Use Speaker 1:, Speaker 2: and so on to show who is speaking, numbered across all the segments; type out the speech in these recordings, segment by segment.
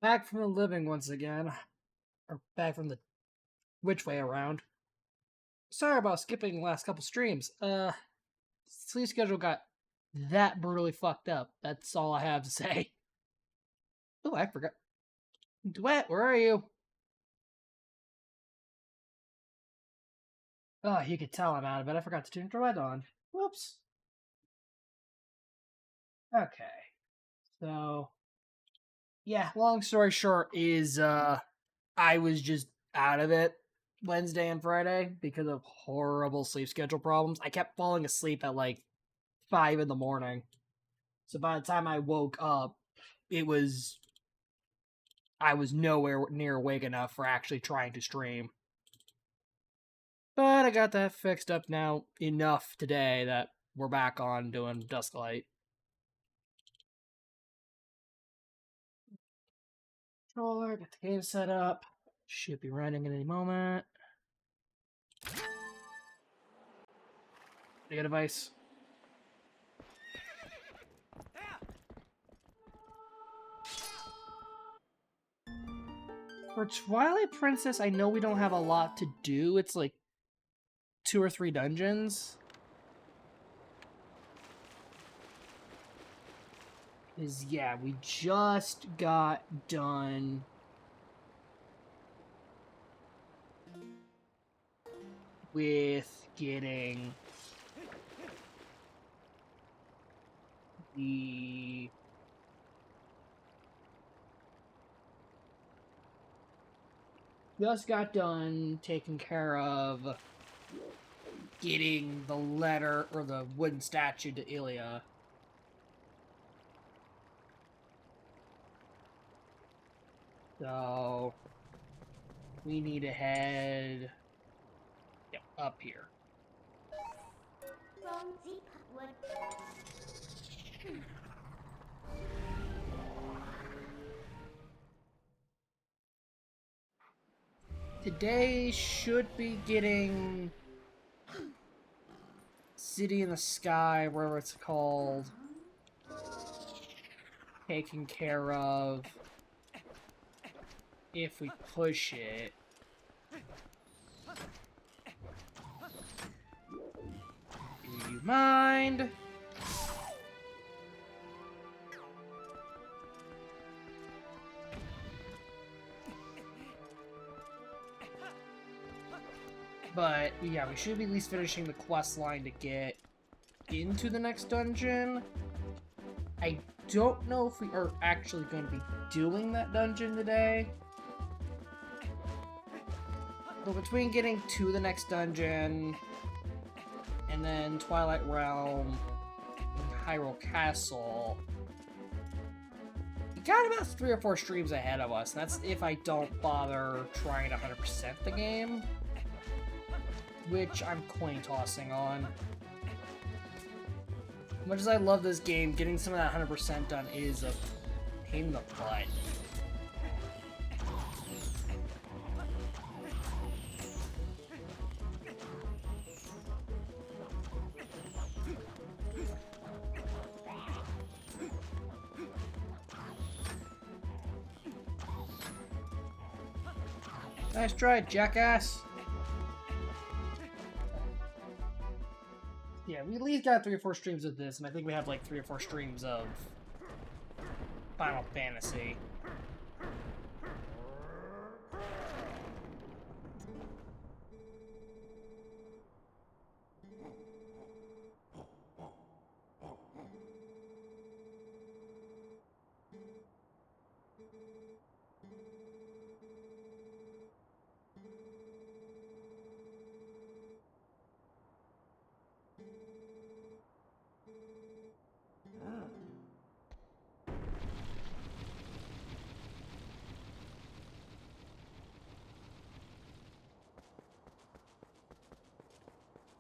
Speaker 1: Back from the living once again. Or back from the which way around. Sorry about skipping the last couple streams. Sleep schedule got that brutally fucked up. That's all I have to say. Oh, I forgot. Duet, where are you? Oh, you could tell I'm out of it. I forgot to turn Duet on. Whoops. Okay. So, yeah, long story short is, I was just out of it Wednesday and Friday because of horrible sleep schedule problems. I kept falling asleep at like 5 in the morning. So by the time I woke up, it was I was nowhere near awake enough for actually trying to stream. But I got that fixed up now enough today that we're back on doing Dusklight. Controller, got the game set up. Should be running in any moment. Mega device. For Twilight Princess, I know we don't have a lot to do. It's like 2 or 3 dungeons. Is yeah, we just got done with getting the just got done taking care of getting the letter or the wooden statue to Ilya. So we need to head up here. Today should be getting City in the Sky, whatever it's called, taken care of if we push it. Do you mind? But yeah, we should be at least finishing the quest line to get into the next dungeon. I don't know if we are actually going to be doing that dungeon today. But between getting to the next dungeon and then Twilight Realm and Hyrule Castle, we got about 3 or 4 streams ahead of us. That's if I don't bother trying to 100% the game, which I'm coin tossing on. As much as I love this game, getting some of that 100% done is a pain in the butt. Nice try, jackass. Yeah, we at least got 3 or 4 streams of this, and I think we have like 3 or 4 streams of Final Fantasy.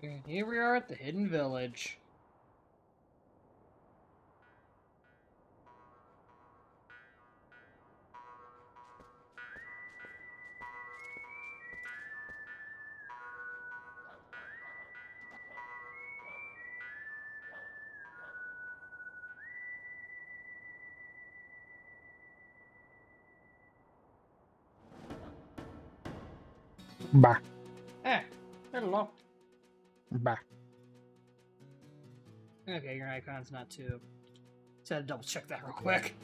Speaker 1: And here we are at the Hidden Village.
Speaker 2: Bah.
Speaker 1: Hello.
Speaker 2: Bah.
Speaker 1: Okay, your icon's not too. Just had to double check that real quick.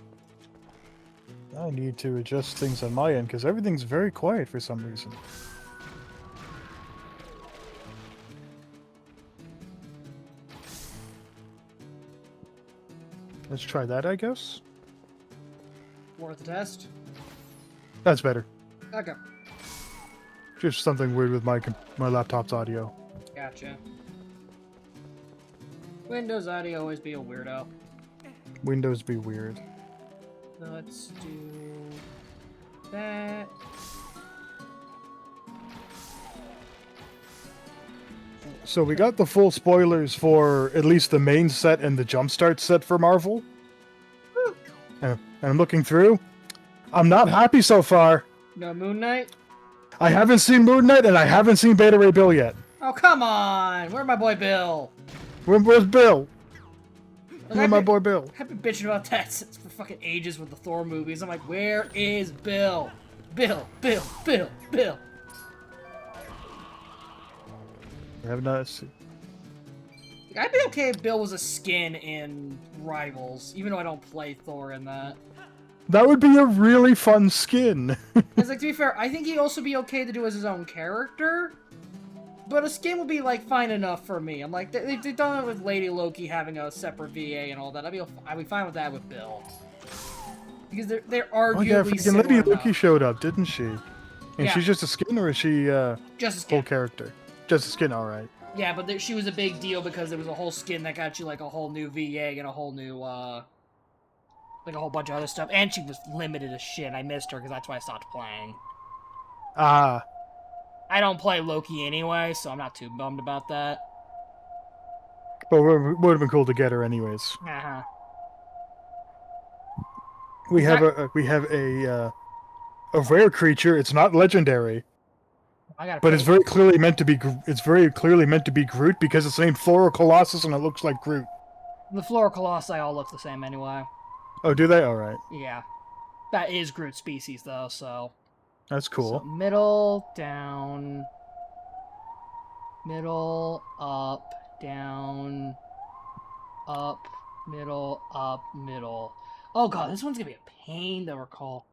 Speaker 2: I need to adjust things on my end because everything's very quiet for some reason. Let's try that, I guess.
Speaker 1: Worth the test.
Speaker 2: That's better.
Speaker 1: Okay.
Speaker 2: Just something weird with my laptop's audio.
Speaker 1: Gotcha. Windows audio always be a weirdo.
Speaker 2: Windows be weird.
Speaker 1: Let's do that.
Speaker 2: So we got the full spoilers for at least the main set and the Jumpstart set for Marvel. And I'm looking through. I'm not happy so far.
Speaker 1: No Moon Knight?
Speaker 2: I haven't seen Moon Knight and I haven't seen Beta Ray Bill yet.
Speaker 1: Oh, come on! Where's my boy Bill?
Speaker 2: Where's Bill?
Speaker 1: Look,
Speaker 2: Where's my boy Bill?
Speaker 1: I've been bitching about that since for fucking ages with the Thor movies. I'm like, where is Bill? Bill.
Speaker 2: I have not seen.
Speaker 1: I'd be okay if Bill was a skin in Rivals, even though I don't play Thor in that.
Speaker 2: That would be a really fun skin.
Speaker 1: Because, like, to be fair, I think he'd also be okay to do as his own character. But a skin would be, like, fine enough for me. I'm like, they've done it with Lady Loki having a separate VA and all that. I'd be fine with that with Bill. Because they're arguably
Speaker 2: Oh yeah, freaking
Speaker 1: similar
Speaker 2: Lady Loki
Speaker 1: enough.
Speaker 2: showed up, didn't she? And
Speaker 1: Yeah.
Speaker 2: she's just a skin, or is she
Speaker 1: Just a skin.
Speaker 2: full character? Just a skin, all right.
Speaker 1: Yeah, but she was a big deal because there was a whole skin that got you, like, a whole new VA and a whole new, like, a whole bunch of other stuff. And she was limited as shit. I missed her because that's why I stopped playing.
Speaker 2: Ah,
Speaker 1: I don't play Loki anyway, so I'm not too bummed about that.
Speaker 2: but it would have been cool to get her anyways.
Speaker 1: Uh-huh.
Speaker 2: We have a rare creature. It's not legendary, but it's very clearly meant to be. It's very clearly meant to be Groot because it's named Floral Colossus and it looks like Groot.
Speaker 1: The Floral Colossi all look the same anyway.
Speaker 2: Oh, do they? All right,
Speaker 1: Yeah. That is Groot species, though, so...
Speaker 2: that's cool.
Speaker 1: So middle, down... Middle, up, down... Up, middle, up, middle. Oh god, this one's gonna be a pain to recall.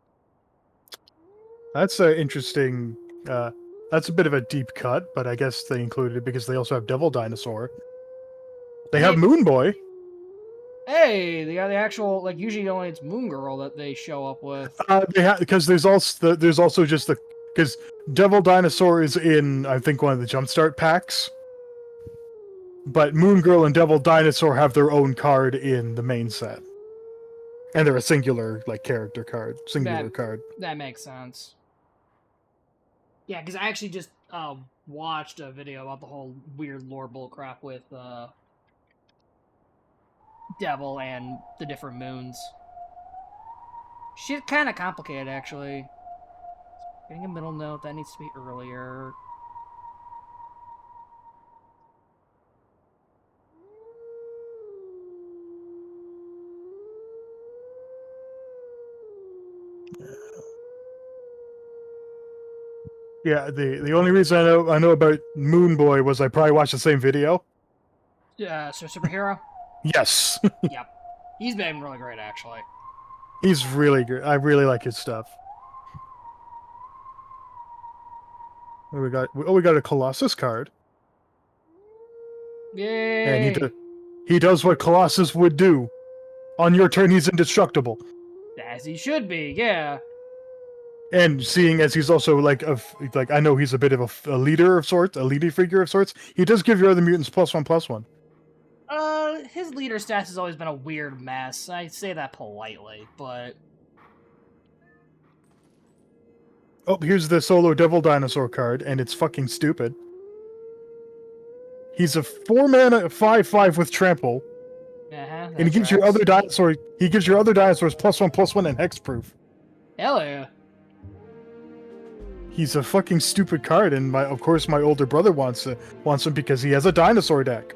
Speaker 2: That's interesting. That's a bit of a deep cut, but I guess they included it because they also have Devil Dinosaur. They have Moon Boy.
Speaker 1: Hey, they got the actual, like, usually only it's Moon Girl that they show up with.
Speaker 2: Because there's also just the because Devil Dinosaur is in I think one of the Jumpstart packs, but Moon Girl and Devil Dinosaur have their own card in the main set, and they're a singular character card, card.
Speaker 1: That makes sense. Yeah, because I actually just watched a video about the whole weird lore bullcrap with Devil and the different moons. Shit, kind of complicated, actually. Getting a middle note, that needs to be earlier.
Speaker 2: Yeah, the only reason I know about Moon Boy was I probably watched the same video.
Speaker 1: So superhero?
Speaker 2: Yes.
Speaker 1: Yep. He's been really great, actually.
Speaker 2: He's really good. I really like his stuff. What do we got? Oh, we got a Colossus card.
Speaker 1: Yay!
Speaker 2: And he does what Colossus would do. On your turn, he's indestructible.
Speaker 1: As he should be, yeah.
Speaker 2: And seeing as he's also I know he's a bit of a leader of sorts, a leading figure of sorts, he does give your other mutants +1/+1.
Speaker 1: His leader stats has always been a weird mess. I say that politely, but...
Speaker 2: Oh, here's the solo Devil Dinosaur card, and it's fucking stupid. He's a 4-mana 5/5 with trample.
Speaker 1: Uh-huh,
Speaker 2: And he gives your other dinosaurs +1/+1 and hexproof.
Speaker 1: Hell yeah.
Speaker 2: He's a fucking stupid card, and of course my older brother wants him because he has a dinosaur deck.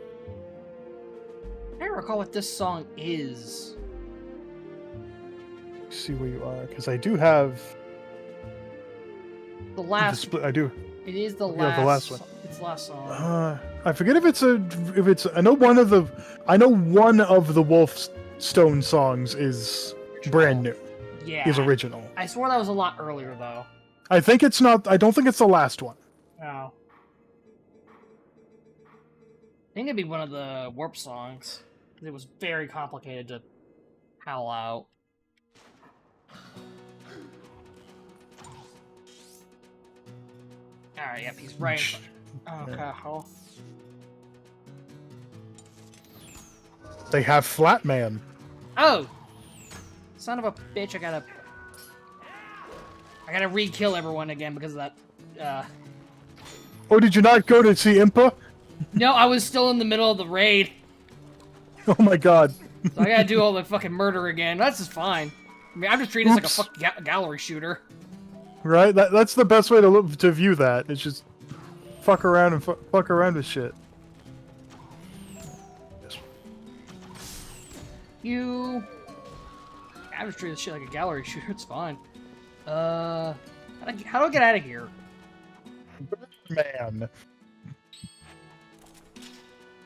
Speaker 1: I don't recall what this song is.
Speaker 2: See where you are, because I do have
Speaker 1: The last...
Speaker 2: I do
Speaker 1: It is the
Speaker 2: Yeah, the last one.
Speaker 1: It's the last song.
Speaker 2: I forget if it's I know one of the Wolfstone songs is brand new.
Speaker 1: Yeah.
Speaker 2: Is original.
Speaker 1: I swore that was a lot earlier though.
Speaker 2: I think it's not. I don't think it's the last one.
Speaker 1: No. I think it'd be one of the Warp songs. It was very complicated to howl out. Alright, yep, he's right. Okay. Oh.
Speaker 2: They have Flatman.
Speaker 1: Oh! Son of a bitch, I gotta re-kill everyone again because of that,
Speaker 2: Oh, did you not go to see Impa?
Speaker 1: No, I was still in the middle of the raid.
Speaker 2: Oh my god.
Speaker 1: So I gotta do all the fucking murder again. That's just fine. I mean, I'm just treating this like a fucking gallery shooter.
Speaker 2: Right? That's the best way to view that. It's just fuck around and fuck around with shit.
Speaker 1: I'm just treating this shit like a gallery shooter. It's fine. How do I get out of here?
Speaker 2: Man.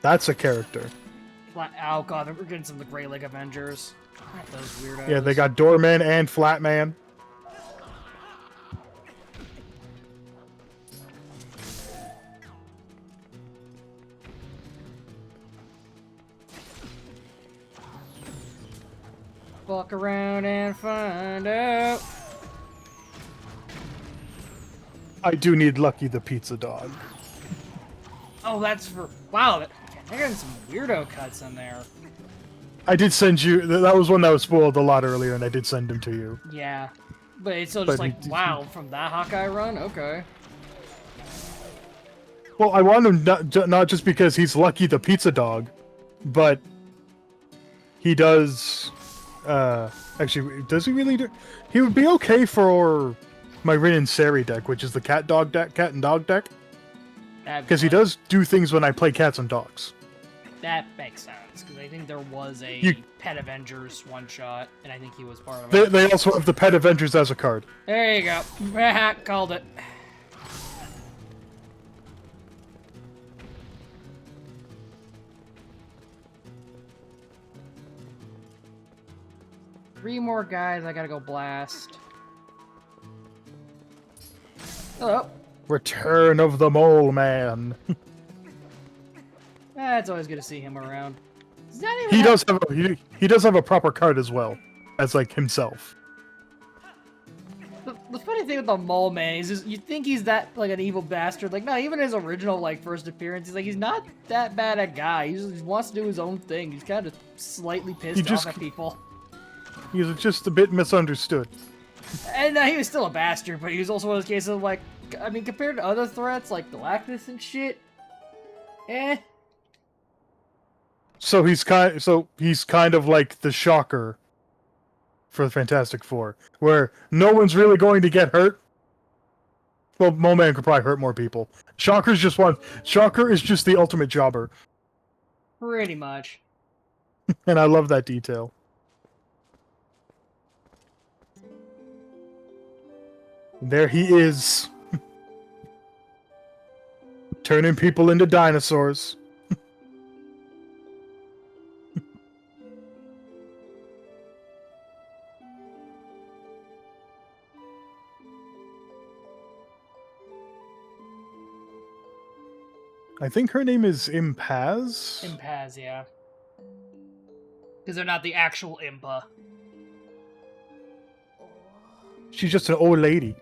Speaker 2: That's a character.
Speaker 1: Oh god, we're getting some of the Grey Lake Avengers. Those weirdos.
Speaker 2: Yeah, they got Doorman and Flatman.
Speaker 1: Walk around and find out.
Speaker 2: I do need Lucky the Pizza Dog.
Speaker 1: Oh, that's for... Wow, they're getting some weirdo cuts in there.
Speaker 2: I did send you... That was one that was spoiled a lot earlier, and I did send him to you.
Speaker 1: Yeah. But it's still just like, wow, from that Hawkeye run? Okay.
Speaker 2: Well, I want him not just because he's Lucky the Pizza Dog, but he does... actually, does he really do... He would be okay for my Rin and Sari deck, which is the cat and dog deck. Because he does do things when I play cats and dogs.
Speaker 1: That makes sense, because I think there was a Pet Avengers one-shot, and I think he was part of
Speaker 2: it. They also have the Pet Avengers as a card.
Speaker 1: There you go. Called it. Three more guys I gotta go blast. Hello.
Speaker 2: Return of the Mole Man.
Speaker 1: It's always good to see him around.
Speaker 2: He does have a proper card as well, as like himself.
Speaker 1: The funny thing with the Mole Man is just, you think he's that like an evil bastard. Like, no, even his original like first appearance, he's like not that bad a guy. He just wants to do his own thing. He's kind of slightly pissed off at people.
Speaker 2: He's just a bit misunderstood.
Speaker 1: And he was still a bastard, but he was also one of those cases of like, I mean, compared to other threats like Galactus and shit,
Speaker 2: So he's kind of like the Shocker for the Fantastic Four, where no one's really going to get hurt. Well, Mole Man could probably hurt more people. Shocker is just the ultimate jobber.
Speaker 1: Pretty much.
Speaker 2: And I love that detail. There he is. Turning people into dinosaurs. I think her name is Impaz?
Speaker 1: Impaz, yeah. Because they're not the actual Impa.
Speaker 2: She's just an old lady.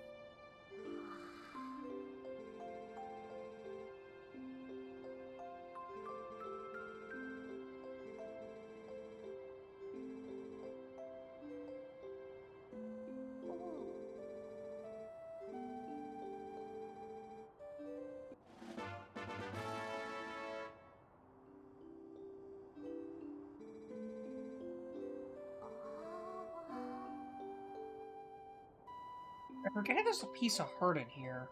Speaker 1: I forget if there's a piece of hurt in here.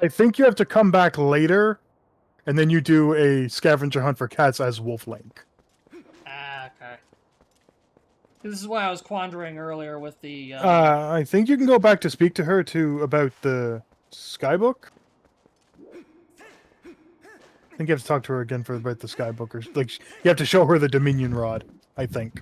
Speaker 2: I think you have to come back later, and then you do a scavenger hunt for cats as Wolf Link.
Speaker 1: Ah, okay. This is why I was quandering earlier with the...
Speaker 2: I think you can go back to speak to her about the Skybook? I think you have to talk to her again for about the Skybook, or like you have to show her the Dominion Rod. I think.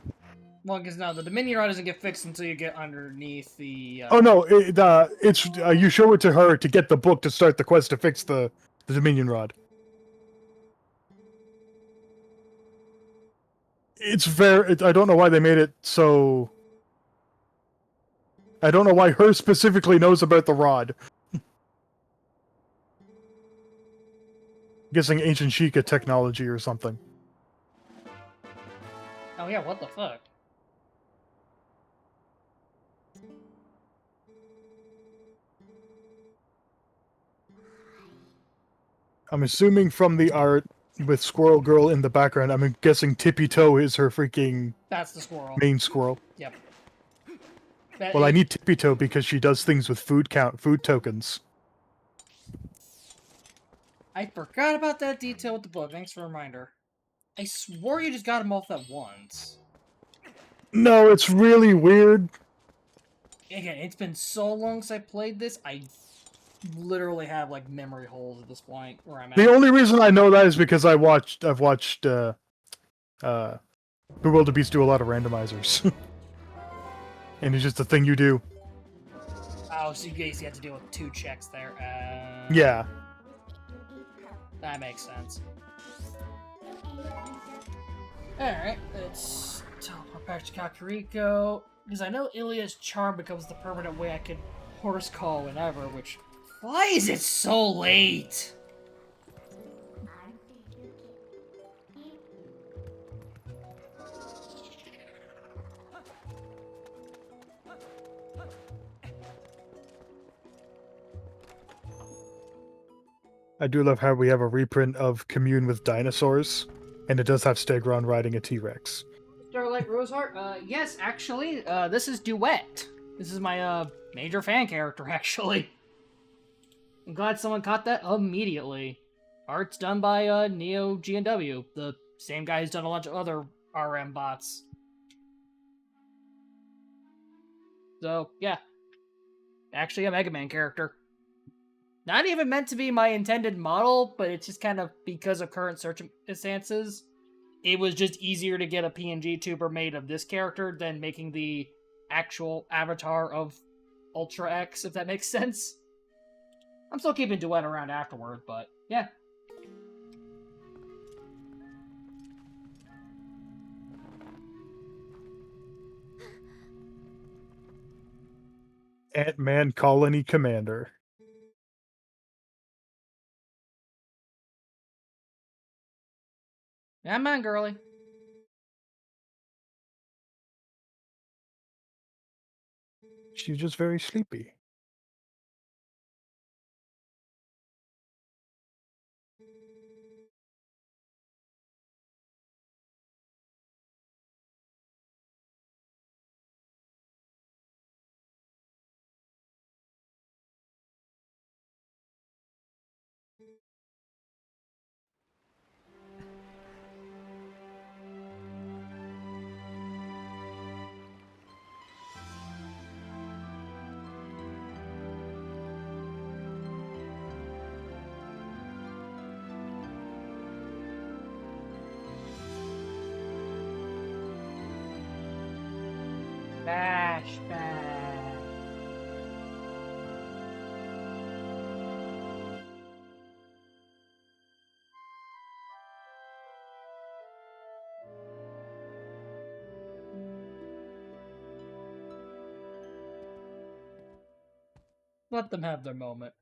Speaker 1: Well, because now the Dominion Rod doesn't get fixed until you get underneath the.
Speaker 2: Oh no, it's you show it to her to get the book to start the quest to fix the Dominion Rod. It's very. I don't know why they made it so. I don't know why her specifically knows about the rod. Guessing ancient Sheikah technology or something.
Speaker 1: Oh yeah, what the fuck?
Speaker 2: I'm assuming from the art with Squirrel Girl in the background, I'm guessing Tippy Toe is her freaking
Speaker 1: That's the squirrel.
Speaker 2: main squirrel.
Speaker 1: Yep. That
Speaker 2: Well, I
Speaker 1: is-
Speaker 2: need Tippy Toe because she does things with food tokens.
Speaker 1: I forgot about that detail with the book. Thanks for the reminder. I swore you just got them off at once.
Speaker 2: No, it's really weird.
Speaker 1: Again, it's been so long since I played this, I literally have, like, memory holes at this point where I'm at.
Speaker 2: The only reason I know that is because I've watched Bewildebeest do a lot of randomizers. And it's just a thing you do.
Speaker 1: Oh, so you basically have to deal with 2 checks there.
Speaker 2: Yeah.
Speaker 1: That makes sense. Alright, let's teleport back to Kakariko. Because I know Ilya's charm becomes the permanent way I can horse call whenever, which... Why is it so late?
Speaker 2: I do love how we have a reprint of Commune with Dinosaurs, and it does have Stegron riding a T-Rex.
Speaker 1: Starlight Roseheart? Yes, actually, this is Duet. This is my, major fan character, actually. I'm glad someone caught that immediately. Art's done by, Neo G&W, the same guy who's done a bunch of other RM bots. So, yeah. Actually a Mega Man character. Not even meant to be my intended model, but it's just kind of because of current circumstances. It was just easier to get a PNG tuber made of this character than making the actual avatar of Ultra X, if that makes sense. I'm still keeping Duet around afterward, but yeah.
Speaker 2: Ant-Man Colony Commander.
Speaker 1: Come on, girly.
Speaker 2: She's just very sleepy.
Speaker 1: Flashback. Let them have their moment.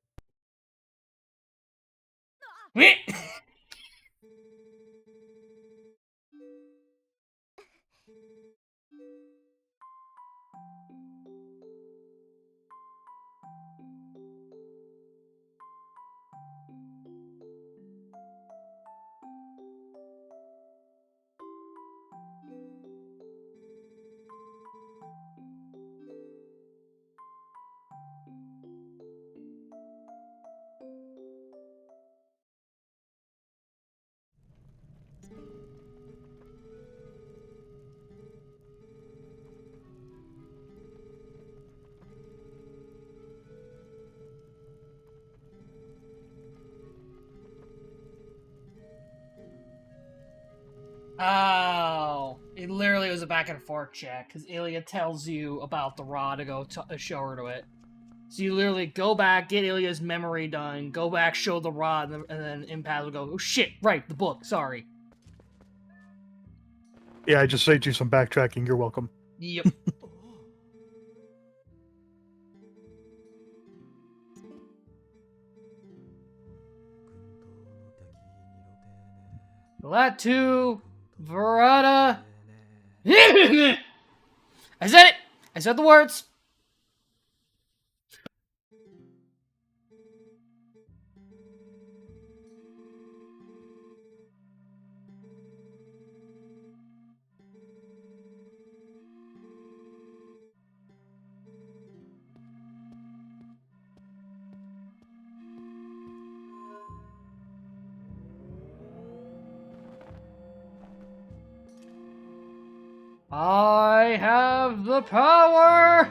Speaker 1: Oh, it literally was a back and forth check because Ilya tells you about the rod to go show her to it. So you literally go back, get Ilya's memory done, go back, show the rod, and then Impaz will go, oh shit, right, the book, sorry.
Speaker 2: Yeah, I just saved you some backtracking. You're welcome.
Speaker 1: Yep. Latu, Verada. I said it! I said the words! I have the power!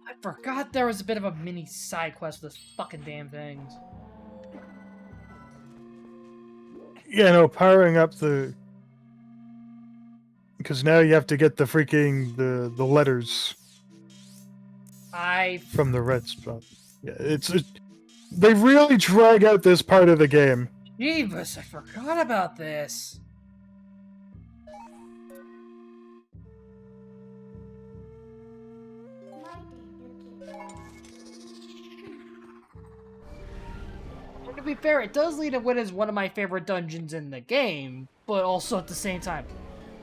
Speaker 1: I forgot there was a bit of a mini side quest with this fucking damn things.
Speaker 2: Yeah, no, powering up the... Because now you have to get the freaking... the letters from the red spot. Yeah, they really drag out this part of the game.
Speaker 1: Jeebus, I forgot about this. To be fair, it does lead to what is one of my favorite dungeons in the game, but also at the same time,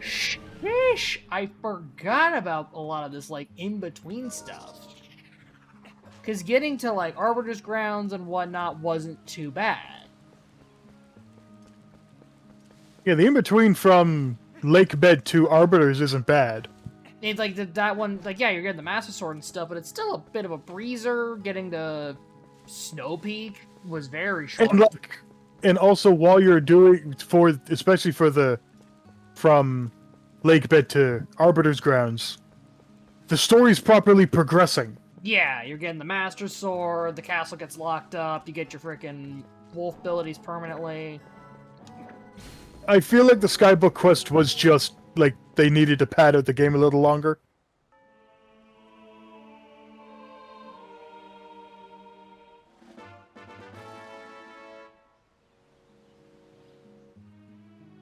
Speaker 1: sheesh, I forgot about a lot of this, like, in-between stuff. Because getting to, like, Arbiter's Grounds and whatnot wasn't too bad.
Speaker 2: Yeah, the in-between from Lake Bed to Arbiters isn't bad.
Speaker 1: It's like, that one, like, yeah, you're getting the Master Sword and stuff, but it's still a bit of a breezer. Getting to Snow Peak was very short.
Speaker 2: And also while you're doing, especially for the, from Lake Bed to Arbiter's Grounds, the story's properly progressing.
Speaker 1: Yeah, you're getting the Master Sword, the castle gets locked up, you get your freaking wolf abilities permanently.
Speaker 2: I feel like the Skybook quest was just, like, they needed to pad out the game a little longer.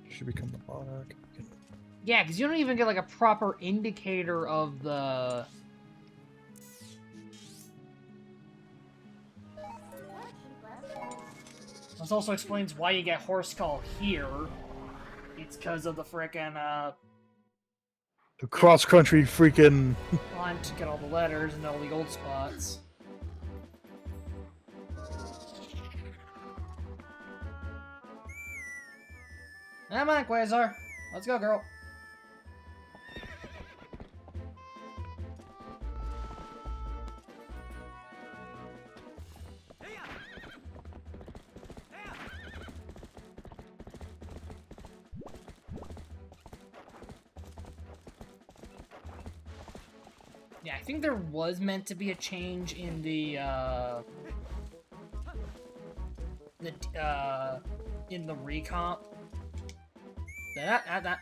Speaker 2: Should become the monarch.
Speaker 1: Yeah, because you don't even get, like, a proper indicator of the... This also explains why you get Horse-Skull here. It's because of the frickin',
Speaker 2: The cross-country freaking...
Speaker 1: hunt to get all the letters and all the old spots. Come on, Quasar. Let's go, girl. Yeah, I think there was meant to be a change in the recomp. That.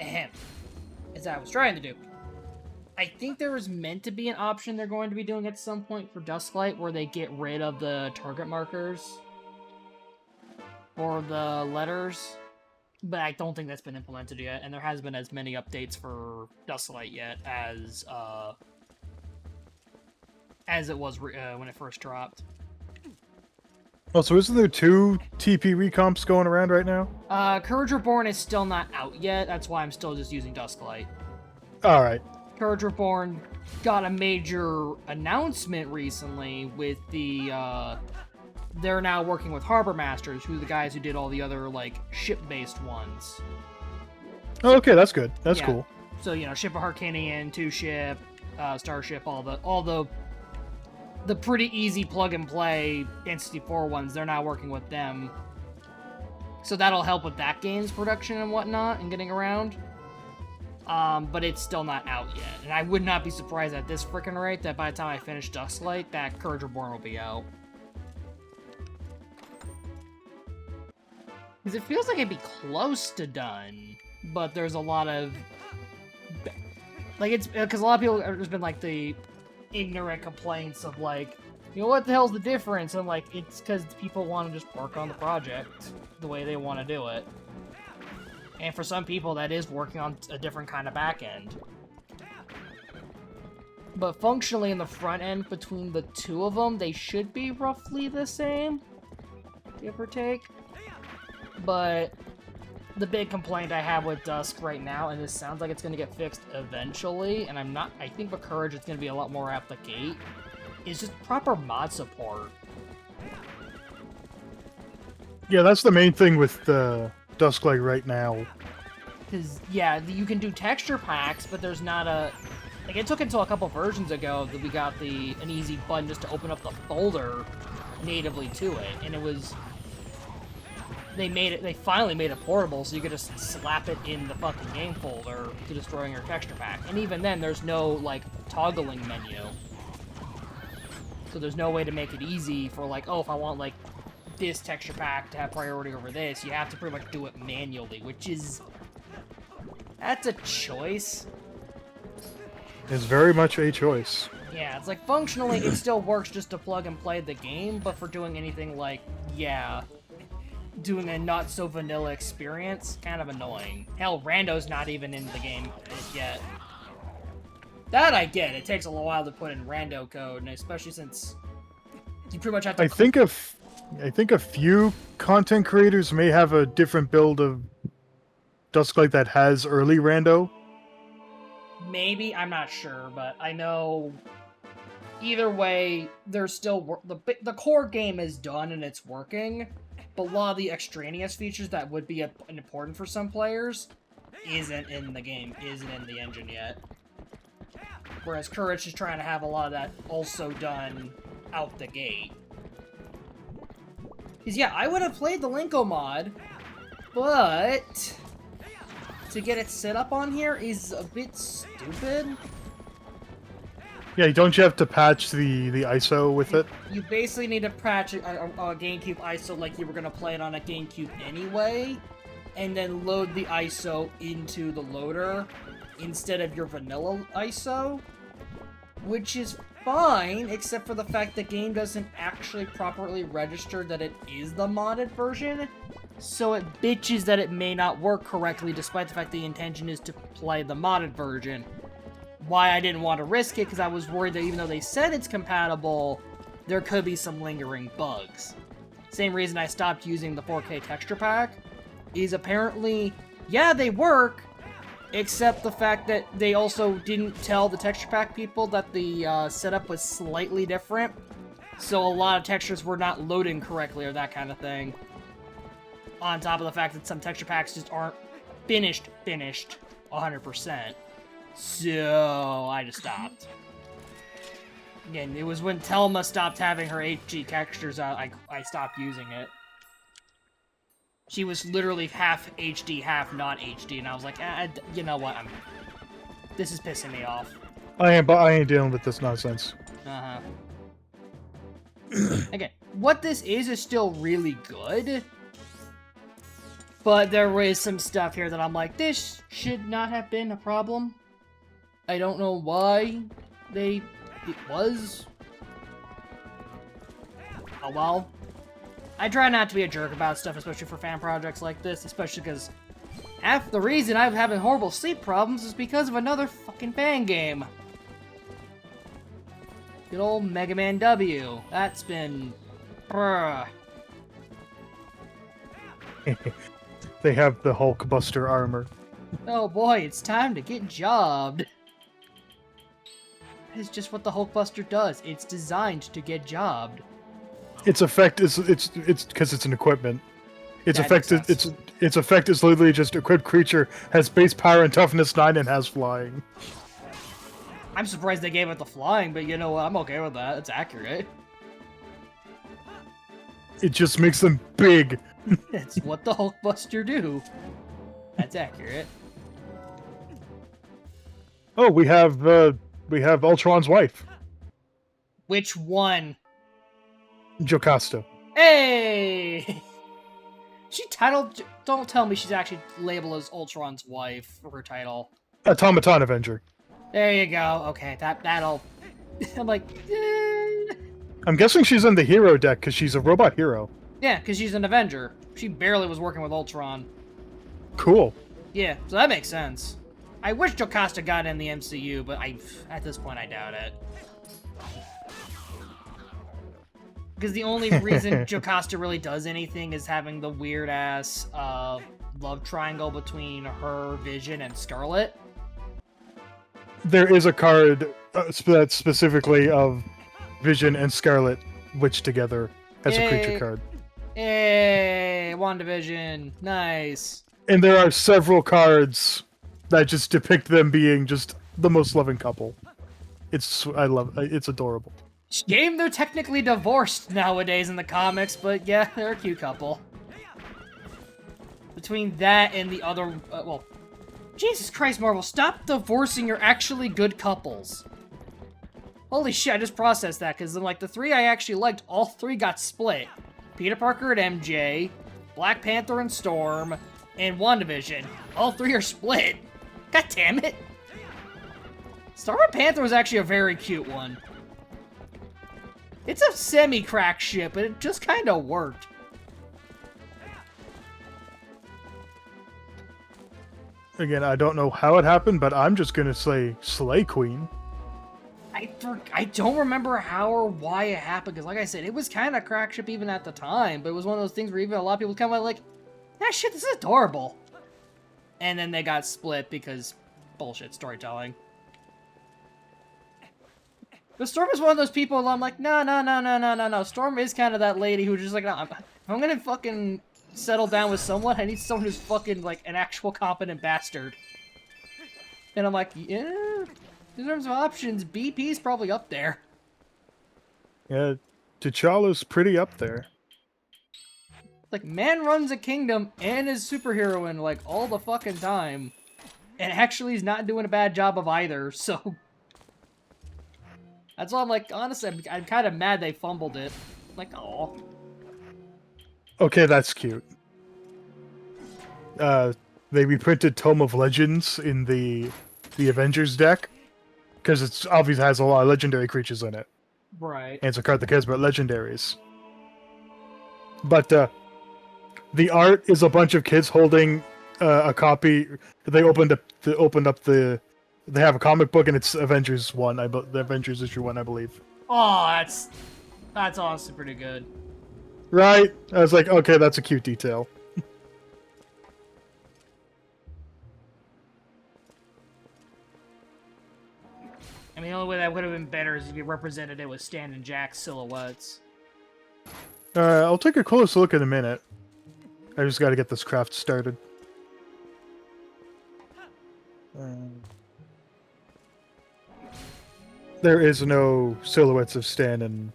Speaker 1: Ahem. As I was trying to do. I think there was meant to be an option they're going to be doing at some point for Dusklight where they get rid of the target markers for the letters, but I don't think that's been implemented yet, and there hasn't been as many updates for Dusklight yet as it was when it first dropped.
Speaker 2: Oh, so isn't there 2 TP recomps going around right now?
Speaker 1: Courage Reborn is still not out yet, that's why I'm still just using Dusklight.
Speaker 2: Alright.
Speaker 1: Courage Reborn got a major announcement recently with the, they're now working with Harbor Masters, who are the guys who did all the other, like, ship-based ones.
Speaker 2: Oh, okay, that's good. That's cool.
Speaker 1: So, you know, Ship of Harkinian, Two Ship, Starship, all the the pretty easy plug-and-play N64 ones, they're not working with them. So that'll help with that game's production and whatnot, and getting around. But it's still not out yet. And I would not be surprised at this frickin' rate that by the time I finish Dusklight, that Courage Reborn will be out. Because it feels like it'd be close to done, but there's a lot of... Like, it's... Because a lot of people... There's been, like, the ignorant complaints of, like, you know, what the hell's the difference? And, like, it's because people want to just work on the project the way they want to do it. And for some people, that is working on a different kind of back end. But functionally, in the front end, between the two of them, they should be roughly the same, give or take. But the big complaint I have with Dusk right now, and this sounds like it's going to get fixed eventually, and I think with Courage it's going to be a lot more out the gate, is just proper mod support.
Speaker 2: Yeah, that's the main thing with Dusklight right now.
Speaker 1: Because, yeah, you can do texture packs, but there's not a... Like, it took until a couple versions ago that we got an easy button just to open up the folder natively to it, and it was... They finally made it portable, so you could just slap it in the fucking game folder to destroying your texture pack. And even then, there's no, like, toggling menu. So there's no way to make it easy for, like, oh, if I want, like, this texture pack to have priority over this, you have to pretty much do it manually, which is... That's a choice.
Speaker 2: It's very much a choice.
Speaker 1: Yeah, it's like, functionally, it still works just to plug and play the game, but for doing anything like, yeah... doing a not-so-vanilla experience, kind of annoying. Hell, Rando's not even in the game yet. That I get. It takes a little while to put in Rando code, and especially since you pretty much have to...
Speaker 2: I think a few content creators may have a different build of Dusklight that has early Rando.
Speaker 1: Maybe, I'm not sure, but I know... Either way, there's still... The core game is done and it's working, but a lot of the extraneous features that would be important for some players isn't in the game, isn't in the engine yet. Whereas Courage is trying to have a lot of that also done out the gate. Because, yeah, I would have played the Linko mod, but to get it set up on here is a bit stupid.
Speaker 2: Yeah, don't you have to patch the ISO with it?
Speaker 1: You basically need to patch a GameCube ISO like you were going to play it on a GameCube anyway, and then load the ISO into the loader instead of your vanilla ISO, which is fine, except for the fact the game doesn't actually properly register that it is the modded version, so it bitches that it may not work correctly despite the fact the intention is to play the modded version. Why I didn't want to risk it, because I was worried that even though they said it's compatible, there could be some lingering bugs. Same reason I stopped using the 4K texture pack, is apparently, yeah, they work, except the fact that they also didn't tell the texture pack people that the setup was slightly different, so a lot of textures were not loading correctly or that kind of thing. On top of the fact that some texture packs just aren't finished 100%. So, I just stopped. Again, it was when Telma stopped having her HD textures out, I stopped using it. She was literally half HD, half not HD, and I was like, you know what, this is pissing me off.
Speaker 2: I ain't dealing with this nonsense.
Speaker 1: Uh-huh. Again, what this is still really good, but there is some stuff here that I'm like, this should not have been a problem. I don't know why it was. Oh well. I try not to be a jerk about stuff, especially for fan projects like this, especially because half the reason I'm having horrible sleep problems is because of another fucking fan game. Good old Mega Man W. That's been...
Speaker 2: They have the Hulkbuster armor.
Speaker 1: Oh boy, it's time to get jobbed. That is just what the Hulkbuster does. It's designed to get jobbed.
Speaker 2: Its effect is it's because it's an equipment. Its
Speaker 1: That
Speaker 2: effect
Speaker 1: makes
Speaker 2: is
Speaker 1: sense.
Speaker 2: its effect is literally just equipped creature has base power and toughness 9 and has flying.
Speaker 1: I'm surprised they gave it the flying, but you know what? I'm okay with that. It's accurate.
Speaker 2: It just makes them big.
Speaker 1: It's what the Hulkbuster do. That's accurate.
Speaker 2: Oh, we have Ultron's wife,
Speaker 1: Which one?
Speaker 2: Jocasta.
Speaker 1: Hey! She titled. Don't tell me she's actually labeled as Ultron's wife for her title.
Speaker 2: Automaton Avenger.
Speaker 1: There you go. Okay, that'll. I'm like,
Speaker 2: I'm guessing she's in the hero deck because she's a robot hero.
Speaker 1: yeah, because she's an Avenger. She barely was working with Ultron.
Speaker 2: Cool.
Speaker 1: Yeah, so that makes sense. I wish Jocasta got in the MCU, but at this point I doubt it. Because the only reason Jocasta really does anything is having the weird-ass love triangle between her, Vision, and Scarlet.
Speaker 2: There is a card that's specifically of Vision and Scarlet witched together as a creature card.
Speaker 1: Hey, WandaVision. Nice.
Speaker 2: And there are several cards that just depict them being just the most loving couple. It's adorable.
Speaker 1: Shame they're technically divorced nowadays in the comics, but yeah, they're a cute couple. Between that and the other, well, Jesus Christ, Marvel, stop divorcing your actually good couples. Holy shit, I just processed that, because like the three I actually liked, all three got split. Peter Parker and MJ, Black Panther and Storm, and WandaVision. All three are split. God damn it. Storm and Panther was actually a very cute one. It's a semi-crack ship, but it just kind of worked.
Speaker 2: Again, I don't know how it happened, but I'm just gonna say Slay Queen.
Speaker 1: I don't remember how or why it happened, because like I said, it was kind of crack ship even at the time, but it was one of those things where even a lot of people kind of like, ah, shit, this is adorable. And then they got split because bullshit storytelling. But Storm is one of those people I'm like, no. Storm is kind of that lady who's just like, no, if I'm gonna fucking settle down with someone, I need someone who's fucking, like, an actual competent bastard. And I'm like, yeah, in terms of options, BP's probably up there.
Speaker 2: Yeah, T'Challa's pretty up there.
Speaker 1: Like, man runs a kingdom and is superheroine, like, all the fucking time. And actually is not doing a bad job of either, so... That's why I'm like, honestly, I'm kind of mad they fumbled it. Like, oh.
Speaker 2: Okay, that's cute. They reprinted Tome of Legends in the Avengers deck because it's obviously has a lot of legendary creatures in it.
Speaker 1: Right.
Speaker 2: And it's a card that cares about legendaries. But the art is a bunch of kids holding a copy. They opened up the. They have a comic book and it's Avengers 1. The Avengers issue 1, I believe.
Speaker 1: Oh, that's honestly pretty good.
Speaker 2: Right? I was like, okay, that's a cute detail.
Speaker 1: I mean, the only way that would have been better is if you represented it with Stan and Jack's silhouettes.
Speaker 2: I'll take a close look in a minute. I just gotta get this craft started. There is no silhouettes of Stan and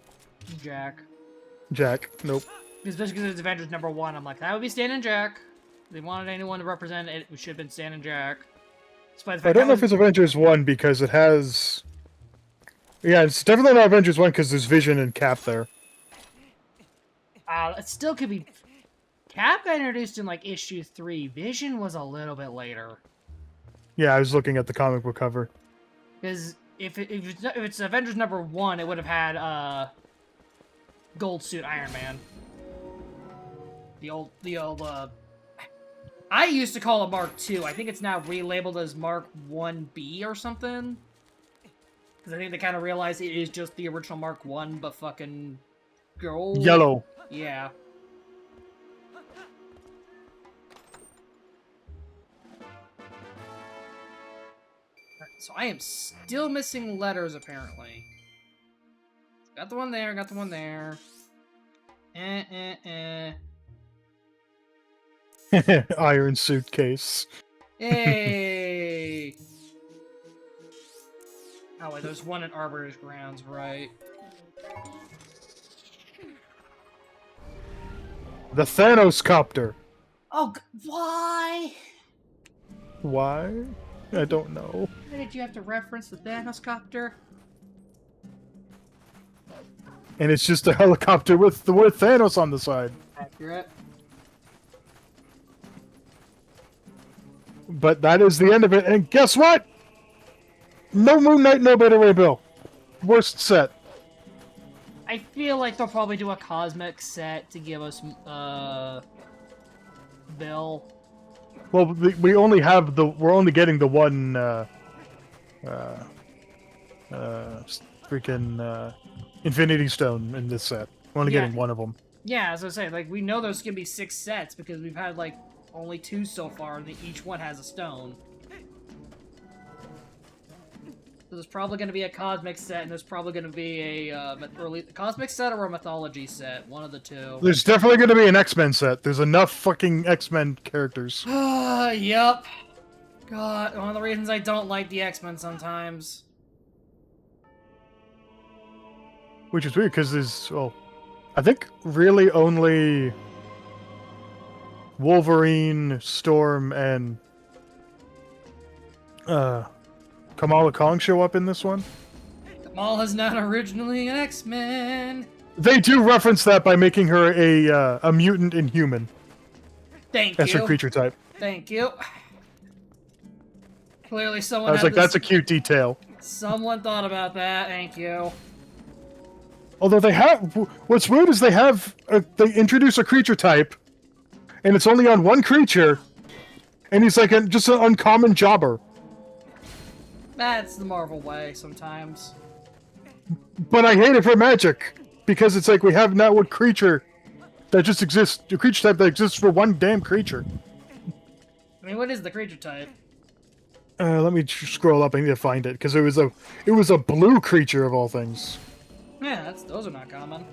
Speaker 1: Jack.
Speaker 2: Nope.
Speaker 1: Especially because it's Avengers #1, I'm like, that would be Stan and Jack. If they wanted anyone to represent it, it should have been Stan and Jack. Despite the fact
Speaker 2: I don't know if it's Avengers 1 because it has... Yeah, it's definitely not Avengers 1 because there's Vision and Cap there.
Speaker 1: It still could be... Cap got introduced in, like, issue 3. Vision was a little bit later.
Speaker 2: Yeah, I was looking at the comic book cover.
Speaker 1: Because if it's Avengers #1, it would have had, Gold Suit Iron Man. The old, I used to call it Mark II. I think it's now relabeled as Mark 1B or something. Because I think they kind of realized it is just the original Mark 1, but fucking gold.
Speaker 2: Yellow.
Speaker 1: Yeah. So I am still missing letters, apparently. Got the one there, got the one there.
Speaker 2: Iron suitcase.
Speaker 1: Hey! Oh wait, there's one in Arbiter's Grounds, right?
Speaker 2: The Thanos copter.
Speaker 1: Oh, why?
Speaker 2: Why? I don't know.
Speaker 1: Why did you have to reference the Thanos copter?
Speaker 2: And it's just a helicopter with the word Thanos on the side.
Speaker 1: Accurate.
Speaker 2: But that is the end of it. And guess what? No Moon Knight, no Beta Ray Bill. Worst set.
Speaker 1: I feel like they'll probably do a cosmic set to give us, Bill.
Speaker 2: Well, we're only getting the one, freaking, Infinity Stone in this set. We're only getting one of them.
Speaker 1: Yeah, as I say, like, we know there's gonna be 6 sets because we've had, like, only 2 so far, and each one has a stone. So there's probably going to be a cosmic set, and there's probably going to be a cosmic set or a mythology set. One of the two.
Speaker 2: There's definitely going to be an X-Men set. There's enough fucking X-Men characters.
Speaker 1: Yep. God, one of the reasons I don't like the X-Men sometimes.
Speaker 2: Which is weird, because there's, well, I think really only Wolverine, Storm, and Kamala Kong show up in this one.
Speaker 1: Kamala is not originally an X-Men.
Speaker 2: They do reference that by making her a mutant inhuman.
Speaker 1: Thank you.
Speaker 2: That's her creature type.
Speaker 1: Thank you. Clearly someone
Speaker 2: I was like, that's a cute detail.
Speaker 1: Someone thought about that. Thank you.
Speaker 2: Although they have... What's weird is they introduce a creature type, and it's only on one creature, and he's like just an uncommon jobber.
Speaker 1: That's the Marvel way sometimes.
Speaker 2: But I hate it for Magic, because it's like we have now one creature that just exists, a creature type that exists for one damn creature.
Speaker 1: I mean, what is the creature type?
Speaker 2: Let me scroll up. I need to find it, because it was a blue creature of all things.
Speaker 1: Yeah, those are not common.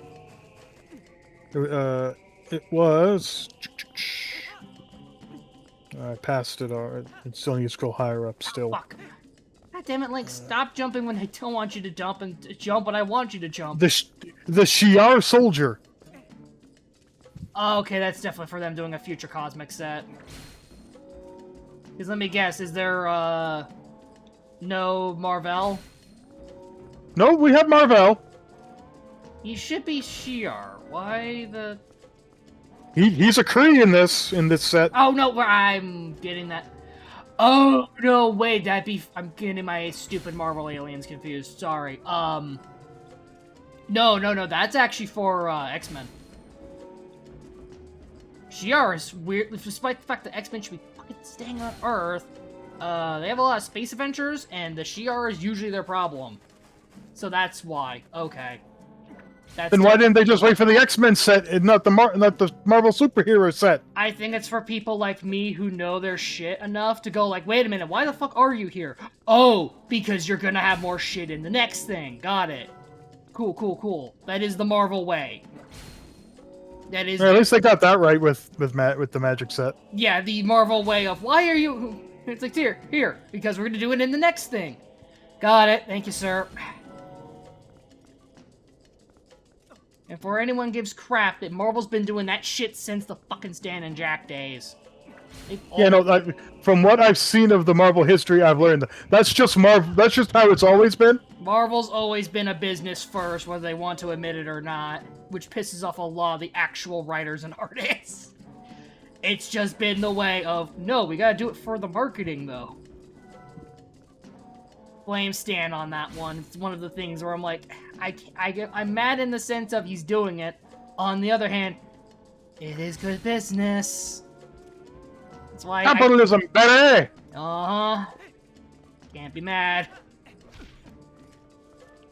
Speaker 2: It was... I passed it. I still need to scroll higher up still.
Speaker 1: Fuck. God damn it, Link, stop jumping when I don't want you to jump and jump when I want you to jump.
Speaker 2: The Shi'ar Soldier.
Speaker 1: Oh, okay, that's definitely for them doing a future cosmic set. Because let me guess, is there, no Marvel?
Speaker 2: No, we have Marvel.
Speaker 1: He should be Shi'ar. Why the...
Speaker 2: He's a Kree in this set.
Speaker 1: Oh, no, I'm getting that... Oh, no, wait, I'm getting my stupid Marvel aliens confused. Sorry. No, that's actually for, X-Men. Shi'ar is weird, despite the fact that X-Men should be fucking staying on Earth. They have a lot of space adventures, and the Shi'ar is usually their problem. So that's why. Okay.
Speaker 2: Then why didn't they just wait for the X-Men set and not the Marvel superhero set?
Speaker 1: I think it's for people like me who know their shit enough to go like, wait a minute, why the fuck are you here? Oh, because you're gonna have more shit in the next thing. Got it. Cool. That is the Marvel way. That is.
Speaker 2: Or at least they got that right with the Magic set.
Speaker 1: Yeah, the Marvel way of why are you? It's like here, because we're gonna do it in the next thing. Got it. Thank you, sir. And for anyone gives crap that Marvel's been doing that shit since the fucking Stan and Jack days.
Speaker 2: Yeah, no, from what I've seen of the Marvel history, I've learned that's just That's just how it's always been.
Speaker 1: Marvel's always been a business first, whether they want to admit it or not, which pisses off a lot of the actual writers and artists. It's just been the way of, no, we gotta do it for the marketing, though. Blame Stan on that one. It's one of the things where I'm like, I'm mad in the sense of he's doing it. On the other hand, it is good business. That's why
Speaker 2: Capitalism, baby!
Speaker 1: Uh-huh. Can't be mad.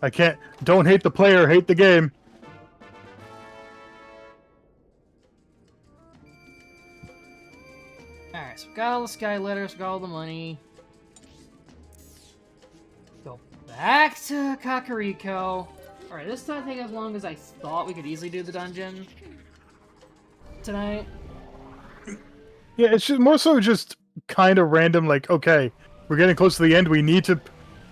Speaker 2: I can't. Don't hate the player, hate the game.
Speaker 1: Alright, so we got all the sky letters, we got all the money. Go back to Kakariko. Alright, this time take as long as I thought. We could easily do the dungeon tonight.
Speaker 2: Yeah, it's just more so just kind of random, like, okay, we're getting close to the end, we need to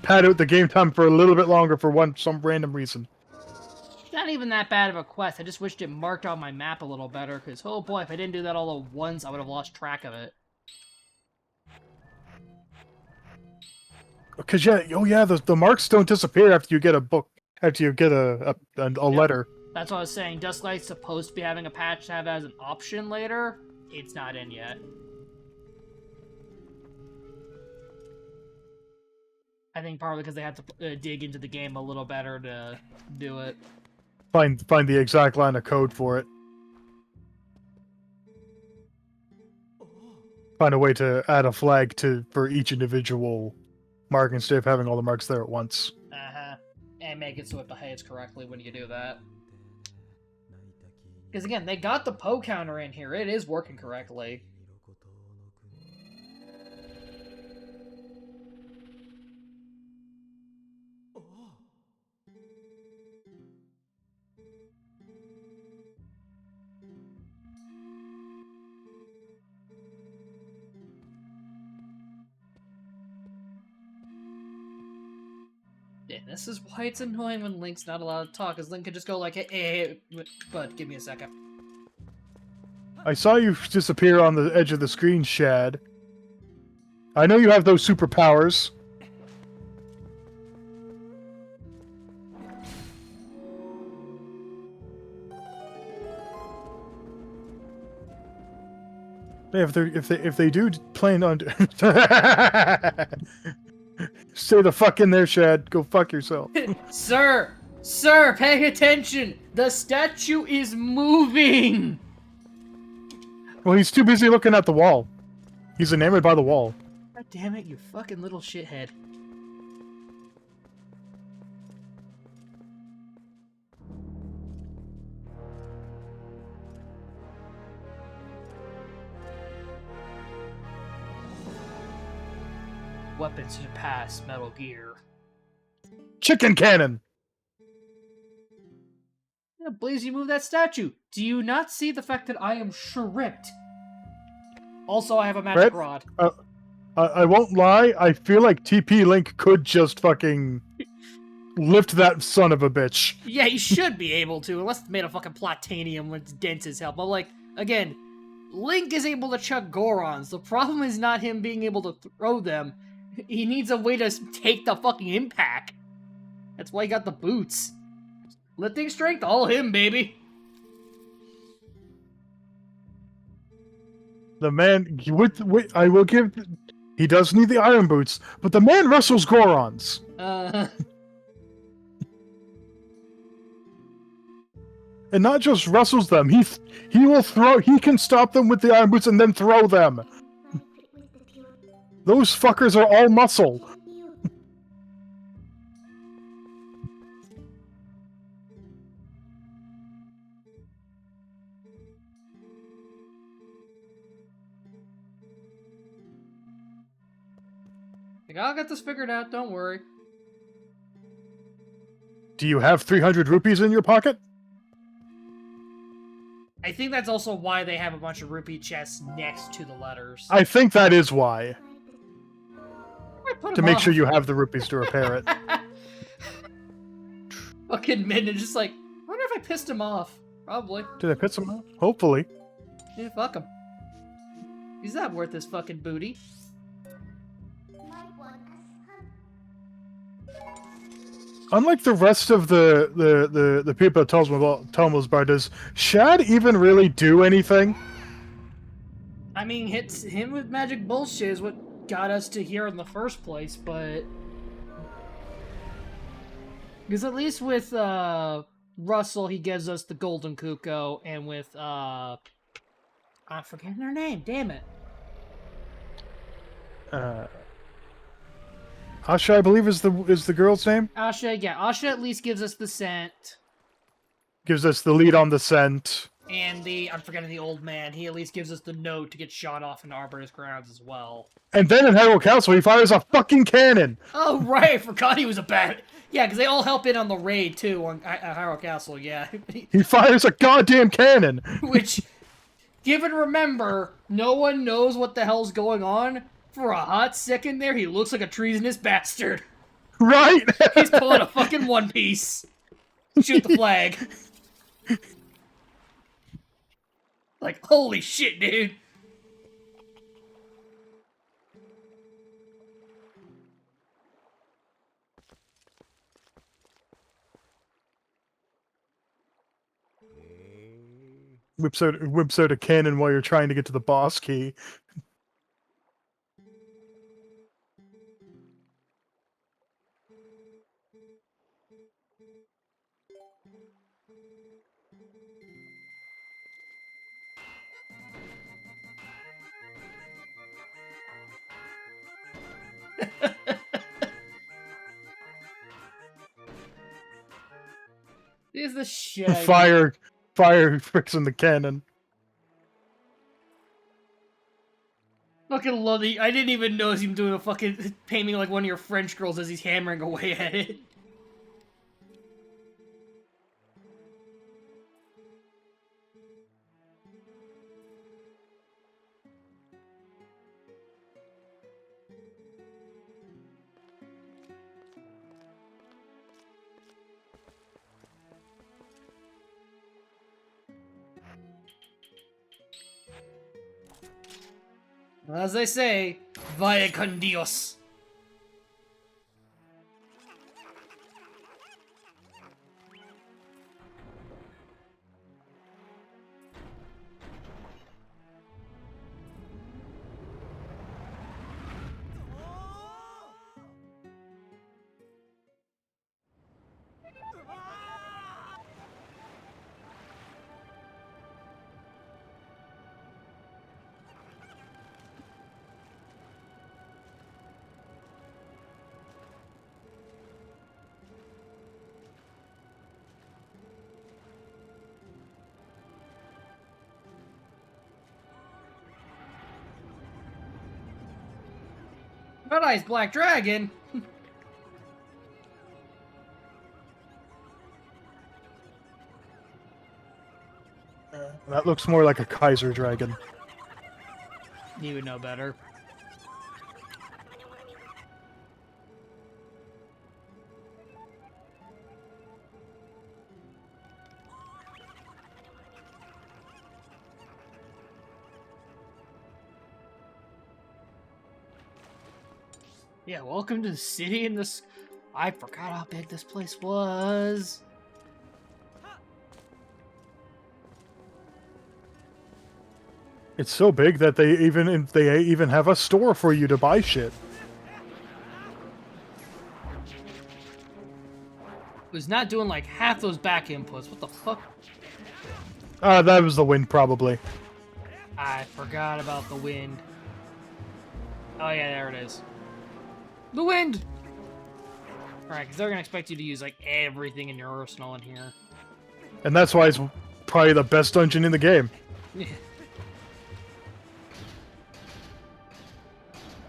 Speaker 2: pad out the game time for a little bit longer for some random reason.
Speaker 1: It's not even that bad of a quest. I just wished it marked on my map a little better, because, oh boy, if I didn't do that all at once, I would have lost track of it.
Speaker 2: Because, yeah, oh yeah, the marks don't disappear after you get a book, after you get a letter.
Speaker 1: That's what I was saying. Dusklight's supposed to be having a patch to have as an option later. It's not in yet. I think probably because they had to dig into the game a little better to do it.
Speaker 2: Find the exact line of code for it. Find a way to add a flag for each individual mark instead of having all the marks there at once.
Speaker 1: Uh-huh. And make it so it behaves correctly when you do that. Because again, they got the Poe counter in here. It is working correctly. And this is why it's annoying when Link's not allowed to talk, because Link could just go like, hey, bud, give me a second.
Speaker 2: I saw you disappear on the edge of the screen, Shad. I know you have those superpowers. If they do plan on stay the fuck in there, Shad. Go fuck yourself.
Speaker 1: Sir, pay attention. The statue is moving.
Speaker 2: Well, he's too busy looking at the wall. He's enamored by the wall.
Speaker 1: God damn it, you fucking little shithead. Weapons surpass Metal Gear.
Speaker 2: Chicken cannon!
Speaker 1: Yeah, Blaze, you move that statue. Do you not see the fact that I am shripped? Also, I have a magic rod.
Speaker 2: I won't lie, I feel like TP Link could just fucking lift that son of a bitch.
Speaker 1: Yeah, he should be able to, unless it's made of fucking platanium when it's dense as hell. But, like, again, Link is able to chuck Gorons. The problem is not him being able to throw them. He needs a way to take the fucking impact. That's why he got the boots. Lifting strength, all him, baby.
Speaker 2: The man, I will give, he does need the iron boots, but the man wrestles Gorons. And not just wrestles them, he can stop them with the iron boots and then throw them. Those fuckers are all muscle.
Speaker 1: Like, I'll get this figured out, don't worry.
Speaker 2: Do you have 300 rupees in your pocket?
Speaker 1: I think that's also why they have a bunch of rupee chests next to the letters.
Speaker 2: I think that is why. To make
Speaker 1: off.
Speaker 2: sure you have the rupees to repair it.
Speaker 1: Fucking Midna just like, I wonder if I pissed him off. Probably.
Speaker 2: Did I piss him off? Hopefully.
Speaker 1: Yeah, fuck him. He's not worth his fucking booty.
Speaker 2: Unlike the rest of the people at Telmo's Bar, does Shad even really do anything?
Speaker 1: I mean, hits him with magic bullshit is what got us to here in the first place, but... Because at least with, Russell, he gives us the Golden Kuko, and with, I'm forgetting her name, damn it.
Speaker 2: Asha, I believe, is the girl's name?
Speaker 1: Asha, yeah, Asha at least gives us the scent.
Speaker 2: Gives us the lead on the scent.
Speaker 1: And I'm forgetting the old man, he at least gives us the note to get shot off in Arborist grounds as well.
Speaker 2: And then in Hyrule Castle, he fires a fucking cannon!
Speaker 1: Oh, right, I forgot he was a bad... Yeah, because they all help in on the raid, too, on Hyrule Castle, yeah.
Speaker 2: He fires a goddamn cannon!
Speaker 1: Which, given remember, no one knows what the hell's going on, for a hot second there, he looks like a treasonous bastard.
Speaker 2: Right?
Speaker 1: He's pulling a fucking One Piece. Shoot the flag. Like, holy shit, dude.
Speaker 2: Whips out a cannon while you're trying to get to the boss key.
Speaker 1: This is the shit I
Speaker 2: Fire fixing the cannon.
Speaker 1: fucking love the. I didn't even notice him doing a fucking painting like one of your French girls as he's hammering away at it. As they say, vaya con Dios. Red Eyes Black Dragon?
Speaker 2: That looks more like a Kaiser dragon.
Speaker 1: You would know better. Yeah, welcome to the city in this... I forgot how big this place was.
Speaker 2: It's so big that they even have a store for you to buy shit.
Speaker 1: Was not doing like half those back inputs. What the fuck?
Speaker 2: That was the wind, probably.
Speaker 1: I forgot about the wind. Oh yeah, there it is. The wind! Alright, because they're going to expect you to use like everything in your arsenal in here.
Speaker 2: And that's why it's probably the best dungeon in the game.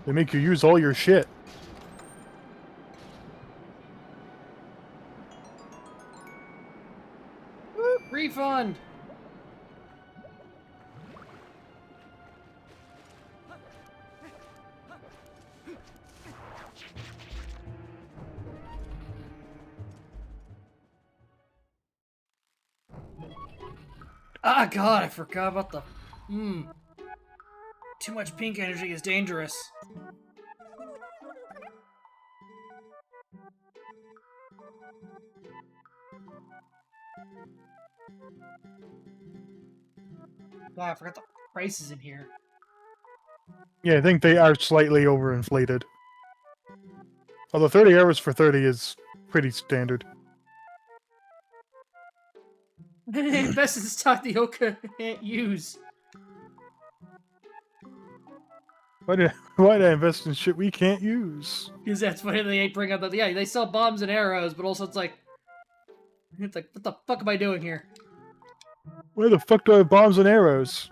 Speaker 2: They make you use all your shit.
Speaker 1: Refund! Ah, God, I forgot about the... Too much pink energy is dangerous. God, I forgot the prices in here.
Speaker 2: Yeah, I think they are slightly overinflated. Although 30 hours for 30 is pretty standard.
Speaker 1: Best in stock the Oka can't use.
Speaker 2: Why did I invest in shit we can't use?
Speaker 1: Because that's why they ain't bring up the... Yeah, they sell bombs and arrows, but also it's like, what the fuck am I doing here?
Speaker 2: Where the fuck do I have bombs and arrows?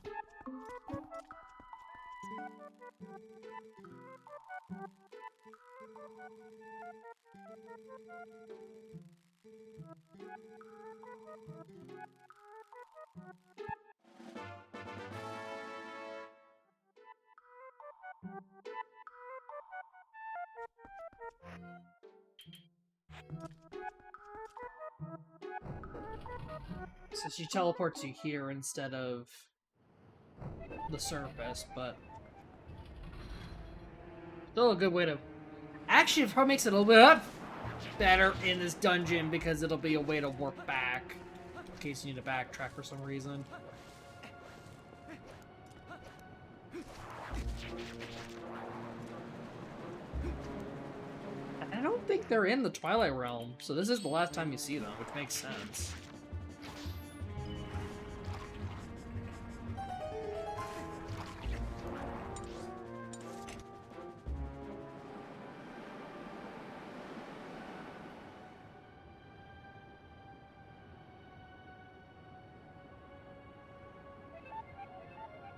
Speaker 1: So she teleports you here instead of the surface, but still a good way to... Actually, it probably makes it a little bit better in this dungeon because it'll be a way to work back in case you need to backtrack for some reason. I don't think they're in the Twilight Realm, so this is the last time you see them, which makes sense.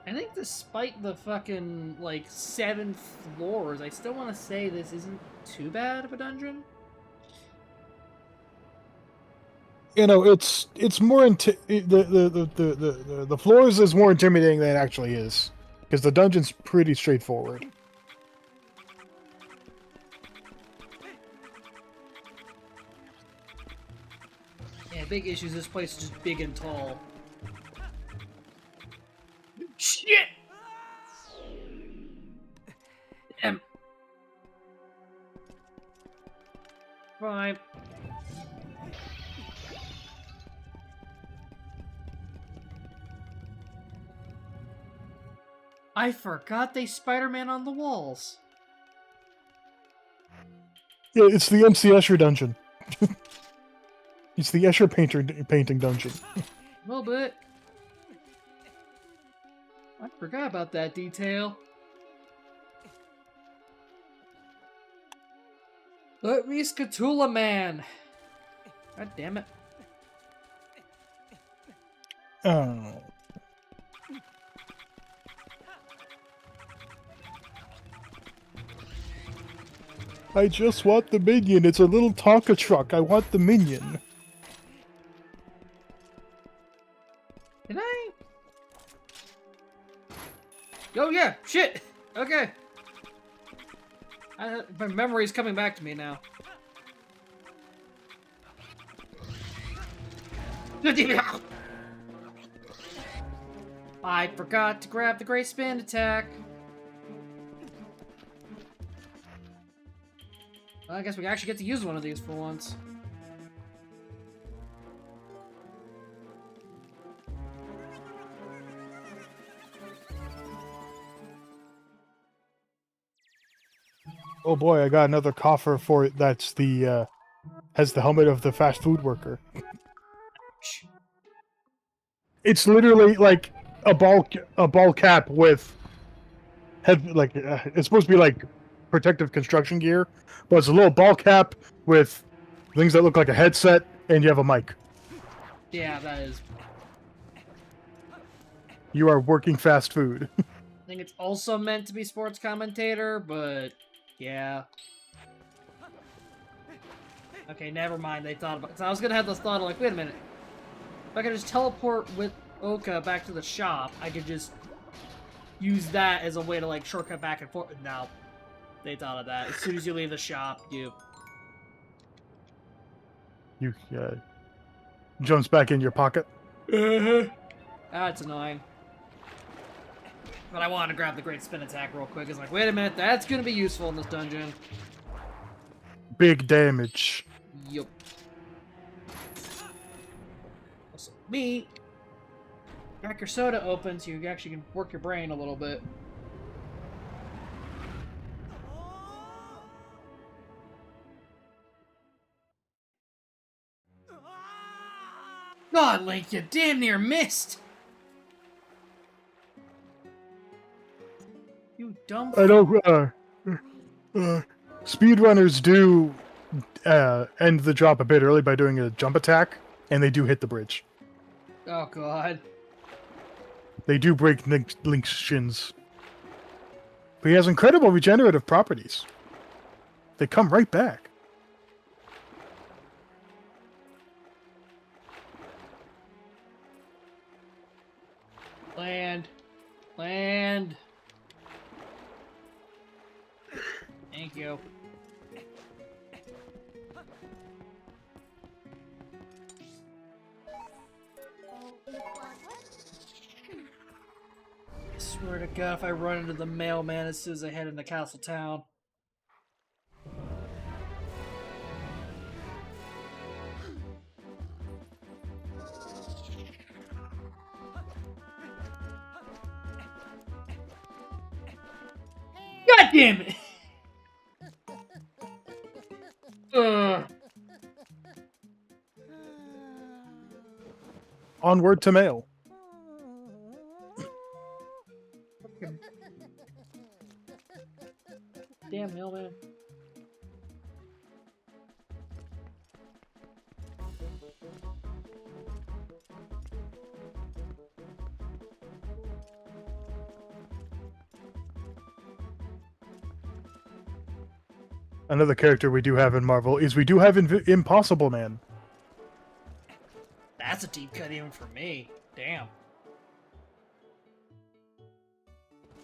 Speaker 1: I think despite the fucking, like, 7 floors, I still want to say this isn't too bad of a dungeon.
Speaker 2: You know, it's more the floors is more intimidating than it actually is, because the dungeon's pretty straightforward.
Speaker 1: Yeah, big issues. This place is just big and tall. Shit! Fine. I forgot they Spider-Man on the walls.
Speaker 2: Yeah, it's the MC Escher dungeon. It's the Escher painting dungeon.
Speaker 1: A little bit. I forgot about that detail. Let me Scatula Man. God damn it.
Speaker 2: Oh. I just want the minion. It's a little Tonka truck. I want the minion.
Speaker 1: Did I? Oh yeah, shit. Okay. My memory's coming back to me now. I forgot to grab the Great Spin Attack. Well, I guess we actually get to use one of these for once.
Speaker 2: Oh boy, I got another coffer for it. That's the has the helmet of the fast food worker. It's literally like a ball cap with head, like it's supposed to be like protective construction gear, but it's a little ball cap with things that look like a headset, and you have a mic.
Speaker 1: Yeah, that is.
Speaker 2: You are working fast food.
Speaker 1: I think it's also meant to be sports commentator, but yeah. Okay, never mind. They thought about. So I was gonna have this thought of like, wait a minute. If I could just teleport with Oka back to the shop, I could just use that as a way to like shortcut back and forth. No, they thought of that. As soon as you leave the shop, you
Speaker 2: Jumps back in your pocket.
Speaker 1: That's annoying. But I wanted to grab the Great Spin Attack real quick. It's like, wait a minute, that's gonna be useful in this dungeon.
Speaker 2: Big damage.
Speaker 1: Yup. Also, me. Crack your soda open so you actually can work your brain a little bit. God, Link, you damn near missed! You dumb.
Speaker 2: I know. Speedrunners do end the drop a bit early by doing a jump attack, and they do hit the bridge.
Speaker 1: Oh, God.
Speaker 2: They do break Link's shins. But he has incredible regenerative properties. They come right back.
Speaker 1: Land. Land. Thank you. Swear to God, if I run into the mailman as soon as I head into Castle Town. God damn it! Ugh.
Speaker 2: Onward to mail.
Speaker 1: Damn mailman.
Speaker 2: Another character we do have in Marvel is we do have Impossible Man.
Speaker 1: That's a deep cut even for me. Damn.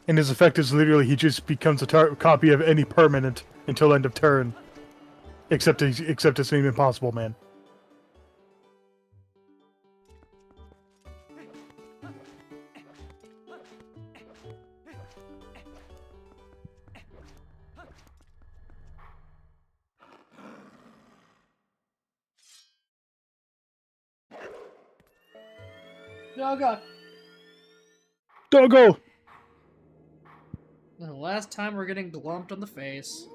Speaker 2: And his effect is literally he just becomes a copy of any permanent until end of turn. Except his name Impossible Man.
Speaker 1: Oh God.
Speaker 2: Doggo!
Speaker 1: The last time we're getting glumped on the face.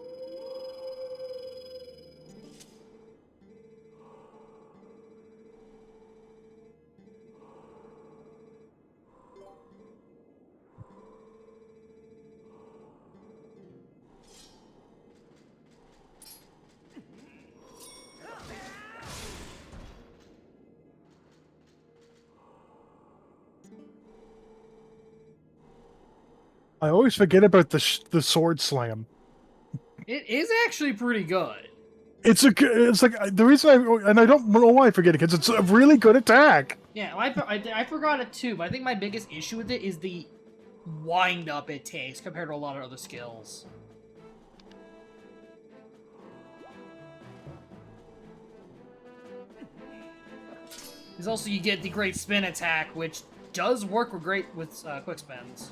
Speaker 2: I always forget about the sword slam.
Speaker 1: It is actually pretty good.
Speaker 2: It's like the reason I don't know why I forget it because it's a really good attack.
Speaker 1: Yeah, I forgot it too, but I think my biggest issue with it is the wind up it takes compared to a lot of other skills. Because also you get the great spin attack, which does work with quick spins.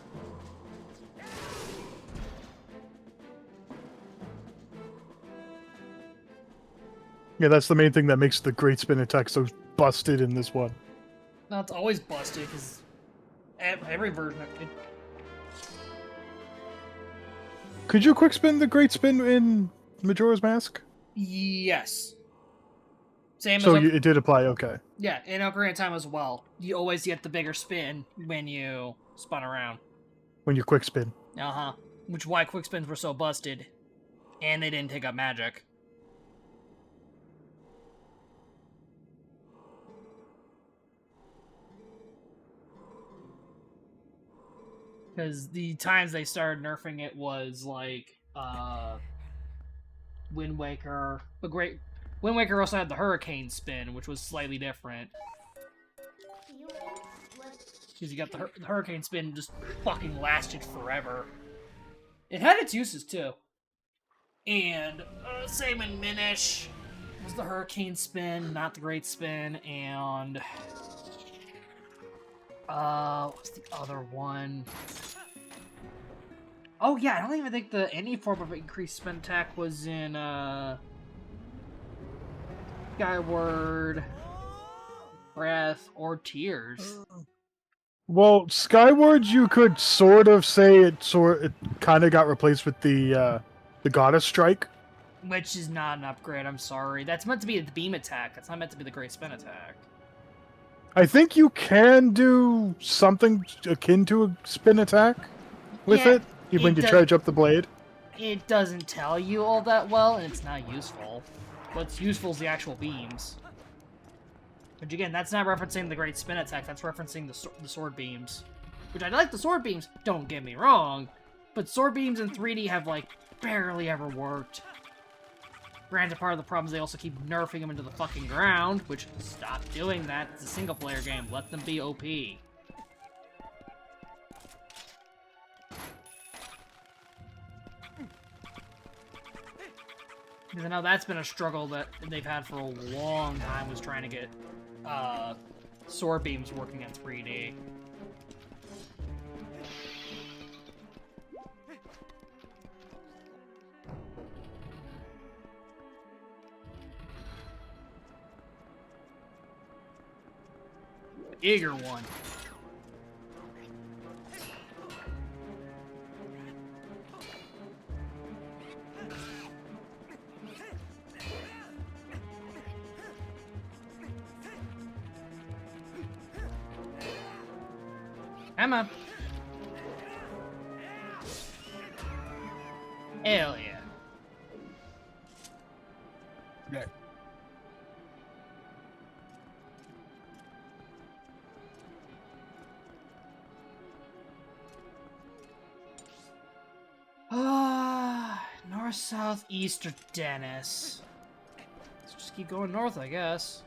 Speaker 2: Yeah, that's the main thing that makes the great spin attack so busted in this one.
Speaker 1: No, it's always busted because every version of it.
Speaker 2: Could you quick spin the great spin in Majora's Mask?
Speaker 1: Yes. Same
Speaker 2: So
Speaker 1: as
Speaker 2: it did apply, okay.
Speaker 1: yeah, in Ocarina of Time as well. You always get the bigger spin when you spun around.
Speaker 2: When you quick spin.
Speaker 1: Uh-huh. Which is why quick spins were so busted. And they didn't take up magic. Because the times they started nerfing it was like Wind Waker. Wind Waker also had the hurricane spin, which was slightly different. Because you got the hurricane spin just fucking lasted forever. It had its uses too. And same in Minish was the hurricane spin, not the great spin, and what's the other one? Oh yeah, I don't even think any form of increased spin attack was in Skyward, Breath, or Tears.
Speaker 2: Well, Skyward, you could sort of say it kind of got replaced with the Goddess Strike.
Speaker 1: Which is not an upgrade, I'm sorry. That's meant to be the beam attack. That's not meant to be the great spin attack.
Speaker 2: I think you can do something akin to a spin attack with it when you charge up the blade.
Speaker 1: It doesn't tell you all that well, and it's not useful. What's useful is the actual beams. Which again, that's not referencing the great spin attack, that's referencing the sword beams. Which I like the sword beams, don't get me wrong, but sword beams in 3D have, like, barely ever worked. Granted, part of the problem is they also keep nerfing them into the fucking ground, which, stop doing that, it's a single-player game, let them be OP. Because I know that's been a struggle that they've had for a long time, was trying to get sword beams working in 3D. bigger one. Come on. Hell yeah.
Speaker 2: Okay.
Speaker 1: North, south, east, or Dennis. Let's just keep going north, I guess.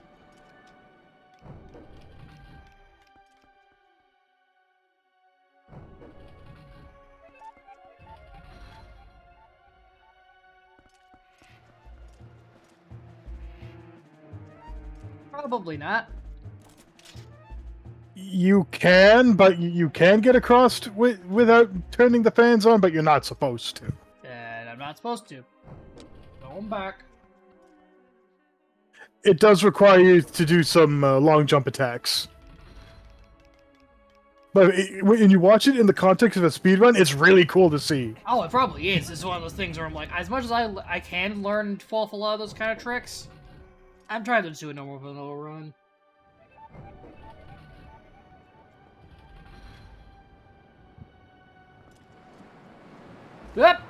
Speaker 1: Probably not.
Speaker 2: You can, but you can get across without turning the fans on, but you're not supposed to.
Speaker 1: And I'm not supposed to. Going back.
Speaker 2: It does require you to do some long jump attacks. But when you watch it in the context of a speedrun, it's really cool to see.
Speaker 1: Oh, it probably is. It's one of those things where I'm like, as much as I can learn and fall for a lot of those kind of tricks, I'm trying to do a normal vanilla run. Yep.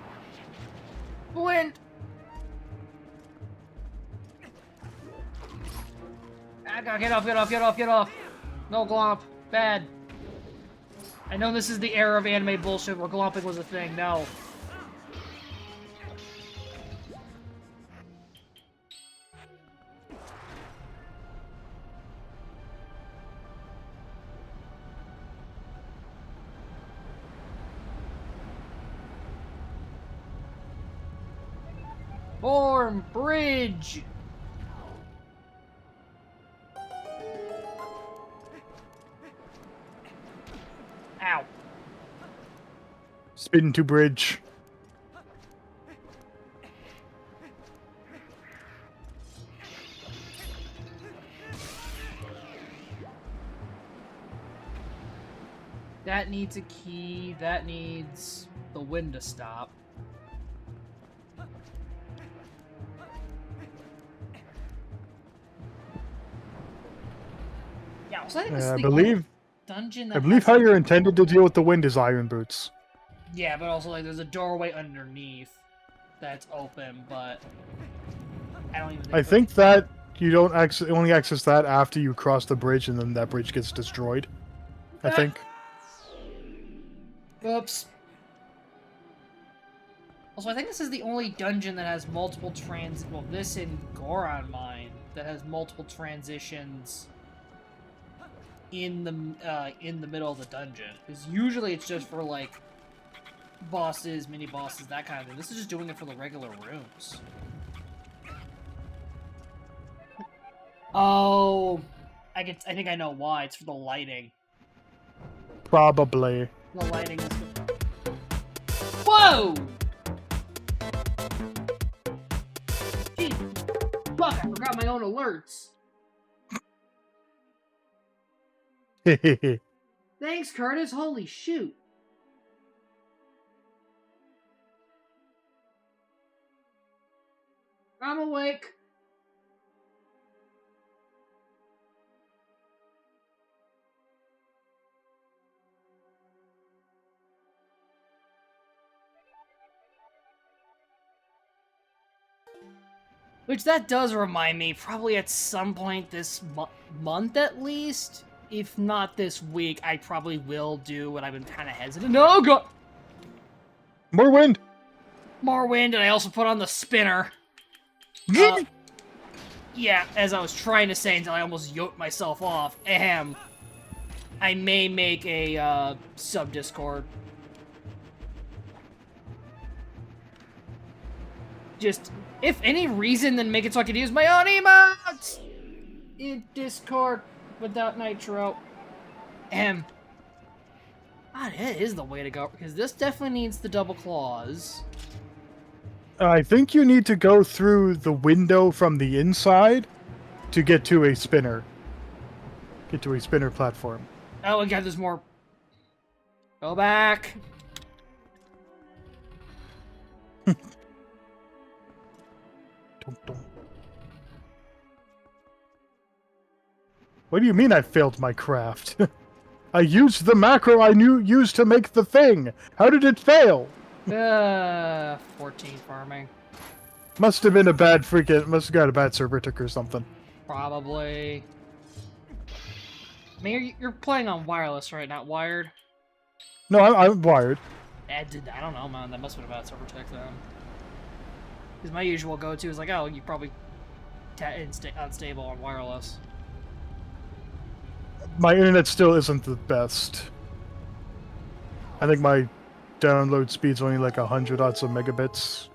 Speaker 1: Wind. I gotta get off, get off, get off, get off. No glomp. Bad. I know this is the era of anime bullshit where glomping was a thing. No. Form bridge. Ow.
Speaker 2: Spin to bridge.
Speaker 1: That needs a key. That needs the wind to stop. Yeah, so I think this is
Speaker 2: I
Speaker 1: the
Speaker 2: believe
Speaker 1: only dungeon that
Speaker 2: I believe
Speaker 1: has,
Speaker 2: how
Speaker 1: like,
Speaker 2: you're intended to deal with the wind is iron boots.
Speaker 1: yeah, but also like there's a doorway underneath that's open, but I don't even think
Speaker 2: I think that you don't only access that after you cross the bridge, and then that bridge gets destroyed. I think.
Speaker 1: Oops. Also, I think this is the only dungeon that has multiple well, this in Goron Mine that has multiple transitions in the middle of the dungeon. Because usually it's just for like bosses, mini bosses, that kind of thing. This is just doing it for the regular rooms. Oh, I think I know why. It's for the lighting.
Speaker 2: Probably.
Speaker 1: The lighting is. Whoa! Gee, fuck! I forgot my own alerts. Thanks, Curtis. Holy shoot. I'm awake. Which that does remind me, probably at some point this month at least, if not this week, I probably will do what I've been kind of hesitant. No, God!
Speaker 2: More wind!
Speaker 1: More wind, and I also put on the spinner. Yeah, as I was trying to say until I almost yoked myself off. Ahem. I may make a sub-Discord. Just, if any reason, then make it so I can use my own emotes in Discord without Nitro. God, it is the way to go, because this definitely needs the double claws.
Speaker 2: I think you need to go through the window from the inside to get to a spinner. Get to a spinner platform.
Speaker 1: Oh, and God, there's more. Go back.
Speaker 2: What do you mean I failed my craft? I used the macro I used to make the thing. How did it fail?
Speaker 1: 14 farming.
Speaker 2: Must have been a bad freaking. Must have got a bad server tick or something.
Speaker 1: Probably. I mean, you're playing on wireless, right? Not wired?
Speaker 2: No, I'm wired.
Speaker 1: I don't know, man. That must have been a bad server tick then. Because my usual go-to is like, oh, you probably unstable on wireless.
Speaker 2: My internet still isn't the best. I think my download speed's only like 100 odds of megabits.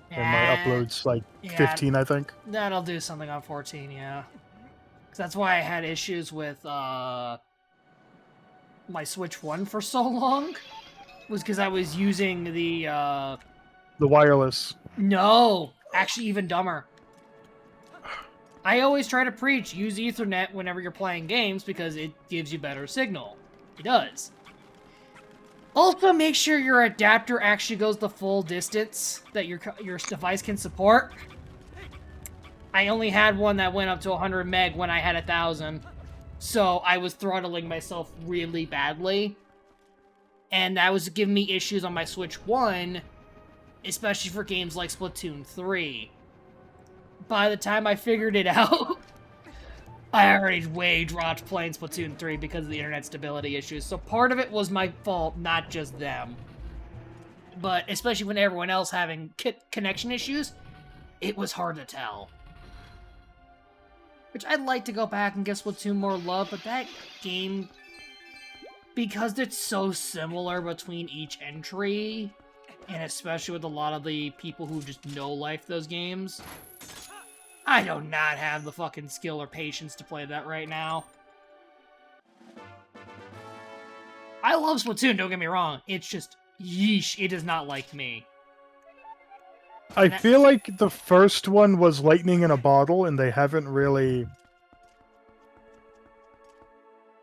Speaker 2: And my upload's like 15, I think.
Speaker 1: That'll do something on 14, yeah. Because that's why I had issues with my Switch 1 for so long. Was because I was using the
Speaker 2: wireless.
Speaker 1: No! Actually, even dumber. I always try to preach, use Ethernet whenever you're playing games because it gives you better signal. It does. Also, make sure your adapter actually goes the full distance that your device can support. I only had one that went up to 100 meg when I had 1,000. So I was throttling myself really badly. And that was giving me issues on my Switch 1, especially for games like Splatoon 3. By the time I figured it out, I already way dropped playing Splatoon 3 because of the internet stability issues. So part of it was my fault, not just them. But especially when everyone else having connection issues, it was hard to tell. Which I'd like to go back and give Splatoon more love, but that game, because it's so similar between each entry, and especially with a lot of the people who just no-life those games, I do not have the fucking skill or patience to play that right now. I love Splatoon, don't get me wrong. It's just, yeesh, it is not like me.
Speaker 2: I feel like the first one was lightning in a bottle, and they haven't really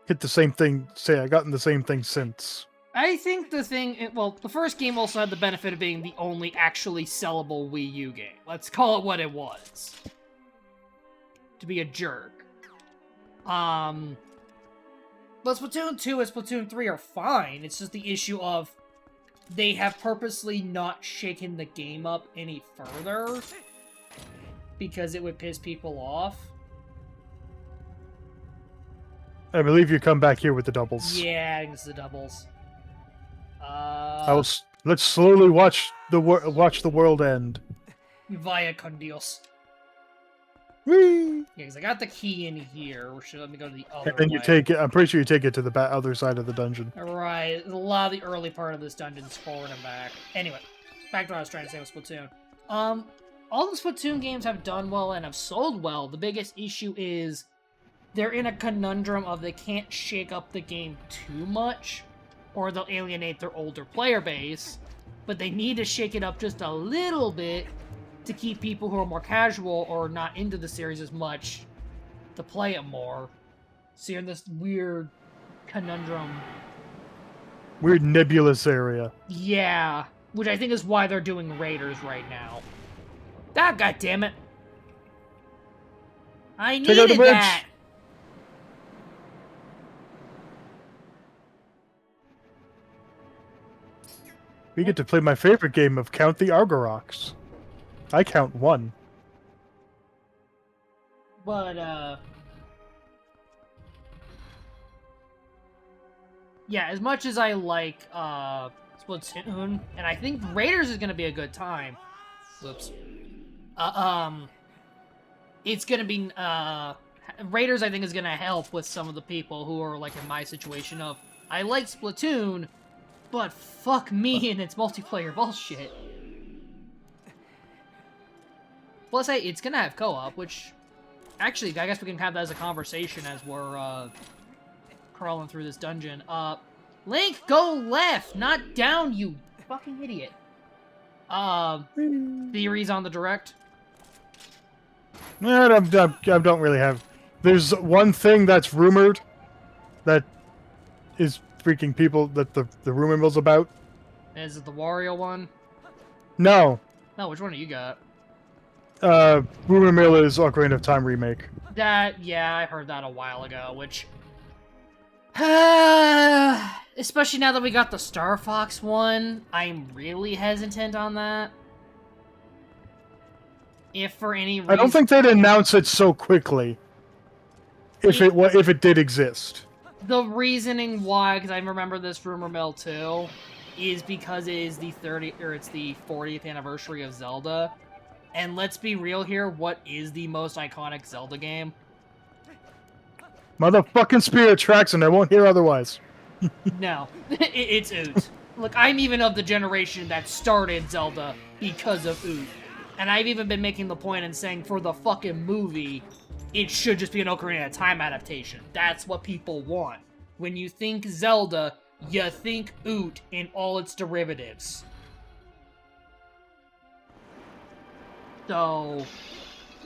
Speaker 2: hit the same thing, gotten the same thing since.
Speaker 1: I think the thing, well, the first game also had the benefit of being the only actually sellable Wii U game. Let's call it what it was. To be a jerk. But Splatoon 2 and Splatoon 3 are fine. It's just the issue of they have purposely not shaken the game up any further because it would piss people off.
Speaker 2: I believe you come back here with the doubles.
Speaker 1: Yeah, I think it's the doubles.
Speaker 2: Let's slowly watch the world end.
Speaker 1: Vaya con Dios.
Speaker 2: Whee!
Speaker 1: Yeah, because I got the key in here. Or should let me go to the other
Speaker 2: And then you take it. I'm pretty sure you take it to the other side of the dungeon.
Speaker 1: Right. A lot of the early part of this dungeon is forward and back. Anyway, back to what I was trying to say with Splatoon. All the Splatoon games have done well and have sold well. The biggest issue is they're in a conundrum of they can't shake up the game too much, or they'll alienate their older player base, but they need to shake it up just a little bit to keep people who are more casual or not into the series as much to play it more. So you're in this weird conundrum.
Speaker 2: Weird nebulous area.
Speaker 1: Yeah, which I think is why they're doing Raiders right now. Ah, goddammit. I needed that!
Speaker 2: We get to play my favorite game of Count the Argoroks. I count 1.
Speaker 1: But, yeah, as much as I like, Splatoon, and I think Raiders is gonna be a good time. Whoops. It's gonna be, Raiders I think is gonna help with some of the people who are, like, in my situation of, I like Splatoon, but fuck me and its multiplayer bullshit. Plus, hey, it's gonna have co-op, which... Actually, I guess we can have that as a conversation as we're, crawling through this dungeon. Link, go left, not down, you fucking idiot. Theories on the Direct?
Speaker 2: I don't really have... There's one thing that's rumored that is freaking people that the rumor mill's about?
Speaker 1: Is it the Wario one?
Speaker 2: No.
Speaker 1: No, which one do you got?
Speaker 2: Rumor mill is Ocarina of Time remake.
Speaker 1: Yeah, I heard that a while ago, which... especially now that we got the Star Fox one, I'm really hesitant on that. If for any reason...
Speaker 2: I don't think they'd announce it so quickly. If it did exist.
Speaker 1: The reasoning why, because I remember this rumor mill too, is because it is the 40th anniversary of Zelda. And let's be real here, what is the most iconic Zelda game?
Speaker 2: Motherfucking Spirit Tracks, and I won't hear otherwise.
Speaker 1: No, it's Oot. Look, I'm even of the generation that started Zelda because of Oot. And I've even been making the point and saying for the fucking movie, it should just be an Ocarina of Time adaptation. That's what people want. When you think Zelda, you think Oot in all its derivatives. So,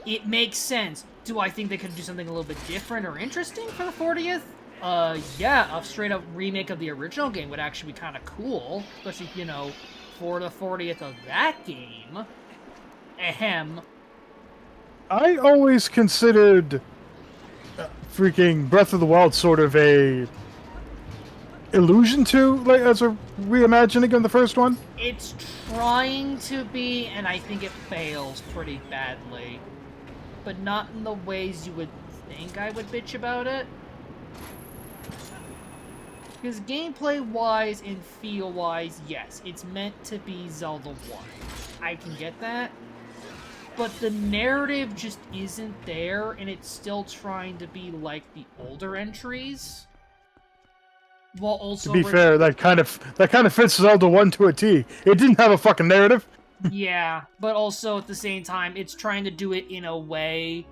Speaker 1: it makes sense. Do I think they could do something a little bit different or interesting for the 40th? Yeah, a straight-up remake of the original game would actually be kind of cool. Especially, you know, for the 40th of that game. Ahem.
Speaker 2: I always considered freaking Breath of the Wild sort of a allusion to, like, as a reimagining of the first one.
Speaker 1: It's trying to be, and I think it fails pretty badly. But not in the ways you would think I would bitch about it. Because gameplay-wise and feel-wise, yes, it's meant to be Zelda 1. I can get that. But the narrative just isn't there, and it's still trying to be like the older entries. While also...
Speaker 2: To be fair, that kind of fits Zelda 1 to a T. It didn't have a fucking narrative.
Speaker 1: Yeah, but also at the same time, it's trying to do it in a way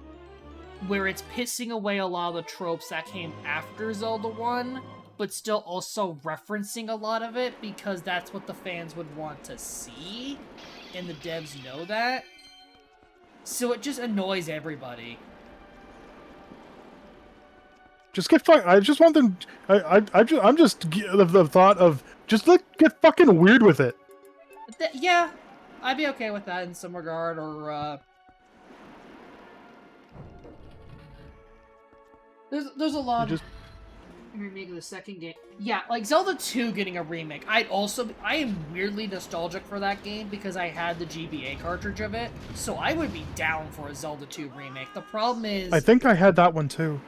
Speaker 1: where it's pissing away a lot of the tropes that came after Zelda 1, but still also referencing a lot of it, because that's what the fans would want to see, and the devs know that. So it just annoys everybody.
Speaker 2: Just get fuck. I just want them. I'm just of the thought of just get fucking weird with it.
Speaker 1: Yeah, I'd be okay with that in some regard, or there's a lot of remake of the second game. Yeah, like Zelda 2 getting a remake. I am weirdly nostalgic for that game because I had the GBA cartridge of it, so I would be down for a Zelda 2 remake. The problem is...
Speaker 2: I think I had that one too.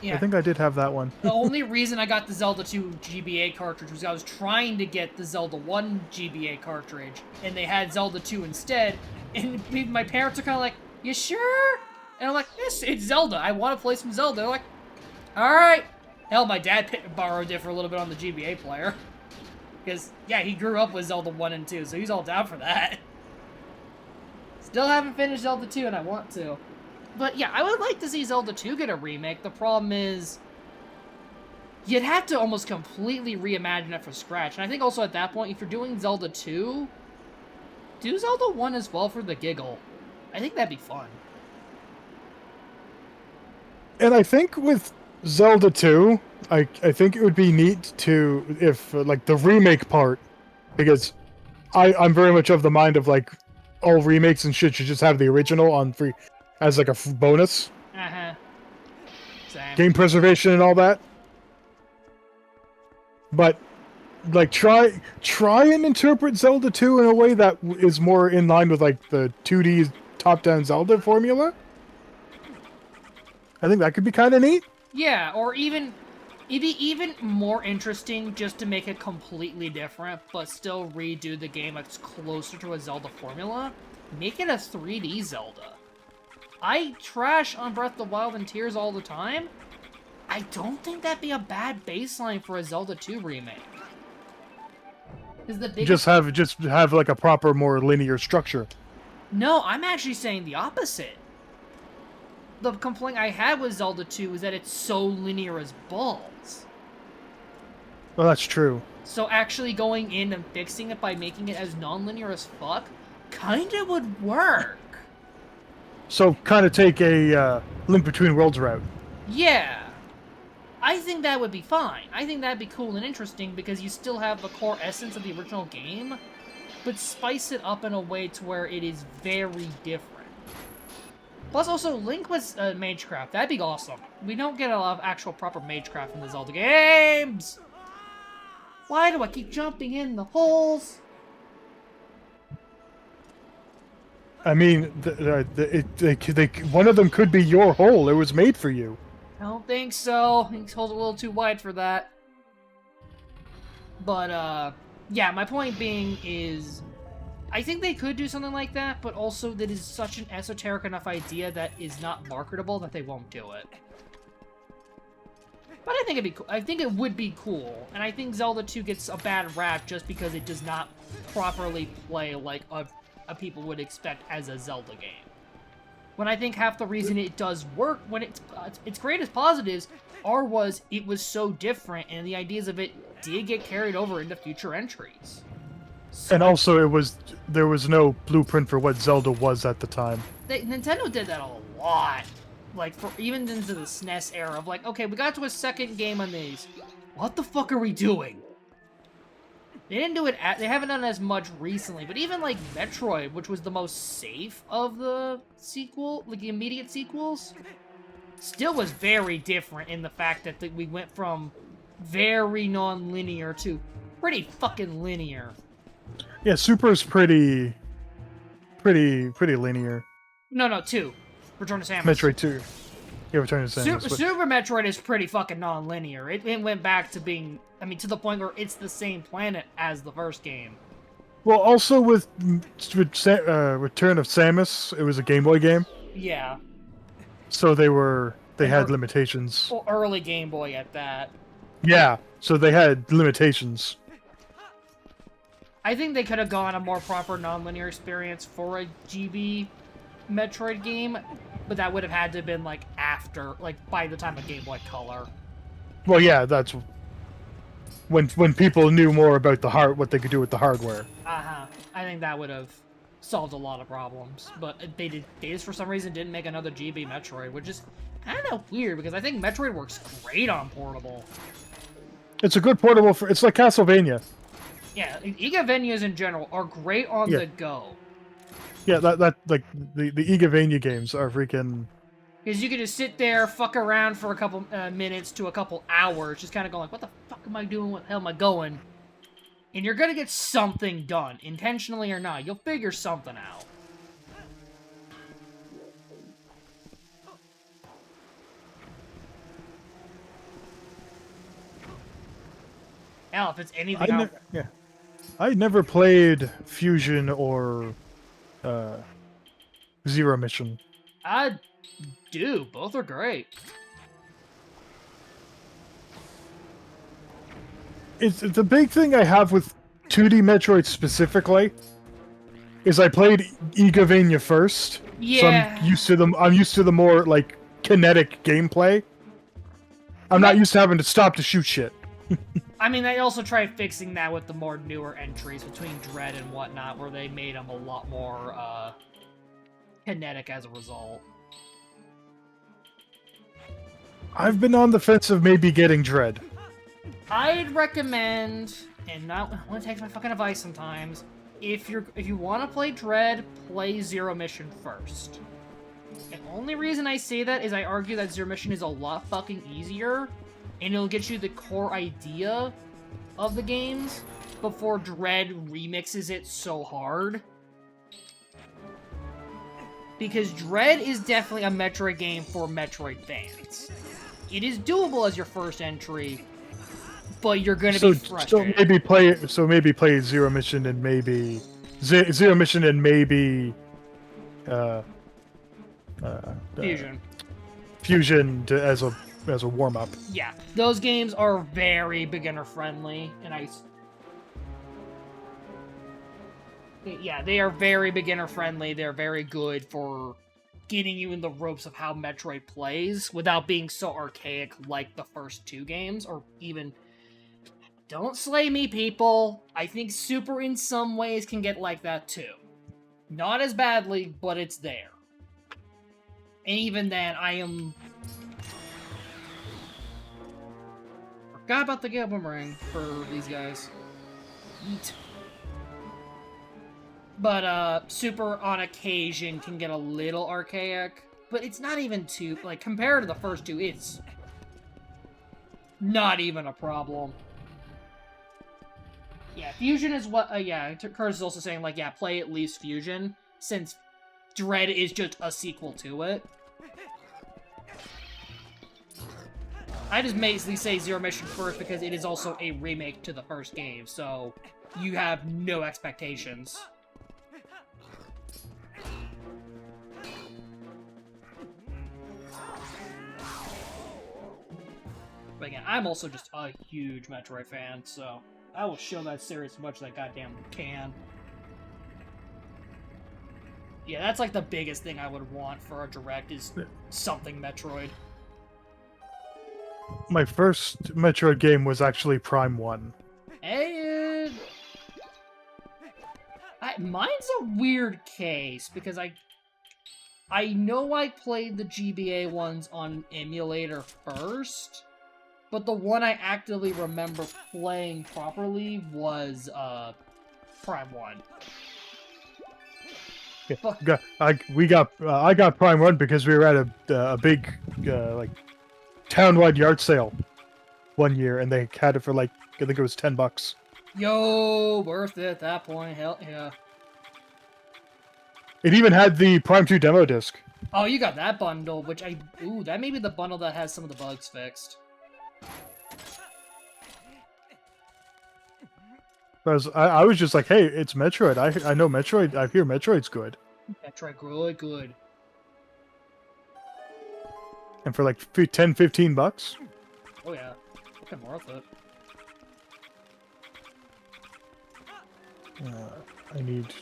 Speaker 1: Yeah.
Speaker 2: I think I did have that one.
Speaker 1: The only reason I got the Zelda 2 GBA cartridge was I was trying to get the Zelda 1 GBA cartridge, and they had Zelda 2 instead, and my parents are kind of like, you sure? And I'm like, yes, it's Zelda. I want to play some Zelda. They're like, alright. Hell, my dad borrowed it for a little bit on the GBA player. Because, yeah, he grew up with Zelda 1 and 2, so he's all down for that. Still haven't finished Zelda 2, and I want to. But, yeah, I would like to see Zelda 2 get a remake. The problem is, you'd have to almost completely reimagine it from scratch. And I think also at that point, if you're doing Zelda 2, do Zelda 1 as well for the giggle. I think that'd be fun.
Speaker 2: And I think with Zelda 2, I think it would be neat to, if, like, the remake part, because I'm very much of the mind of, like, all remakes and shit should just have the original on free, as, like, a bonus.
Speaker 1: Uh-huh. Same.
Speaker 2: Game preservation and all that. But, like, try and interpret Zelda 2 in a way that is more in line with, like, the 2D top-down Zelda formula. I think that could be kind of neat.
Speaker 1: Yeah, or it'd be even more interesting just to make it completely different, but still redo the game that's closer to a Zelda formula. Make it a 3D Zelda. I trash on Breath of the Wild and Tears all the time. I don't think that'd be a bad baseline for a Zelda 2 remake.
Speaker 2: Just have like a proper, more linear structure.
Speaker 1: No, I'm actually saying the opposite. The complaint I had with Zelda 2 is that it's so linear as balls.
Speaker 2: Well, that's true.
Speaker 1: So actually going in and fixing it by making it as non-linear as fuck kinda would work. So
Speaker 2: kind of take a Link Between Worlds route.
Speaker 1: Yeah. I think that would be fine. I think that'd be cool and interesting because you still have the core essence of the original game, but spice it up in a way to where it is very different. Plus, also, Link was Magecraft. That'd be awesome. We don't get a lot of actual proper Magecraft in the Zelda games! Why do I keep jumping in the holes?
Speaker 2: I mean, one of them could be your hole. It was made for you.
Speaker 1: I don't think so. He's holding a little too wide for that. But, yeah, my point being is, I think they could do something like that, but also that is such an esoteric enough idea that is not marketable that they won't do it. But I think it'd be cool. I think it would be cool, and I think Zelda 2 gets a bad rap just because it does not properly play like people would expect as a Zelda game. When I think half the reason it does work, when its greatest positives was it was so different, and the ideas of it did get carried over into future entries. So
Speaker 2: And also, there was no blueprint for what Zelda was at the time.
Speaker 1: Nintendo did that a lot. Like, for even into the SNES era of like, okay, we got to a second game on these. What the fuck are we doing? They didn't do it, they haven't done it as much recently, but even like Metroid, which was the most safe of the sequel, like the immediate sequels, still was very different in the fact that we went from very non-linear to pretty fucking linear.
Speaker 2: Yeah, Super's pretty linear.
Speaker 1: No, 2. Return to Samus.
Speaker 2: Metroid 2. Yeah, Return to Samus.
Speaker 1: Super Metroid is pretty fucking non-linear. It went back to being, I mean, to the point where it's the same planet as the first game.
Speaker 2: Well, also with Return of Samus, it was a Game Boy game.
Speaker 1: Yeah.
Speaker 2: So they had limitations.
Speaker 1: Well, early Game Boy at that.
Speaker 2: Yeah, so they had limitations.
Speaker 1: I think they could have gone a more proper non-linear experience for a GB Metroid game, but that would have had to have been, like, after, like, by the time of Game Boy Color.
Speaker 2: Well, yeah, that's when people knew more about what they could do with the hardware.
Speaker 1: Uh-huh. I think that would have solved a lot of problems, but they just, for some reason, didn't make another GB Metroid, which is kind of weird, because I think Metroid works great on portable.
Speaker 2: It's a good portable it's like Castlevania.
Speaker 1: Yeah, Iga venues in general are great on the go.
Speaker 2: Yeah, that like the Igavania games are freaking.
Speaker 1: Because you can just sit there, fuck around for a couple minutes to a couple hours, just kind of going like, what the fuck am I doing? What the hell am I going? And you're gonna get something done, intentionally or not. You'll figure something out. Hell, if it's anything
Speaker 2: I never played Fusion or Zero Mission.
Speaker 1: I do. Both are great.
Speaker 2: It's the big thing I have with 2D Metroid specifically is I played Igavania first.
Speaker 1: Yeah.
Speaker 2: So I'm used to the more like kinetic gameplay. I'm not used to having to stop to shoot shit.
Speaker 1: I mean, they also tried fixing that with the more newer entries between Dread and whatnot, where they made them a lot more kinetic as a result.
Speaker 2: I've been on the fence of maybe getting Dread.
Speaker 1: I'd recommend, and not want to take my fucking advice sometimes, if you want to play Dread, play Zero Mission first. The only reason I say that is I argue that Zero Mission is a lot fucking easier, and it'll get you the core idea of the games before Dread remixes it so hard. Because Dread is definitely a Metroid game for Metroid fans. It is doable as your first entry, but you're gonna be frustrated.
Speaker 2: So maybe play Zero Mission and maybe Zero Mission and maybe Fusion as a warm up.
Speaker 1: Yeah, those games are very beginner friendly, and they are very beginner friendly. They're very good for getting you in the ropes of how Metroid plays without being so archaic like the first 2 games, or even. Don't slay me, people. I think Super in some ways can get like that too. Not as badly, but it's there. And even then, Forgot about the Gale Boomerang for these guys. Eat. But, Super on occasion can get a little archaic. But it's not even too... Like, compared to the first two, it's... not even a problem. Yeah, Fusion is what... yeah, Curse is also saying, like, yeah, play at least Fusion. Since Dread is just a sequel to it. I just basically say Zero Mission first because it is also a remake to the first game. So, you have no expectations. But again, I'm also just a huge Metroid fan, so I will show that series as much as I goddamn can. Yeah, that's like the biggest thing I would want for a Direct is something Metroid.
Speaker 2: My first Metroid game was actually Prime 1.
Speaker 1: And mine's a weird case because I know I played the GBA ones on emulator first. But the one I actively remember playing properly was, Prime 1.
Speaker 2: Yeah, I got Prime 1 because we were at a big, like, town-wide yard sale one year, and they had it for, like, I think it was $10.
Speaker 1: Yo, worth it at that point, hell yeah.
Speaker 2: It even had the Prime 2 demo disc.
Speaker 1: Oh, you got that bundle, which ooh, that may be the bundle that has some of the bugs fixed.
Speaker 2: I was just like, hey, it's Metroid. I know Metroid. I hear Metroid's good.
Speaker 1: Metroid good.
Speaker 2: And for like $10-15.
Speaker 1: Oh yeah, fucking worth it.
Speaker 2: I need...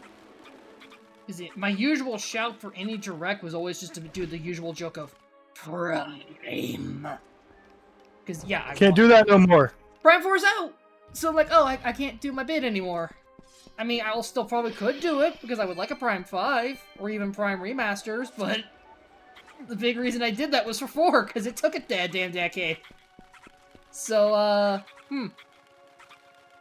Speaker 1: Is it my usual shout for any Direct was always just to do the usual joke of Prime. Because yeah, I
Speaker 2: can't do that no more.
Speaker 1: Prime 4's out! So I'm like, oh, I can't do my bid anymore. I mean, I still probably could do it, because I would like a Prime 5, or even Prime Remasters, but the big reason I did that was for 4, because it took a damn decade. So, I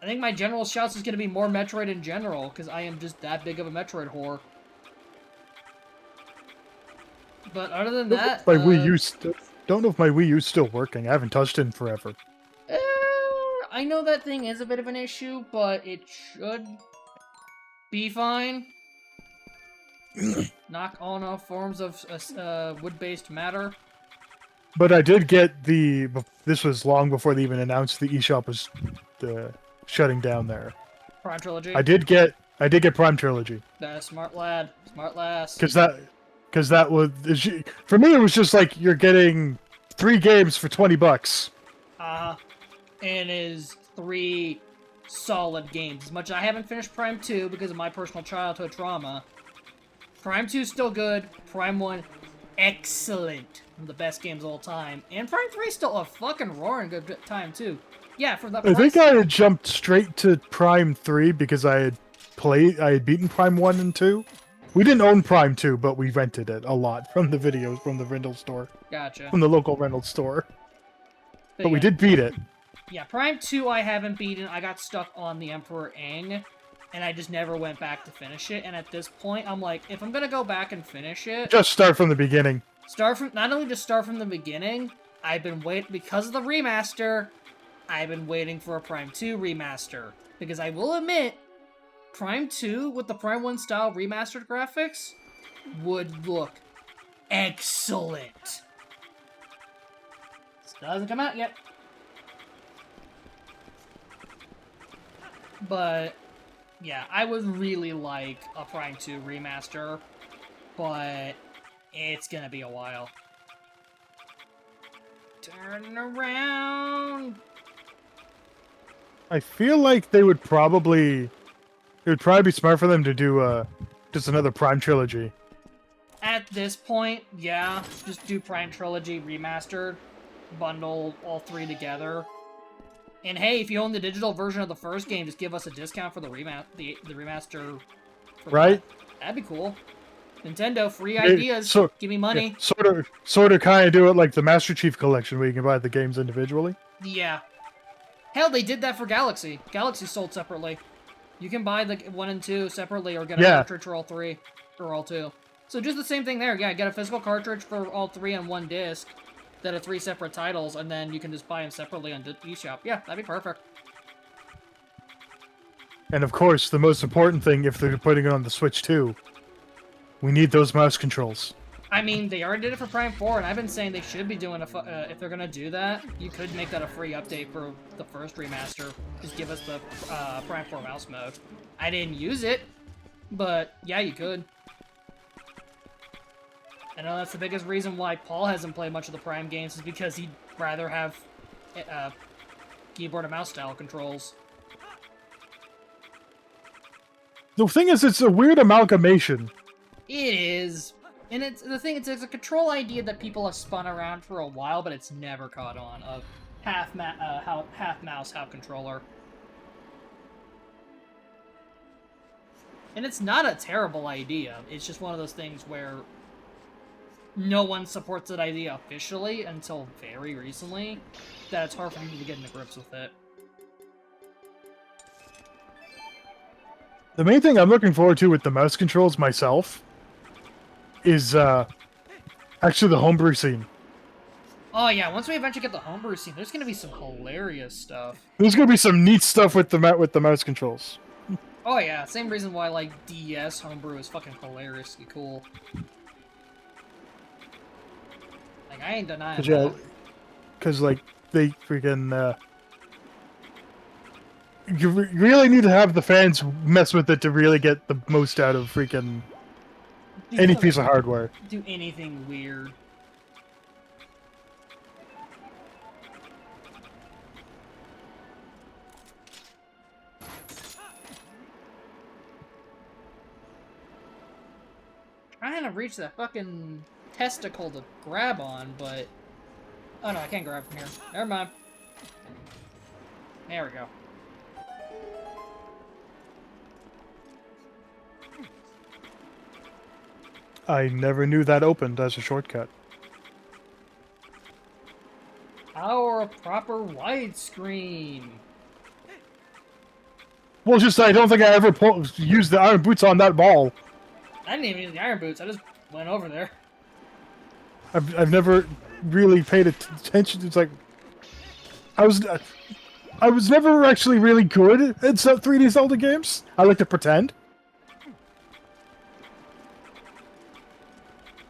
Speaker 1: think my general shouts is going to be more Metroid in general, because I am just that big of a Metroid whore. But other than that...
Speaker 2: My Wii U don't know if my Wii U's still working. I haven't touched it in forever.
Speaker 1: I know that thing is a bit of an issue, but it should be fine. Not all enough forms of wood-based matter.
Speaker 2: But I did get the... This was long before they even announced the eShop was shutting down there.
Speaker 1: Prime Trilogy?
Speaker 2: I did get Prime Trilogy.
Speaker 1: Smart lad. Smart lass.
Speaker 2: Because that was... For me, it was just like, you're getting 3 games for $20.
Speaker 1: And is 3 solid games. As much as I haven't finished Prime 2 because of my personal childhood trauma, Prime 2 is still good. Prime 1, excellent. One of the best games of all time. And Prime 3 is still a fucking roaring good time, too. Yeah, for that price.
Speaker 2: I think I had jumped straight to Prime 3 because I had beaten Prime 1 and 2. We didn't own Prime 2, but we rented it a lot from the videos from the rental store.
Speaker 1: Gotcha.
Speaker 2: From the local rental store. But
Speaker 1: yeah.
Speaker 2: we did beat it.
Speaker 1: Yeah, Prime 2 I haven't beaten. I got stuck on the Emperor Aang, and I just never went back to finish it. And at this point, I'm like, if I'm gonna go back and finish it...
Speaker 2: Just start from the beginning.
Speaker 1: Not only just start from the beginning, I've been because of the remaster, I've been waiting for a Prime 2 remaster. Because I will admit, Prime 2 with the Prime 1 style remastered graphics would look excellent. Still hasn't come out yet. But, yeah, I would really like a Prime 2 remaster, but it's gonna be a while. Turn around!
Speaker 2: I feel like it would probably be smart for them to do just another Prime Trilogy.
Speaker 1: At this point, yeah, just do Prime Trilogy remastered, bundle all 3 together. And hey, if you own the digital version of the first game, just give us a discount for the remaster.
Speaker 2: Right?
Speaker 1: That'd be cool. Nintendo, free ideas. Give me money.
Speaker 2: Yeah, sort of, kind of do it like the Master Chief Collection, where you can buy the games individually.
Speaker 1: Yeah. Hell, they did that for Galaxy. Galaxy sold separately. You can buy the 1 and 2 separately or get a cartridge for all 3. Or all 2. So just the same thing there. Yeah, get a physical cartridge for all 3 on 1 disc. That are 3 separate titles, and then you can just buy them separately on eShop. Yeah, that'd be perfect.
Speaker 2: And of course, the most important thing, if they're putting it on the Switch too, we need those mouse controls.
Speaker 1: I mean, they already did it for Prime 4, and I've been saying they should be doing if they're gonna do that, you could make that a free update for the first remaster. Just give us the Prime 4 mouse mode. I didn't use it, but yeah, you could. I know that's the biggest reason why Paul hasn't played much of the Prime games, is because he'd rather have keyboard and mouse style controls.
Speaker 2: The thing is, it's a weird amalgamation.
Speaker 1: It is. And it's a control idea that people have spun around for a while, but it's never caught on, of half mouse, half controller. And it's not a terrible idea. It's just one of those things where no one supports that idea officially until very recently, that it's hard for me to get into grips with it.
Speaker 2: The main thing I'm looking forward to with the mouse controls myself is actually the homebrew scene.
Speaker 1: Oh yeah, once we eventually get the homebrew scene, there's gonna be some hilarious stuff.
Speaker 2: There's gonna be some neat stuff with the mouse controls.
Speaker 1: Oh yeah, same reason why like DS homebrew is fucking hilariously cool. Like I ain't denying that.
Speaker 2: Because like they freaking you really need to have the fans mess with it to really get the most out of freaking any piece of hardware.
Speaker 1: Do anything weird. Trying to reach that fucking testicle to grab on, but... Oh no, I can't grab from here. Never mind. There we go.
Speaker 2: I never knew that opened as a shortcut.
Speaker 1: Power of proper widescreen.
Speaker 2: Well, just I don't think I ever used the iron boots on that ball.
Speaker 1: I didn't even use the iron boots, I just went over there.
Speaker 2: I've never really paid attention. It's like I was never actually really good at some 3D Zelda games. I like to pretend.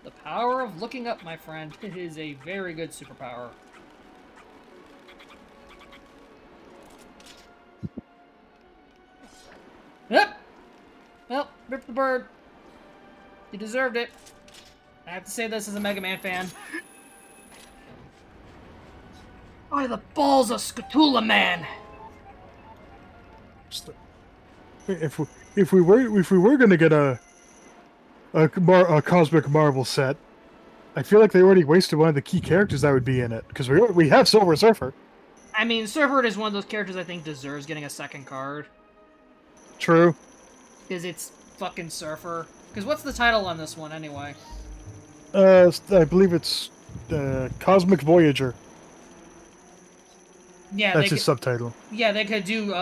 Speaker 1: The power of looking up, my friend. It is a very good superpower. Yep. Well, rip the bird. You deserved it. I have to say this as a Mega Man fan. Oh, the balls of Scatula Man!
Speaker 2: If we were gonna get a Cosmic Marvel set, I feel like they already wasted one of the key characters that would be in it, because we have Silver Surfer.
Speaker 1: I mean, Surfer is one of those characters I think deserves getting a second card.
Speaker 2: True.
Speaker 1: Because it's fucking Surfer. Because what's the title on this one, anyway?
Speaker 2: I believe it's Cosmic Voyager.
Speaker 1: Yeah,
Speaker 2: that's his subtitle.
Speaker 1: Yeah, they could do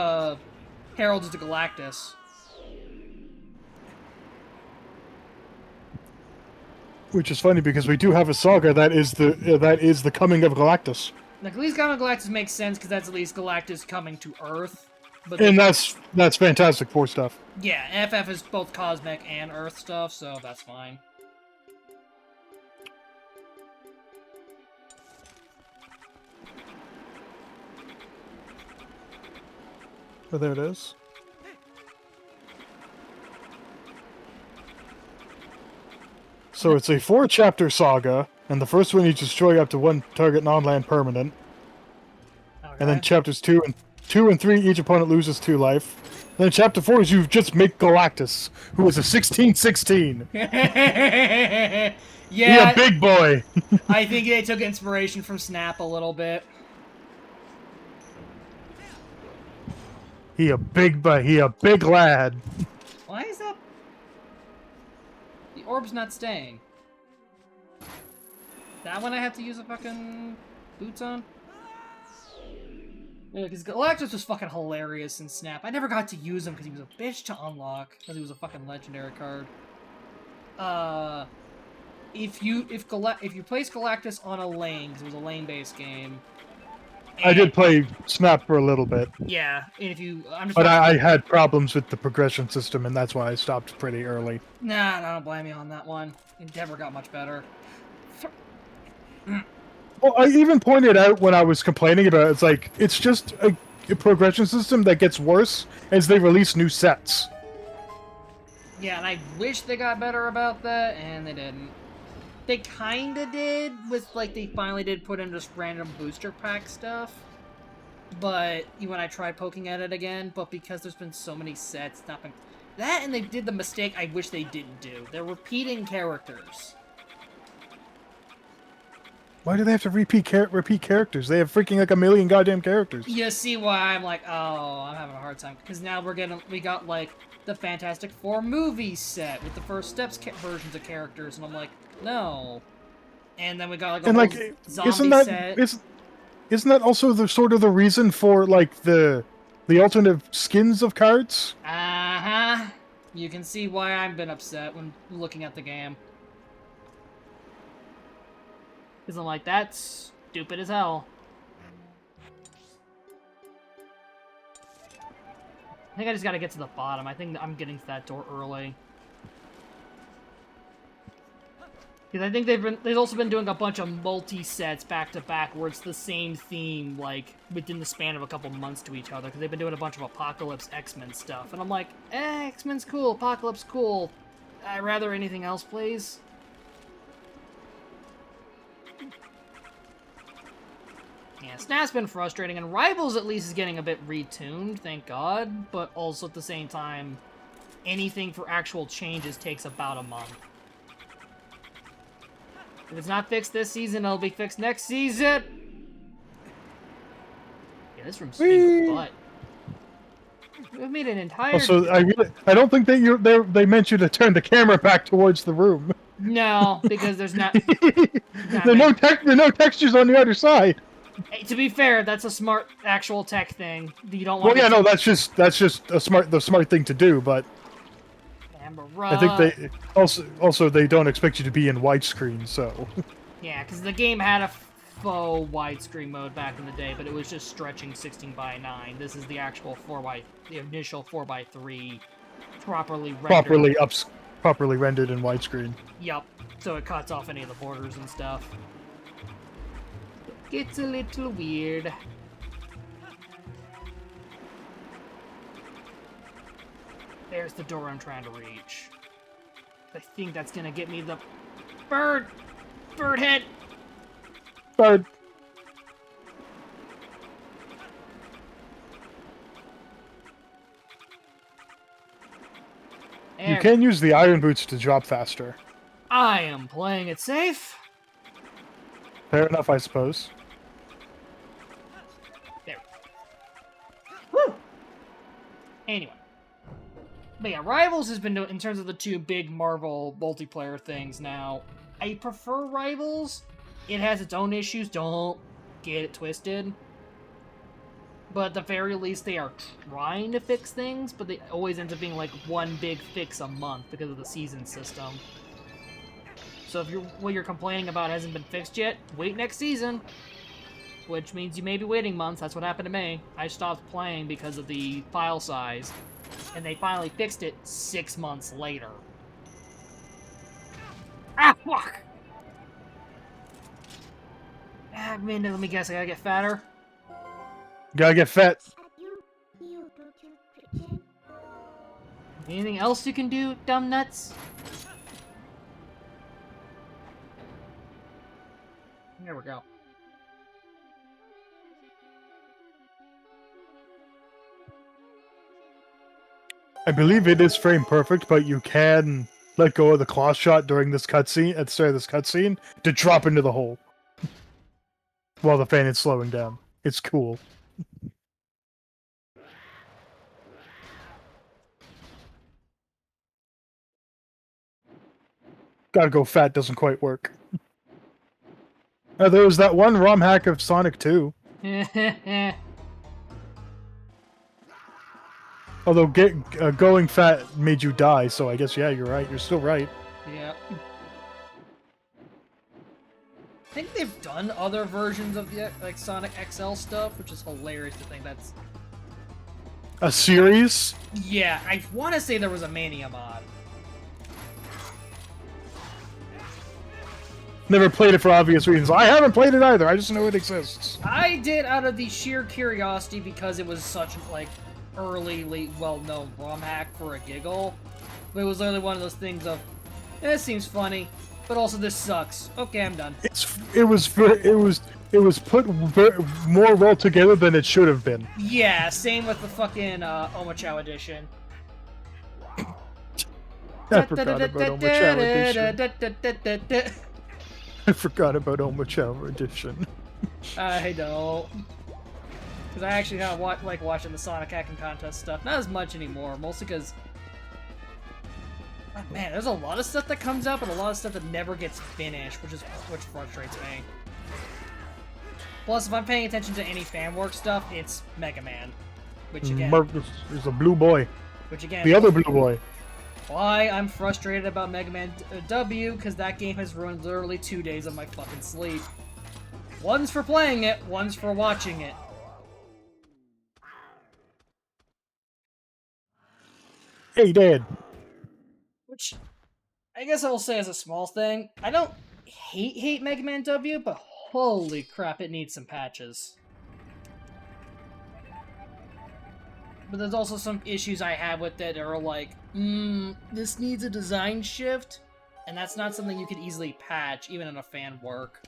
Speaker 1: Heralds of the Galactus.
Speaker 2: Which is funny because we do have a saga that is the coming of Galactus.
Speaker 1: Like, at least coming of Galactus makes sense because that's at least Galactus coming to Earth. But
Speaker 2: and that's Fantastic Four stuff.
Speaker 1: Yeah, FF is both cosmic and Earth stuff, so that's fine.
Speaker 2: Oh, there it is. So it's a 4-chapter saga, and the first one you destroy up to one target non-land permanent. Okay. And then chapters 2 and 3, each opponent loses 2 life. And then chapter 4 is you just make Galactus, who is a 16/16.
Speaker 1: Yeah,
Speaker 2: he a big boy.
Speaker 1: I think they took inspiration from Snap a little bit.
Speaker 2: He a big boy. He a big lad.
Speaker 1: Why is that? The orb's not staying. That one I have to use a fucking boots on? Because Galactus was fucking hilarious in Snap. I never got to use him because he was a bitch to unlock, because he was a fucking legendary card. If you place Galactus on a lane, because it was a lane-based game.
Speaker 2: I did play Snap for a little bit.
Speaker 1: Yeah, and if you,
Speaker 2: But I had problems with the progression system, and that's why I stopped pretty early.
Speaker 1: Nah, I don't blame you on that one. It never got much better.
Speaker 2: Well, I even pointed out when I was complaining about it, it's like, it's just a progression system that gets worse as they release new sets.
Speaker 1: Yeah, and I wish they got better about that, and they didn't. They kinda did, with, like, they finally did put in just random booster pack stuff. But, when I tried poking at it again, but because there's been so many sets, not been... That, and they did the mistake I wish they didn't do. They're repeating characters.
Speaker 2: Why do they have to repeat characters? They have freaking like a million goddamn characters.
Speaker 1: You see why I'm like, oh, I'm having a hard time. Because now we got, like, the Fantastic Four movie set with the First Steps versions of characters, and I'm like, no. And then we got, like, a whole zombie set.
Speaker 2: Isn't that also the sort of the reason for, like, the alternate skins of cards?
Speaker 1: Uh-huh. You can see why I've been upset when looking at the game. Because I'm like, that's stupid as hell. I think I just gotta get to the bottom. I think I'm getting to that door early. Because I think they've also been doing a bunch of multi-sets back-to-back where it's the same theme, like, within the span of a couple months to each other. Because they've been doing a bunch of Apocalypse X-Men stuff. And I'm like, X-Men's cool, Apocalypse cool. I'd rather anything else, please. Yeah, Snap's been frustrating, and Rivals at least is getting a bit retuned, thank God. But also at the same time, anything for actual changes takes about a month. If it's not fixed this season, it'll be fixed next season! Yeah, this room's spinning butt. We've made an entire...
Speaker 2: Also, I don't think they meant you to turn the camera back towards the room.
Speaker 1: No, because there's not...
Speaker 2: There are no textures on the other side.
Speaker 1: Hey, to be fair, that's a smart actual tech thing. You don't want.
Speaker 2: Well, yeah, no, that's just the smart thing to do. But I think they also they don't expect you to be in widescreen, so.
Speaker 1: Yeah, because the game had a faux widescreen mode back in the day, but it was just stretching 16:9. This is the actual the initial 4:3, properly rendered.
Speaker 2: Properly rendered in widescreen.
Speaker 1: Yup. So it cuts off any of the borders and stuff. Gets a little weird. There's the door I'm trying to reach. I think that's gonna get me the bird! Bird head!
Speaker 2: Bird!
Speaker 1: There.
Speaker 2: You can use the iron boots to drop faster.
Speaker 1: I am playing it safe.
Speaker 2: Fair enough, I suppose.
Speaker 1: There. Woo! Anyway. But yeah, Rivals has been doing, in terms of the two big Marvel multiplayer things now, I prefer Rivals. It has its own issues, don't get it twisted. But at the very least, they are trying to fix things, but they always end up being like one big fix a month because of the season system. So if what you're complaining about hasn't been fixed yet, wait next season. Which means you may be waiting months. That's what happened to me. I stopped playing because of the file size. And they finally fixed it 6 months later. Ah, fuck! Ah, man, let me guess, I gotta get fatter?
Speaker 2: Gotta get fat.
Speaker 1: Anything else you can do, dumb nuts? There we go.
Speaker 2: I believe it is frame perfect, but you can let go of the claw shot during this cutscene, at the start of this cutscene, to drop into the hole. While the fan is slowing down. It's cool. Gotta go fat doesn't quite work. There was that one ROM hack of Sonic 2. Although going fat made you die, so I guess yeah, you're right. You're still right.
Speaker 1: Yeah. I think they've done other versions of the like Sonic XL stuff, which is hilarious to think that's.
Speaker 2: A series?
Speaker 1: Yeah, I want to say there was a Mania mod.
Speaker 2: Never played it for obvious reasons. I haven't played it either. I just know it exists.
Speaker 1: I did out of the sheer curiosity because it was such like early, well-known ROM hack for a giggle. But it was literally one of those things of, this seems funny, but also this sucks. Okay, I'm done.
Speaker 2: It was put more well together than it should have been.
Speaker 1: Yeah, same with the fucking Omochao edition.
Speaker 2: I forgot about Omochao edition. I forgot about Omochao edition.
Speaker 1: I don't. Because I actually kind of like watching the Sonic Hacking Contest stuff. Not as much anymore, mostly because... Oh, man, there's a lot of stuff that comes out, but a lot of stuff that never gets finished, which frustrates me. Plus, if I'm paying attention to any fan work stuff, it's Mega Man. Which again...
Speaker 2: There's a blue boy.
Speaker 1: Which again...
Speaker 2: The other blue boy.
Speaker 1: Why I'm frustrated about Mega Man W, because that game has ruined literally 2 days of my fucking sleep. One's for playing it, one's for watching it.
Speaker 2: Hey, Dad.
Speaker 1: Which, I guess I will say as a small thing, I don't hate Mega Man W, but holy crap, it needs some patches. But there's also some issues I have with it that are like, this needs a design shift, and that's not something you could easily patch, even in a fan work.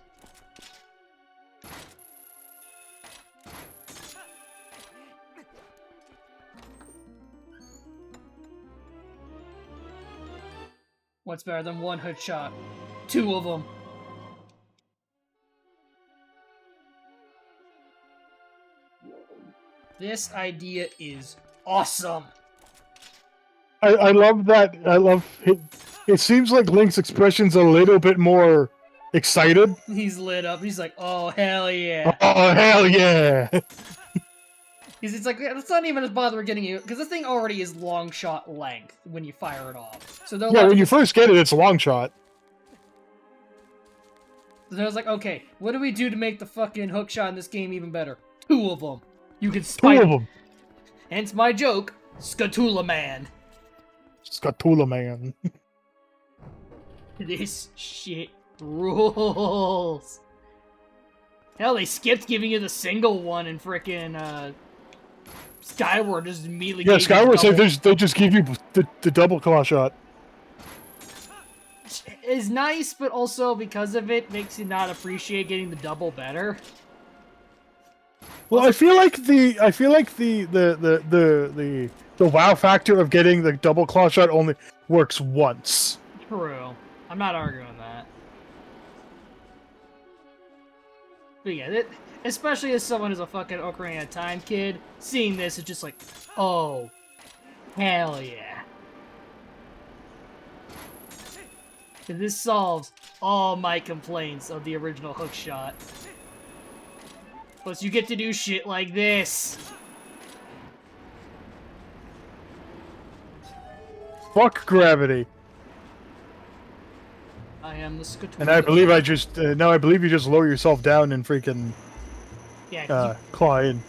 Speaker 1: What's better than one hookshot? 2 of them. This idea is awesome.
Speaker 2: I love that. I love it. It seems like Link's expression's a little bit more excited.
Speaker 1: He's lit up. He's like, oh, hell yeah.
Speaker 2: Oh, hell yeah.
Speaker 1: It's like, let's not even bother getting you, because this thing already is long shot length when you fire it off. So
Speaker 2: yeah, when you first get it, it's a long shot.
Speaker 1: So I was like, okay, what do we do to make the fucking hook shot in this game even better? 2 of them. You can spike.
Speaker 2: 2 of them.
Speaker 1: Hence my joke, Scatula Man.
Speaker 2: Scatula Man.
Speaker 1: This shit rules. Hell, they skipped giving you the single one in frickin' Skyward, just immediately.
Speaker 2: Yeah, Skyward said they just give you the double claw shot.
Speaker 1: Is nice, but also because of it makes you not appreciate getting the double better.
Speaker 2: Well, I feel like the wow factor of getting the double claw shot only works once.
Speaker 1: True. I'm not arguing that. But yeah, especially as someone who's a fucking Ocarina of Time kid, seeing this is just like, oh, hell yeah. This solves all my complaints of the original hookshot. Plus, you get to do shit like this.
Speaker 2: Fuck gravity.
Speaker 1: I am the Scatula.
Speaker 2: And I believe I just now I believe you just lower yourself down and freaking claw in.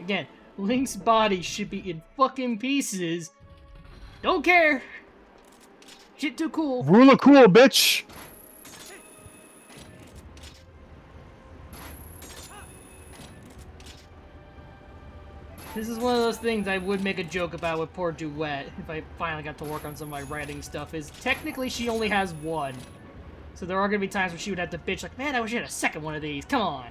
Speaker 1: Again, Link's body should be in fucking pieces. Don't care. Shit too cool.
Speaker 2: Rule of cool, bitch.
Speaker 1: This is one of those things I would make a joke about with poor Duet if I finally got to work on some of my writing stuff, is technically she only has 1. So there are going to be times where she would have to bitch like, man, I wish I had a second one of these, come on.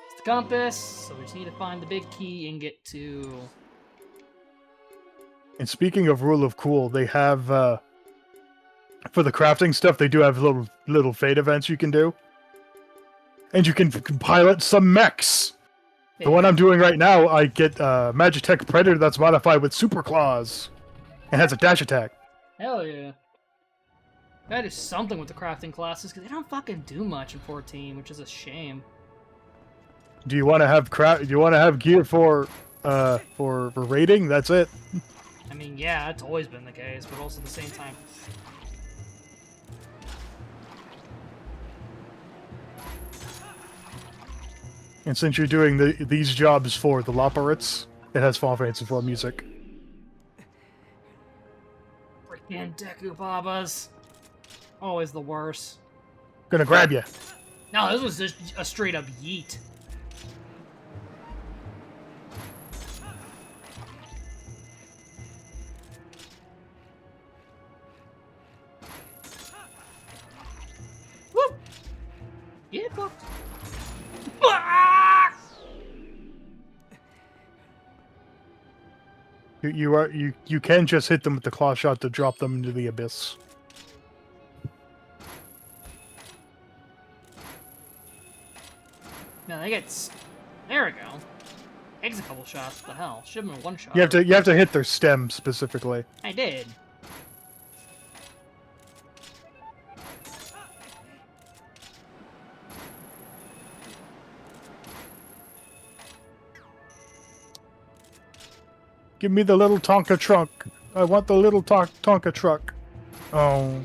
Speaker 1: It's the compass, so we just need to find the big key and get to...
Speaker 2: And speaking of rule of cool, they have, for the crafting stuff, they do have little fate events you can do. And you can pilot some mechs. The one I'm doing right now, I get Magitech Predator that's modified with Super Claws. And has a dash attack.
Speaker 1: Hell yeah. Gotta do something with the crafting classes, because they don't fucking do much in 14, which is a shame.
Speaker 2: Do you want to have Do you want to have gear for raiding? That's it.
Speaker 1: I mean, yeah, it's always been the case, but also at the same time.
Speaker 2: And since you're doing these jobs for the Loporits, it has Final Fantasy IV music.
Speaker 1: Freaking Deku Babas. Always the worst.
Speaker 2: Gonna grab you.
Speaker 1: No, this was just a straight up yeet. Whoop! Get fucked.
Speaker 2: You can just hit them with the claw shot to drop them into the abyss.
Speaker 1: No, they get. There we go. Takes a couple shots. What the hell? Should have been one shot.
Speaker 2: You have to hit their stem specifically.
Speaker 1: I did.
Speaker 2: Give me the little Tonka truck. I want the little Tonka truck. Oh,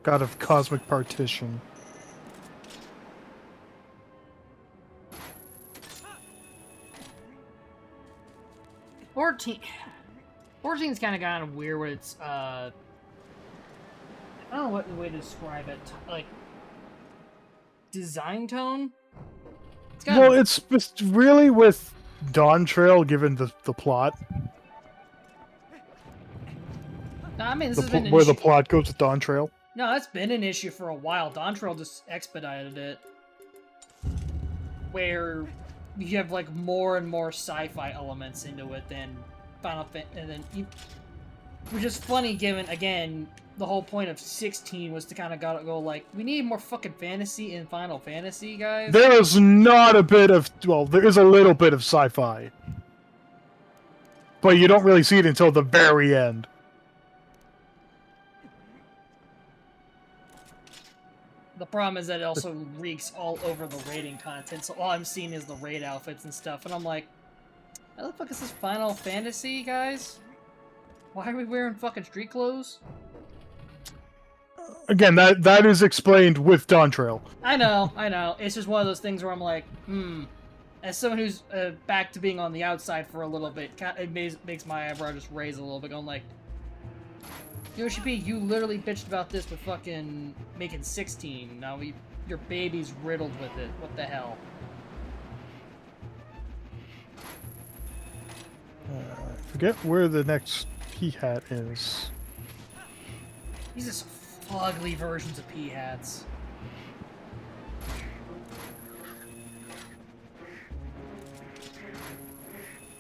Speaker 2: God of Cosmic Partition.
Speaker 1: Fourteen's kind of gotten weird with its I don't know what the way to describe it. Like design tone.
Speaker 2: Well, it's really with Dawn Trail, given the plot.
Speaker 1: No, I mean this has been an
Speaker 2: where
Speaker 1: issue.
Speaker 2: the plot goes with Dawn Trail.
Speaker 1: No, that's been an issue for a while. Dawn Trail just expedited it, where you have like more and more sci-fi elements into it than Final Fantasy, and then which is funny given again the whole point of 16 was to kind of go like we need more fucking fantasy in Final Fantasy, guys.
Speaker 2: There is not a bit of there is a little bit of sci-fi, but you don't really see it until the very end.
Speaker 1: The problem is that it also reeks all over the raiding content, so all I'm seeing is the raid outfits and stuff, and I'm like, how the fuck is this Final Fantasy, guys? Why are we wearing fucking street clothes?
Speaker 2: Again, that is explained with Dawn Trail.
Speaker 1: I know. It's just one of those things where I'm like, As someone who's back to being on the outside for a little bit, it makes my eyebrow just raise a little bit, going like, Yoshi P, you literally bitched about this with fucking making 16. Now your baby's riddled with it. What the hell?
Speaker 2: Forget where the next P-hat is.
Speaker 1: These are some ugly versions of P-hats.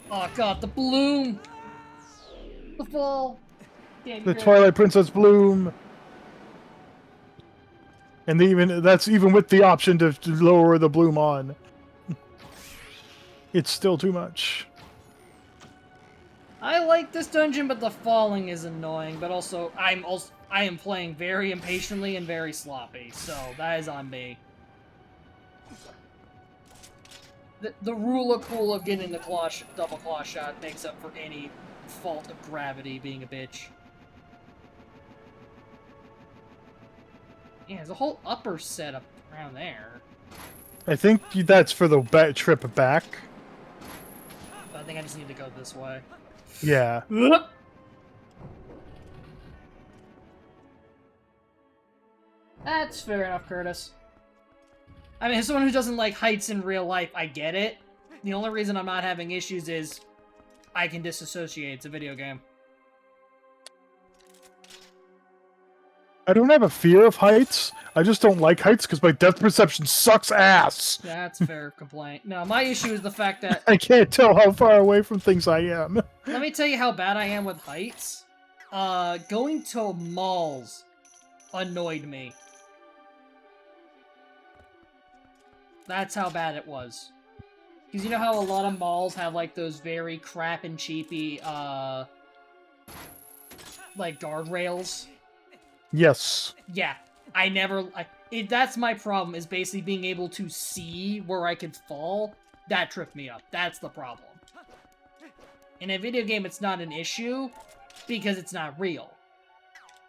Speaker 1: Oh god, the bloom! The fall! Damn,
Speaker 2: The Twilight Princess bloom! And that's even with the option to lower the bloom on. It's still too much.
Speaker 1: I like this dungeon, but the falling is annoying, but also I am playing very impatiently and very sloppy, so that is on me. The rule of cool of getting the double claw shot makes up for any fault of gravity being a bitch. Yeah, there's a whole upper setup around there.
Speaker 2: I think that's for the trip back.
Speaker 1: But I think I just need to go this way.
Speaker 2: Yeah.
Speaker 1: That's fair enough, Curtis. I mean, as someone who doesn't like heights in real life, I get it. The only reason I'm not having issues is I can disassociate. It's a video game.
Speaker 2: I don't have a fear of heights. I just don't like heights because my depth perception sucks ass.
Speaker 1: That's a fair complaint. No, my issue is the fact that...
Speaker 2: I can't tell how far away from things I am.
Speaker 1: Let me tell you how bad I am with heights. Going to malls annoyed me. That's how bad it was. Because you know how a lot of malls have, like, those very crap and cheapy, like guardrails.
Speaker 2: Yes.
Speaker 1: Yeah, I never. That's my problem. Is basically being able to see where I could fall. That tripped me up. That's the problem. In a video game, it's not an issue because it's not real.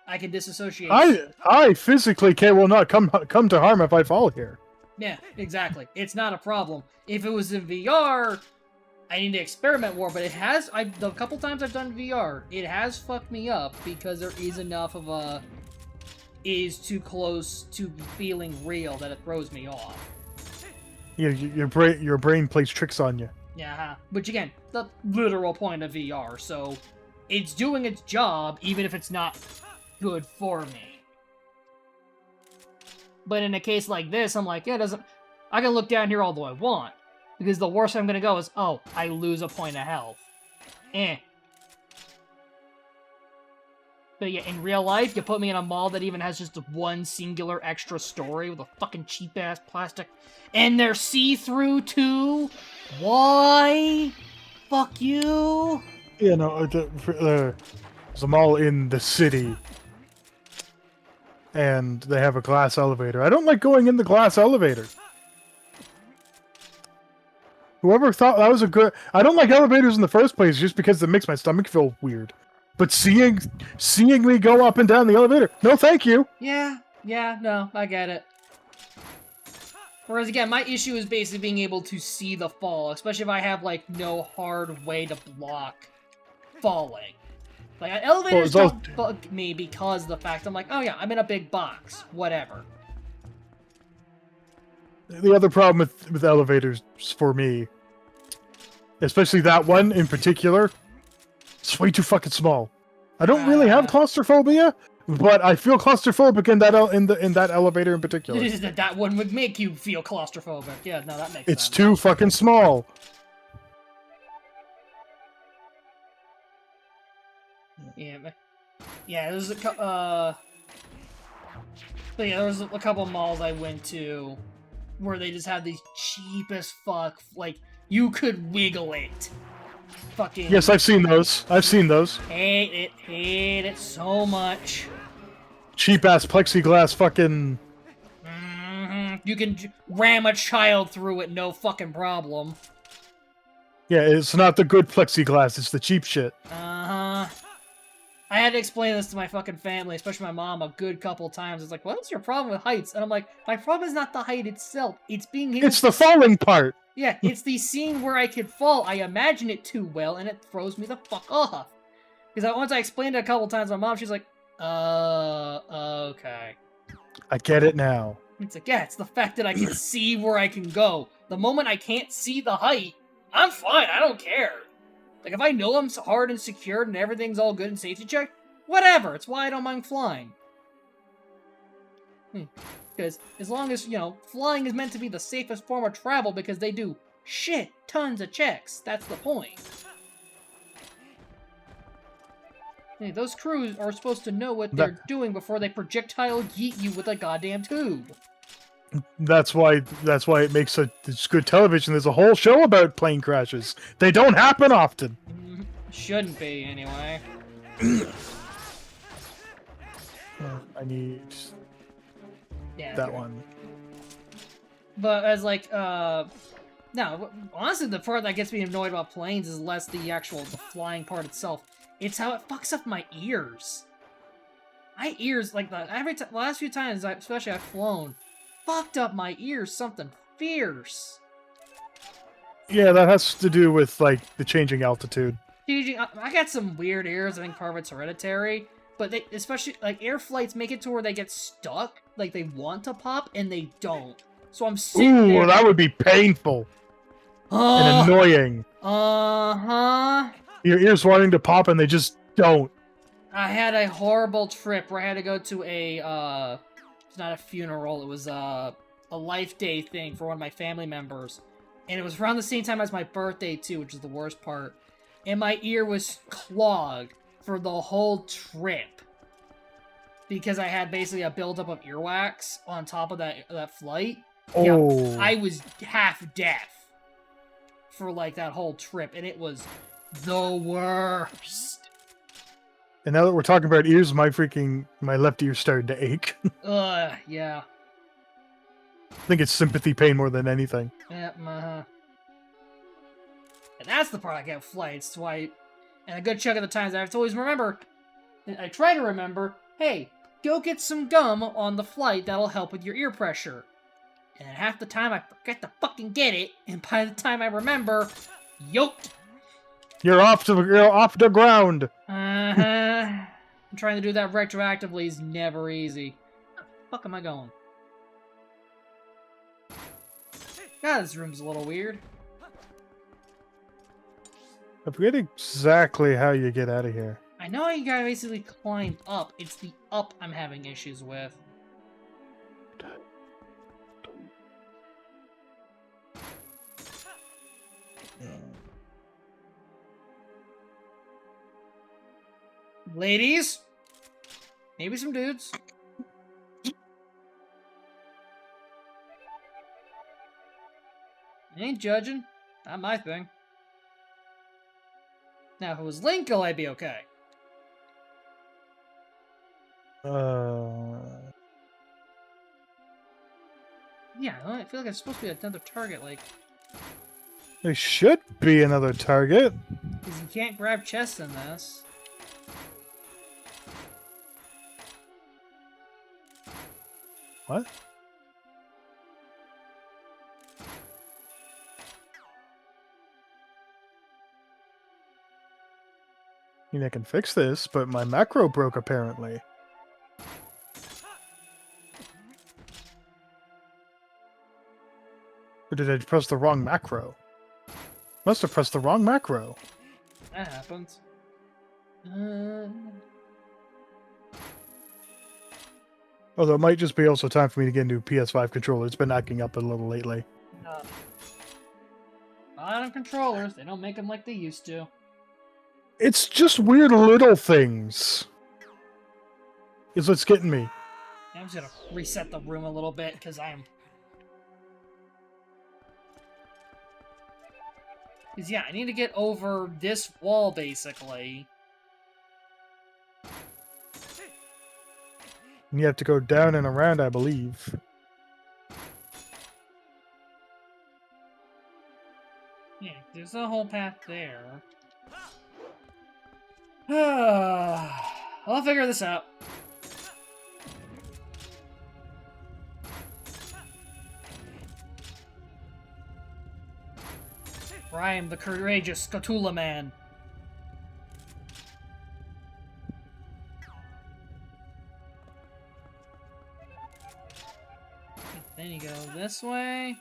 Speaker 1: I can disassociate.
Speaker 2: I physically will not come to harm if I fall here.
Speaker 1: Yeah, exactly. It's not a problem. If it was in VR, I need to experiment more, but it has. The couple times I've done VR, it has fucked me up because there is enough of a is too close to feeling real that it throws me off.
Speaker 2: Yeah, your brain plays tricks on you.
Speaker 1: Yeah, which again, the literal point of VR. So it's doing its job, even if it's not good for me. But in a case like this, I'm like, yeah, it doesn't. I can look down here all the way I want. Because the worst I'm gonna go is, oh, I lose a point of health. But yeah, in real life, you put me in a mall that even has just one singular extra story with a fucking cheap-ass plastic, and they're see-through, too? Why? Fuck you?
Speaker 2: You know, there's a mall in the city, and they have a glass elevator. I don't like going in the glass elevator. Whoever thought that was a good... I don't like elevators in the first place just because it makes my stomach feel weird. But seeing me go up and down the elevator, no thank you.
Speaker 1: Yeah, no, I get it. Whereas again, my issue is basically being able to see the fall, especially if I have like no hard way to block falling. Like elevators don't bug me because of the fact I'm like, oh yeah, I'm in a big box, whatever.
Speaker 2: The other problem with elevators for me, especially that one in particular, it's way too fucking small. I don't really have claustrophobia, but I feel claustrophobic in that elevator in particular.
Speaker 1: That one would make you feel claustrophobic. Yeah, no, that makes sense.
Speaker 2: It's too fucking small.
Speaker 1: Yeah, there's there's a couple malls I went to where they just have these cheap as fuck, like, you could wiggle it. Fucking...
Speaker 2: Yes, I've seen those.
Speaker 1: Hate it so much.
Speaker 2: Cheap-ass plexiglass fucking...
Speaker 1: You can ram a child through it, no fucking problem.
Speaker 2: Yeah, it's not the good plexiglass, it's the cheap shit.
Speaker 1: Uh-huh. I had to explain this to my fucking family, especially my mom, a good couple times. It's like, what's your problem with heights? And I'm like, my problem is not the height itself. It's being able
Speaker 2: It's the falling part!
Speaker 1: Yeah, it's the scene where I could fall. I imagine it too well, and it throws me the fuck off. Because once I explained it a couple times to my mom, she's like, okay.
Speaker 2: I get it now.
Speaker 1: It's like, yeah, it's the fact that I can see where I can go. The moment I can't see the height, I'm fine, I don't care. Like, if I know I'm hard and secured and everything's all good and safety checked, whatever, it's why I don't mind flying. Because as long as, flying is meant to be the safest form of travel because they do tons of checks. That's the point. Hey, those crews are supposed to know what they're doing before they projectile yeet you with a goddamn tube.
Speaker 2: That's why it makes it's good television. There's a whole show about plane crashes. They don't happen often.
Speaker 1: Shouldn't be, anyway.
Speaker 2: I need that one.
Speaker 1: But as like, no, honestly, the part that gets me annoyed about planes is less the flying part itself. It's how it fucks up my ears. My ears, like, the last few times, especially I've flown, fucked up my ears something fierce.
Speaker 2: Yeah, that has to do with, like, the changing altitude.
Speaker 1: I got some weird ears. I think part of it's hereditary. But they, especially, like, air flights make it to where they get stuck. Like, they want to pop, and they don't. So I'm sitting there...
Speaker 2: Ooh, that would be painful. And annoying.
Speaker 1: Uh-huh.
Speaker 2: Your ears wanting to pop, and they just don't.
Speaker 1: I had a horrible trip where I had to go to a, it's not a funeral, it was a life day thing for one of my family members. And it was around the same time as my birthday, too, which is the worst part. And my ear was clogged for the whole trip. Because I had basically a buildup of earwax on top of that flight.
Speaker 2: Oh.
Speaker 1: Yeah, I was half deaf for, like, that whole trip. And it was the worst.
Speaker 2: And now that we're talking about ears, my left ear's starting to ache.
Speaker 1: Yeah.
Speaker 2: I think it's sympathy pain more than anything.
Speaker 1: Yep, And that's the part I get flights. Why? And a good chunk of the times I have to always remember. I try to remember. Hey, go get some gum on the flight. That'll help with your ear pressure. And half the time I forget to fucking get it. And by the time I remember, yoked.
Speaker 2: You're off the ground.
Speaker 1: I'm trying to do that retroactively is never easy. Where the fuck am I going? God, this room's a little weird.
Speaker 2: I forget exactly how you get out of here.
Speaker 1: I know you gotta basically climb up. It's the up I'm having issues with. Ladies? Maybe some dudes? I ain't judging. Not my thing. Now, if it was Linkle, I'd be okay. Yeah, I feel like it's supposed to be another target, like...
Speaker 2: There should be another target.
Speaker 1: Because you can't grab chests in this.
Speaker 2: What? I mean, I can fix this, but my macro broke apparently. Or did I press the wrong macro? Must have pressed the wrong macro.
Speaker 1: That happens.
Speaker 2: Although it might just be also time for me to get into a PS5 controller. It's been acting up a little lately.
Speaker 1: Modern controllers, they don't make them like they used to.
Speaker 2: It's just weird little things. Is what's getting me.
Speaker 1: I'm just gonna reset the room a little bit, because Because, yeah, I need to get over this wall, basically.
Speaker 2: You have to go down and around, I believe.
Speaker 1: Yeah, there's a whole path there. I'll figure this out. For I am the courageous Scatula Man. Then you go this way.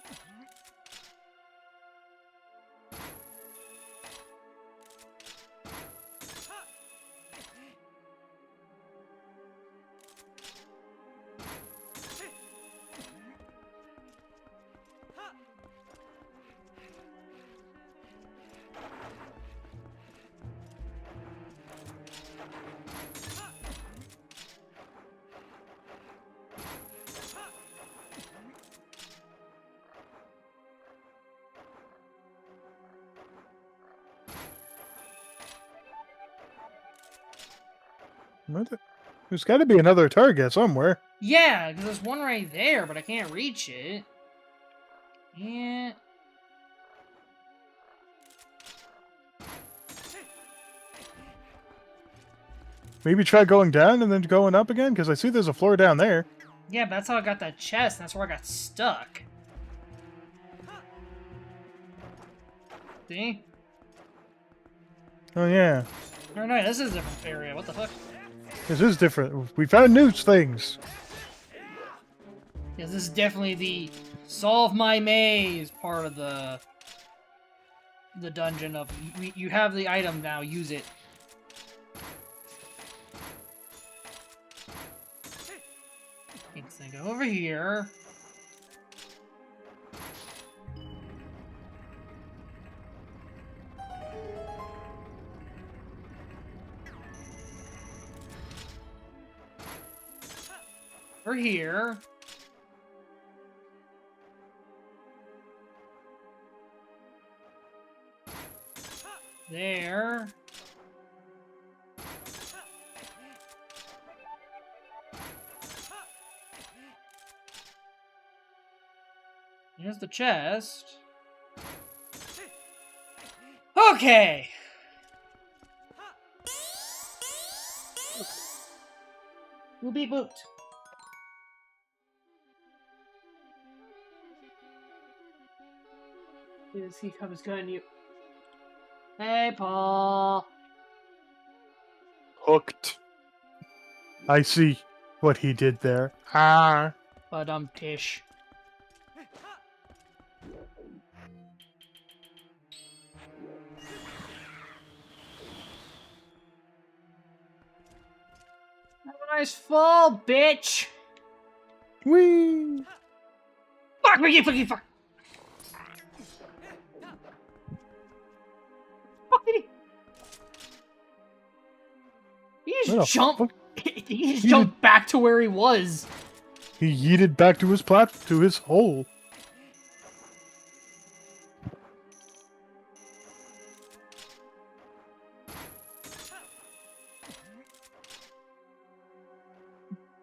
Speaker 2: There's got to be another target somewhere.
Speaker 1: Yeah, because there's one right there, but I can't reach it. Yeah.
Speaker 2: Maybe try going down and then going up again, because I see there's a floor down there.
Speaker 1: Yeah, but that's how I got that chest, and that's where I got stuck. See?
Speaker 2: Oh yeah.
Speaker 1: Oh no, this is a different area. What the fuck?
Speaker 2: This is different. We found new things.
Speaker 1: Yeah, this is definitely the solve my maze part of the dungeon of you have the item now, use it. Let's go over here. Over here. There. Here's the chest. Okay. We'll be boot. Is he comes cutting you? Hey, Paul.
Speaker 2: Hooked. I see what he did there. Ah.
Speaker 1: But Tish. Have a nice fall, bitch.
Speaker 2: Whee!
Speaker 1: Fuck me, you fucking fuck. Fuck did he? He just jumped. He just jumped back to where he was.
Speaker 2: He yeeted back to his hole.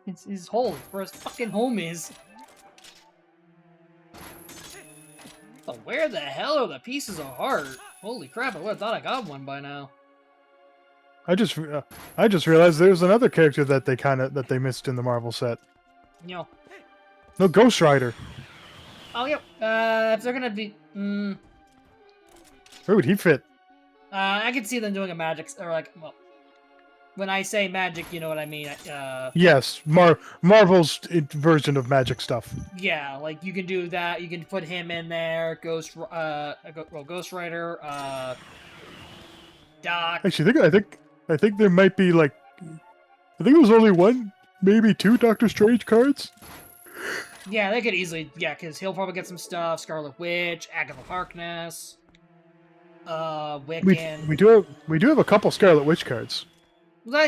Speaker 1: It's his hole, where his fucking home is. Oh, where the hell are the pieces of heart? Holy crap, I would have thought I got one by now.
Speaker 2: I just realized there's another character that they missed in the Marvel set.
Speaker 1: Yo.
Speaker 2: No, Ghost Rider.
Speaker 1: Oh, yep. If they're gonna be...
Speaker 2: Where would he fit?
Speaker 1: I could see them doing a magic... Or, like, well... When I say magic, you know what I mean.
Speaker 2: Yes, Marvel's version of magic stuff.
Speaker 1: Yeah, like, you can do that. You can put him in there. Ghost Rider, Doc...
Speaker 2: Actually, I think there might be, like... I think it was only one, maybe two Doctor Strange cards.
Speaker 1: Yeah, they could easily... Yeah, because he'll probably get some stuff. Scarlet Witch, Agatha Harkness, Wiccan...
Speaker 2: We do have a couple Scarlet Witch cards.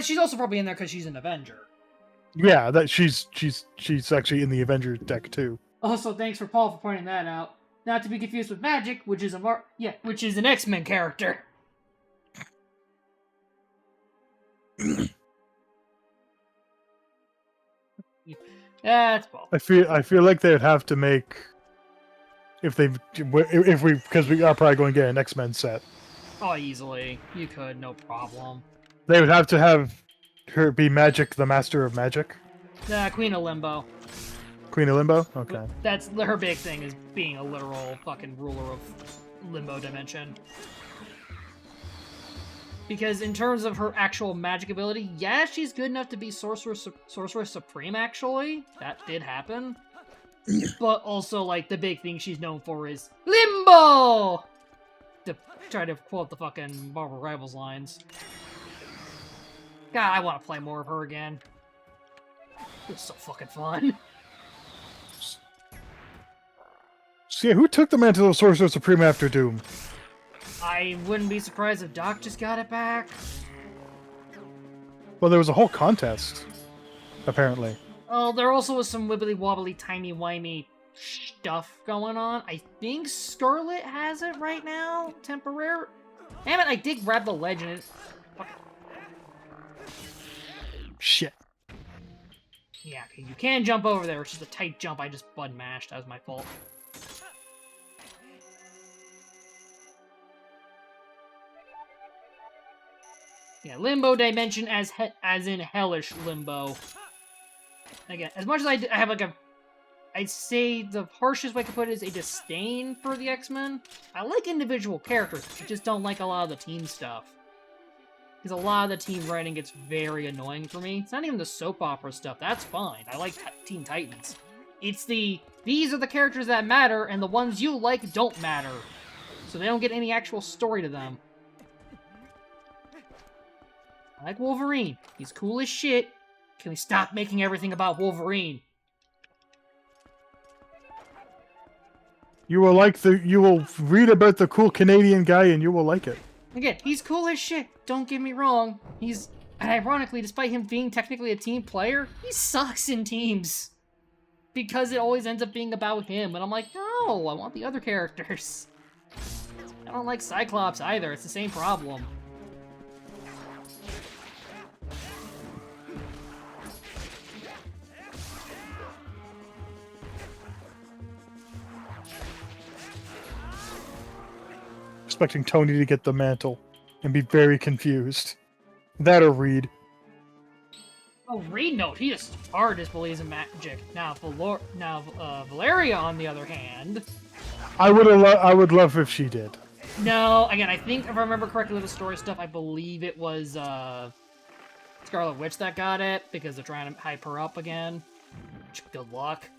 Speaker 1: She's also probably in there because she's an Avenger.
Speaker 2: Yeah, that she's actually in the Avenger deck too.
Speaker 1: Also, thanks for Paul for pointing that out. Not to be confused with Magic, which is which is an X-Men character. That's Paul.
Speaker 2: I feel like they'd have to make because we are probably going to get an X-Men set.
Speaker 1: Oh, easily. You could, no problem.
Speaker 2: They would have to have her be Magic, the Master of Magic.
Speaker 1: Queen of Limbo.
Speaker 2: Queen of Limbo? Okay.
Speaker 1: That's her big thing, is being a literal fucking ruler of Limbo Dimension. Because in terms of her actual magic ability, yeah, she's good enough to be Sorceress Supreme, actually. That did happen. But also, like, the big thing she's known for is Limbo! To try to quote the fucking Marvel Rivals lines. God, I want to play more of her again. It's so fucking fun.
Speaker 2: So yeah, who took the mantle of Sorcerer Supreme after Doom?
Speaker 1: I wouldn't be surprised if Doc just got it back.
Speaker 2: Well, there was a whole contest, apparently.
Speaker 1: Oh, there also was some wibbly-wobbly, timey-wimey stuff going on. I think Scarlet has it right now, temporary. Damn it, I did grab the legend.
Speaker 2: Shit.
Speaker 1: Yeah, okay, you can jump over there. It's just a tight jump. I just button mashed. That was my fault. Yeah, Limbo Dimension as in hellish Limbo. Again, as much as I have like I'd say the harshest way I could put it is a disdain for the X-Men. I like individual characters, I just don't like a lot of the team stuff. Because a lot of the team writing gets very annoying for me. It's not even the soap opera stuff, that's fine. I like Teen Titans. It's these are the characters that matter, and the ones you like don't matter. So they don't get any actual story to them. I like Wolverine. He's cool as shit. Can we stop making everything about Wolverine?
Speaker 2: You will read about the cool Canadian guy and you will like it.
Speaker 1: Again, he's cool as shit. Don't get me wrong. And ironically, despite him being technically a team player, he sucks in teams. Because it always ends up being about him. And I'm like, no, I want the other characters. I don't like Cyclops either. It's the same problem.
Speaker 2: expecting Tony to get the mantle and be very confused. That or Reed.
Speaker 1: Oh, Reed, no, he just hard believes in magic. Now, Valeria, on the other hand,
Speaker 2: I would love if she did.
Speaker 1: no. Again, I think if I remember correctly with the story stuff, I believe it was Scarlet Witch that got it because they're trying to hype her up again. Good luck.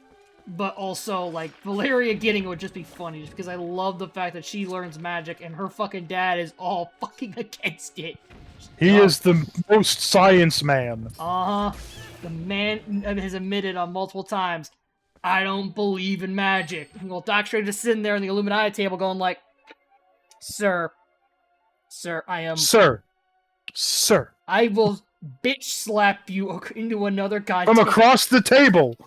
Speaker 1: But also, like, Valeria getting it would just be funny, just because I love the fact that she learns magic and her fucking dad is all fucking against it.
Speaker 2: He is the most science man.
Speaker 1: Uh-huh. The man has admitted on multiple times, I don't believe in magic. Well, Doc Strange is sitting there on the Illuminati table going like, Sir, I am...
Speaker 2: Sir.
Speaker 1: I will bitch slap you into another goddamn...
Speaker 2: From across the table.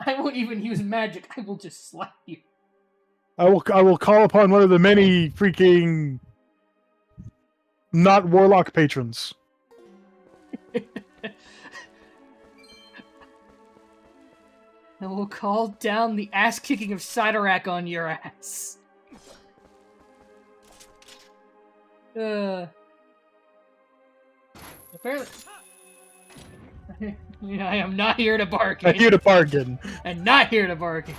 Speaker 1: I won't even use magic. I will just slap you.
Speaker 2: I will call upon one of the many freaking not warlock patrons.
Speaker 1: I will call down the ass kicking of Sidorak on your ass. Apparently, I am not here to bargain.
Speaker 2: I'm here to bargain.
Speaker 1: And not here to bargain.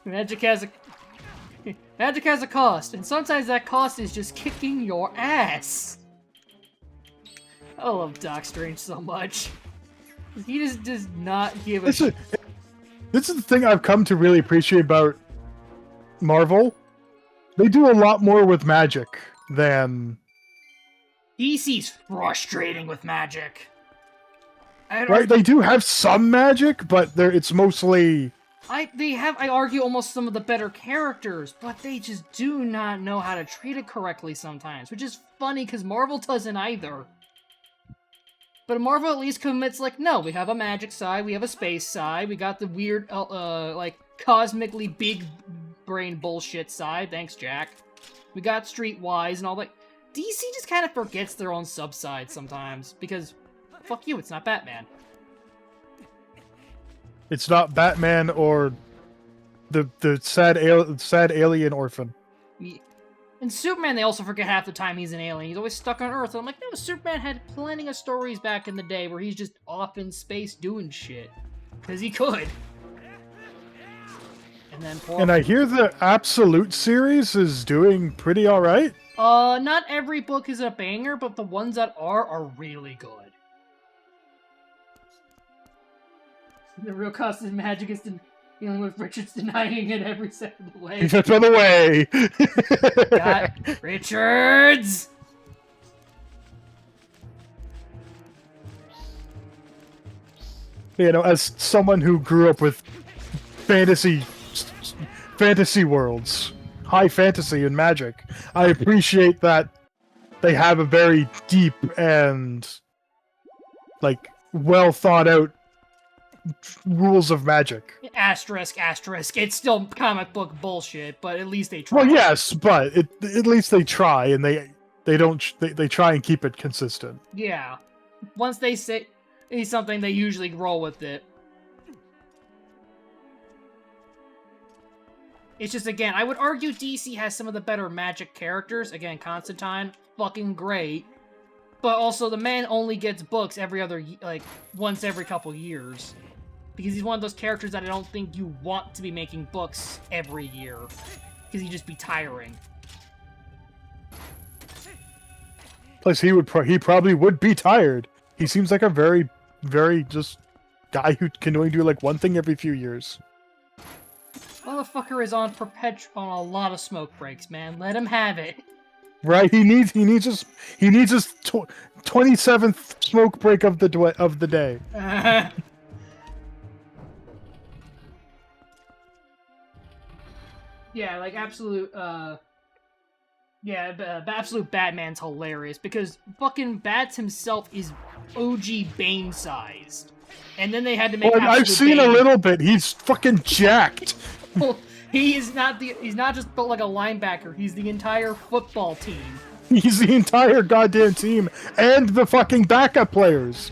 Speaker 1: Magic has a cost, and sometimes that cost is just kicking your ass. I love Doc Strange so much. He just does not give a shit.
Speaker 2: This is the thing I've come to really appreciate about Marvel. They do a lot more with magic than...
Speaker 1: DC's frustrating with magic.
Speaker 2: Right, they do have some magic, but it's mostly...
Speaker 1: I argue almost some of the better characters, but they just do not know how to treat it correctly sometimes, which is funny because Marvel doesn't either. But Marvel at least commits, like, no, we have a magic side, we have a space side, we got the weird, like, cosmically big brain bullshit side, thanks, Jack. We got Streetwise and all that. DC just kind of forgets their own sub-side sometimes, because, fuck you, it's not Batman.
Speaker 2: It's not Batman or the sad alien orphan.
Speaker 1: And Superman, they also forget half the time he's an alien. He's always stuck on Earth. And I'm like, no, Superman had plenty of stories back in the day where he's just off in space doing shit. Because he could. And then
Speaker 2: And I hear the Absolute series is doing pretty alright.
Speaker 1: Not every book is a banger, but the ones that are really good. The real cost of magic is dealing with Richards denying it every step of the way.
Speaker 2: Step of the way!
Speaker 1: Got Richards!
Speaker 2: You know, as someone who grew up with fantasy worlds, high fantasy and magic, I appreciate that they have a very deep and, like, well thought out rules of magic.
Speaker 1: Asterisk, asterisk. It's still comic book bullshit, but at least they try.
Speaker 2: Well, yes, but at least they try, and they try and keep it consistent.
Speaker 1: Yeah. Once they say something, they usually roll with it. It's just, again, I would argue DC has some of the better magic characters. Again, Constantine, fucking great. But also, the man only gets books once every couple years. Because he's one of those characters that I don't think you want to be making books every year. Because he'd just be tiring.
Speaker 2: Plus, he probably would be tired. He seems like a very, very just guy who can only do like one thing every few years.
Speaker 1: Motherfucker is on a lot of smoke breaks, man. Let him have it.
Speaker 2: Right? He needs his 27th smoke break of the day.
Speaker 1: Yeah, like absolute. Absolute Batman's hilarious because fucking Bats himself is OG Bane sized, and then they had to make.
Speaker 2: Well, I've seen
Speaker 1: Bane.
Speaker 2: A little bit. He's fucking jacked.
Speaker 1: Well, he's not just built like a linebacker. He's the entire football team.
Speaker 2: He's the entire goddamn team and the fucking backup players.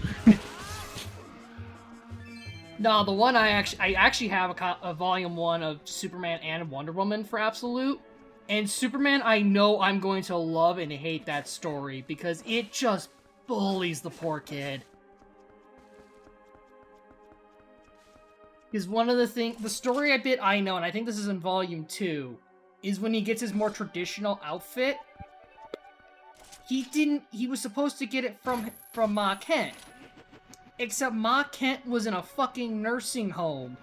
Speaker 1: No, the one I actually have a volume 1 of Superman and Wonder Woman for Absolute. And Superman, I know I'm going to love and hate that story because it just bullies the poor kid. Because one of the story I know, and I think this is in volume 2, is when he gets his more traditional outfit. He was supposed to get it from Ma Kent. Except Ma Kent was in a fucking nursing home.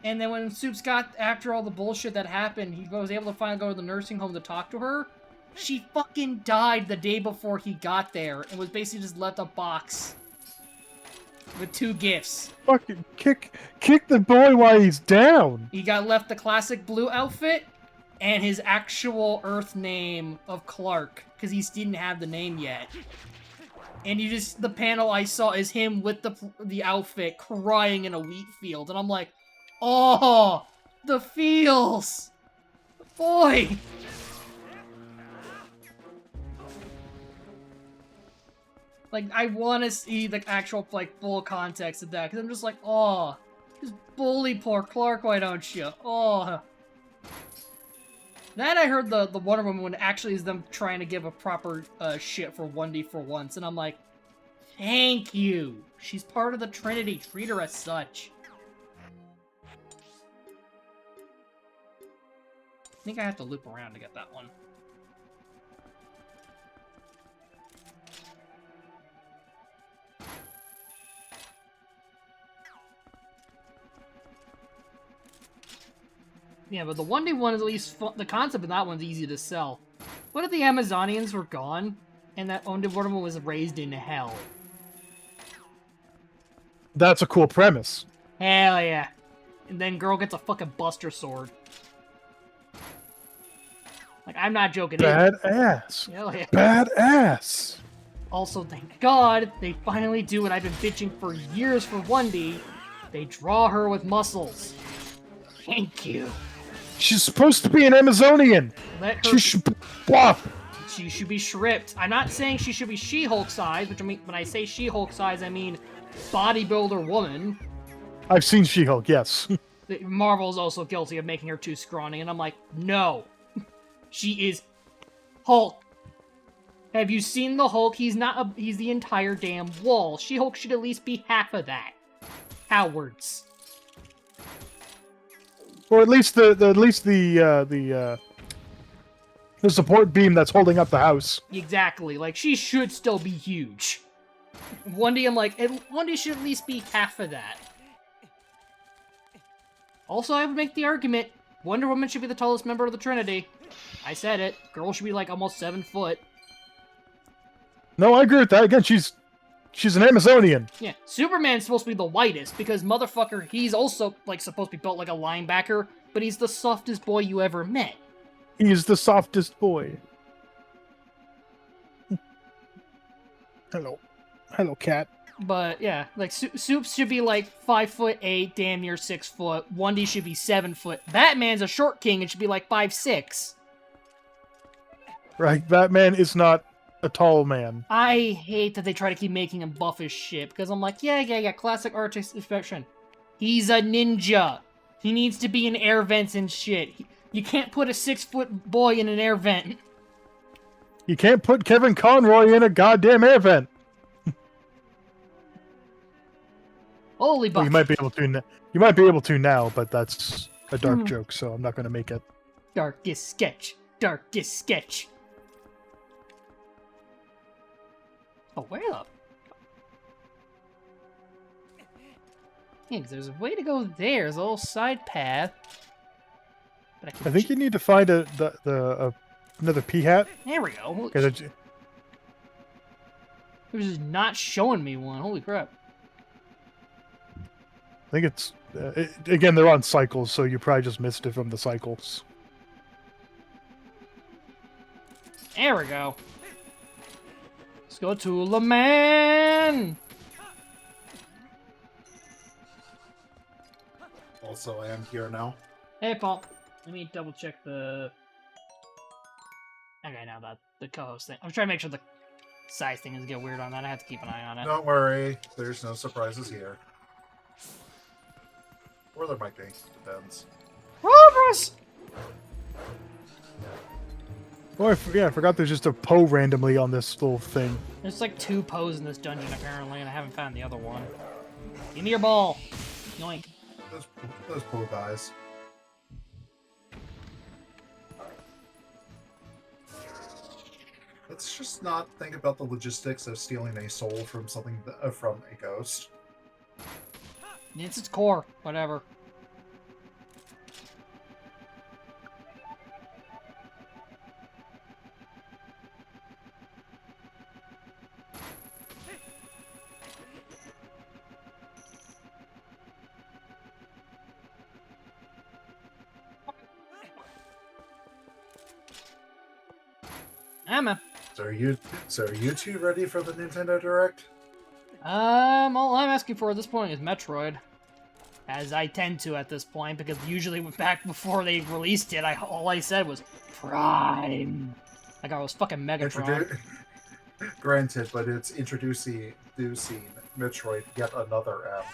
Speaker 1: And then when Soups got, after all the bullshit that happened, he was able to finally go to the nursing home to talk to her. She fucking died the day before he got there and was basically just left a box with 2 gifts.
Speaker 2: Fucking kick the boy while he's down.
Speaker 1: He got left the classic blue outfit and his actual Earth name of Clark, because he didn't have the name yet. And the panel I saw is him with the outfit crying in a wheat field, and I'm like, oh, the feels! Boy! Like, I want to see the actual, like, full context of that, because I'm just like, oh, just bully poor Clark, why don't you? Oh. Then I heard the Wonder Woman one actually is them trying to give a proper shit for Wendy for once, and I'm like, thank you! She's part of the Trinity, treat her as such. I think I have to loop around to get that one. Yeah, but the 1D1 is at least fun. The concept of that one's easy to sell. What if the Amazonians were gone, and that Wonder Woman was raised in hell?
Speaker 2: That's a cool premise.
Speaker 1: Hell yeah. And then girl gets a fucking Buster Sword. Like, I'm not joking.
Speaker 2: Badass.
Speaker 1: Hell yeah.
Speaker 2: Badass.
Speaker 1: Also, thank God, they finally do what I've been bitching for years for 1D. They draw her with muscles. Thank you.
Speaker 2: She's supposed to be an Amazonian. She should be buff.
Speaker 1: She should be shripped. I'm not saying she should be She-Hulk size, which I mean, when I say She-Hulk size, I mean bodybuilder woman.
Speaker 2: I've seen She-Hulk, yes.
Speaker 1: Marvel's also guilty of making her too scrawny, and I'm like, no. She is Hulk. Have you seen the Hulk? He's the entire damn wall. She-Hulk should at least be half of that. Cowards.
Speaker 2: Or at least the support beam that's holding up the house.
Speaker 1: Exactly. Like, she should still be huge. One day I'm like, one day should at least be half of that. Also, I would make the argument, Wonder Woman should be the tallest member of the Trinity. I said it. Girl should be like almost 7 foot.
Speaker 2: No, I agree with that. Again, she's an Amazonian.
Speaker 1: Yeah, Superman's supposed to be the whitest, because motherfucker, he's also, like, supposed to be built like a linebacker, but he's the softest boy you ever met.
Speaker 2: He's the softest boy. Hello. Hello, cat.
Speaker 1: But, yeah, like, Soups should be, like, 5'8", damn near 6 foot. 1D should be 7 foot. Batman's a short king and should be, like, 5'6".
Speaker 2: Right, Batman is not a tall man.
Speaker 1: I hate that they try to keep making him buff as shit, because I'm like, yeah, classic artistic fiction. He's a ninja. He needs to be in air vents and shit. You can't put a 6-foot boy in an air vent.
Speaker 2: You can't put Kevin Conroy in a goddamn air vent.
Speaker 1: Holy buff.
Speaker 2: Well, you might be able to. You might be able to now, but that's a dark joke, so I'm not going to make it.
Speaker 1: Darkest sketch. Darkest sketch. Oh, where the... Yeah, 'cause there's a way to go there. There's a little side path. But
Speaker 2: I think you need to find another P-hat.
Speaker 1: There we go.
Speaker 2: It
Speaker 1: was just not showing me one. Holy crap.
Speaker 2: I think it's... again, they're on cycles, so you probably just missed it from the cycles.
Speaker 1: There we go. Let's go to Le Man!
Speaker 3: Also, I am here now.
Speaker 1: Hey, Paul. Let me double check the... Okay, now that the co-host thing. I'm trying to make sure the size thing doesn't get weird on that. I have to keep an eye on it.
Speaker 3: Don't worry, there's no surprises here. Or there might be. Depends.
Speaker 1: Progress!
Speaker 2: Oh, I forgot there's just a Poe randomly on this little thing.
Speaker 1: There's like 2 Poes in this dungeon, apparently, and I haven't found the other one. Give me your ball. Yoink.
Speaker 3: Those poor guys. Let's just not think about the logistics of stealing a soul from something from a ghost.
Speaker 1: It's its core. Whatever. Emma.
Speaker 3: So are you two ready for the Nintendo Direct?
Speaker 1: All I'm asking for at this point is Metroid. As I tend to at this point, because usually back before they released it, all I said was Prime. Like I was fucking Megatron.
Speaker 3: Granted, but it's introducing Metroid yet another M.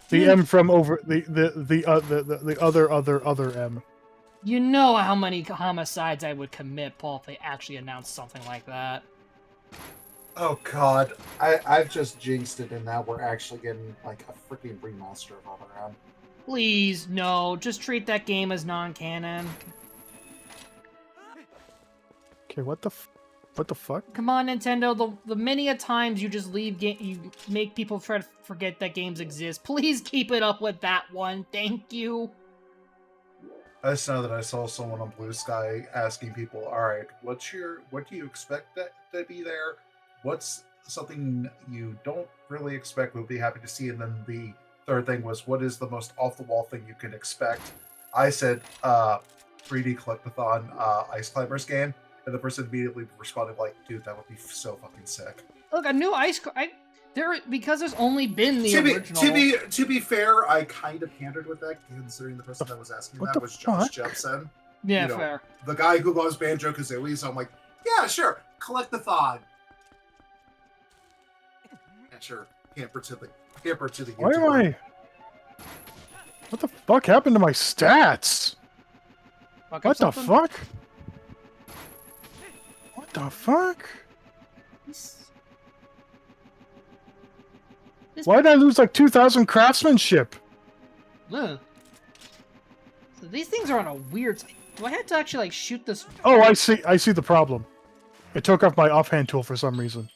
Speaker 2: The M from over the other M.
Speaker 1: You know how many homicides I would commit, Paul, if they actually announced something like that.
Speaker 3: Oh god, I've just jinxed it, and now we're actually getting like a freaking remaster of Other M.
Speaker 1: Please, no. Just treat that game as non-canon.
Speaker 2: Okay, what the fuck?
Speaker 1: Come on, Nintendo. The many a times you just you make people try to forget that games exist. Please keep it up with that one. Thank you.
Speaker 3: I just know that I saw someone on Blue Sky asking people, all right, what do you expect that to be there? What's something you don't really expect we'll be happy to see? And then the third thing was, what is the most off-the-wall thing you can expect? I said, 3D Collectathon Ice Climbers game. And the person immediately responded like, dude, that would be so fucking sick.
Speaker 1: Look, a new because there's only been the original.
Speaker 3: To be fair, I kind of pandered with that, considering the person that was asking that was Josh Jepsen.
Speaker 1: Yeah, fair.
Speaker 3: The guy who loves Banjo-Kazooie, so I'm like, yeah, sure, Collectathon. Yeah, sure, pamper to the YouTuber.
Speaker 2: Why am I? What the fuck happened to my stats? What the fuck? What the fuck? Why did I lose like 2,000 craftsmanship?
Speaker 1: Ugh. So these things are on a weird. Do I have to actually like shoot this?
Speaker 2: Oh, I see the problem. It took off my offhand tool for some reason.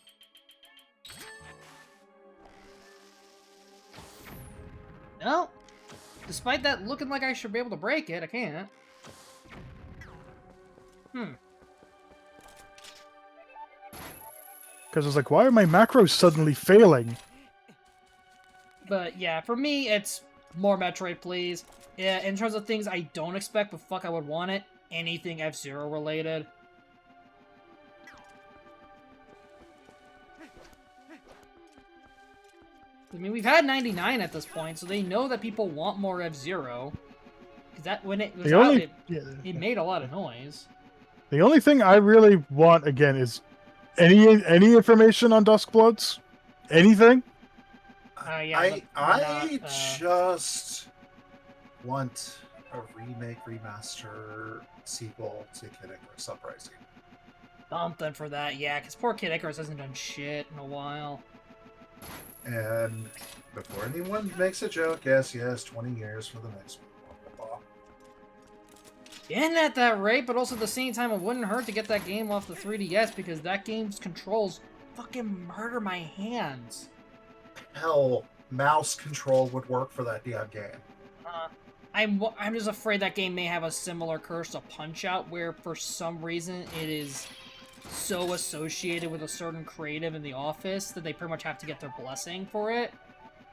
Speaker 1: No. Despite that looking like I should be able to break it, I can't.
Speaker 2: Because I was like, why are my macros suddenly failing?
Speaker 1: But yeah, for me, it's more Metroid, please. Yeah, in terms of things I don't expect, but fuck, I would want it. Anything F-Zero related. I mean, we've had 99 at this point, so they know that people want more F-Zero. Because that when it was out, it made a lot of noise.
Speaker 2: The only thing I really want again is any information on Duskbloods? Anything?
Speaker 1: Yeah,
Speaker 3: I just want a remake, remaster, sequel to Kid Icarus Uprising.
Speaker 1: Something for that, yeah, because poor Kid Icarus hasn't done shit in a while.
Speaker 3: And before anyone makes a joke, yes, 20 years for the next one.
Speaker 1: And at that rate, but also at the same time, it wouldn't hurt to get that game off the 3DS because that game's controls fucking murder my hands.
Speaker 3: Hell, mouse control would work for that damn game.
Speaker 1: I'm just afraid that game may have a similar curse to Punch-Out, where for some reason it is so associated with a certain creative in the office that they pretty much have to get their blessing for it,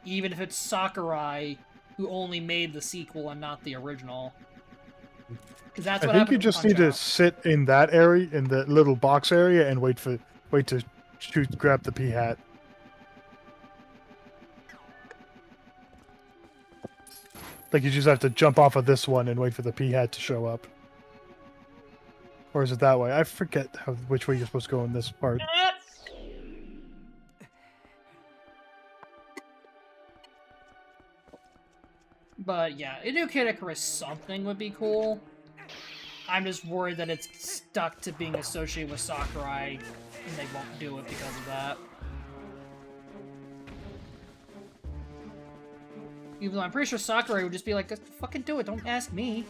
Speaker 1: even if it's Sakurai who only made the sequel and not the original. Because that's what
Speaker 2: I think you just need to sit in that area, in the little box area, and wait to grab the P hat. Like you just have to jump off of this one and wait for the P hat to show up. Or is it that way? I forget which way you're supposed to go in this part.
Speaker 1: But yeah, a new Kid Icarus something would be cool. I'm just worried that it's stuck to being associated with Sakurai, and they won't do it because of that. Even though I'm pretty sure Sakurai would just be like, fucking do it, don't ask me.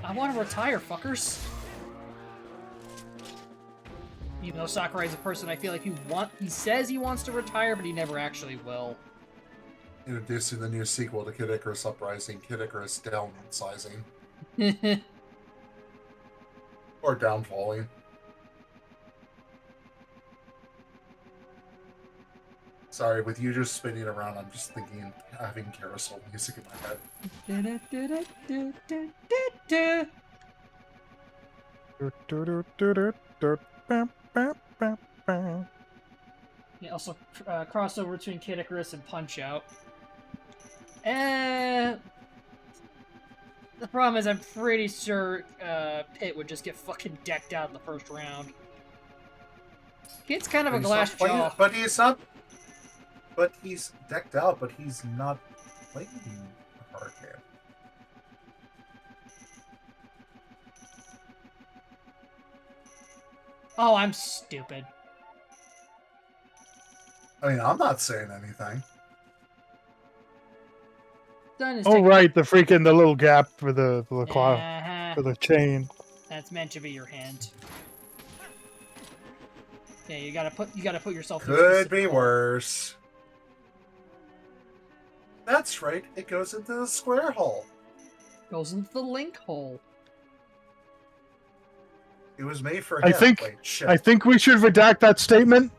Speaker 1: I want to retire, fuckers. Even though Sakurai's a person I feel like he says he wants to retire, but he never actually will.
Speaker 3: Introducing the new sequel to Kid Icarus Uprising, Kid Icarus Downsizing. Or Downfalling. Sorry, with you just spinning around, I'm just thinking having carousel music in my head.
Speaker 1: Yeah, also crossover between Kid Icarus and Punch-Out. The problem is I'm pretty sure Pit would just get fucking decked out in the first round. Kid's kind of a glass jaw.
Speaker 3: But he's not... But he's decked out, but he's not playing a card game.
Speaker 1: Oh, I'm stupid.
Speaker 3: I mean, I'm not saying anything.
Speaker 2: Oh, right, the little gap for the claw, for the chain.
Speaker 1: That's meant to be your hand. Yeah, you gotta put yourself.
Speaker 3: Could be worse. That's right. It goes into the square hole.
Speaker 1: Goes into the link hole.
Speaker 3: It was made for him.
Speaker 2: I think we should redact that statement.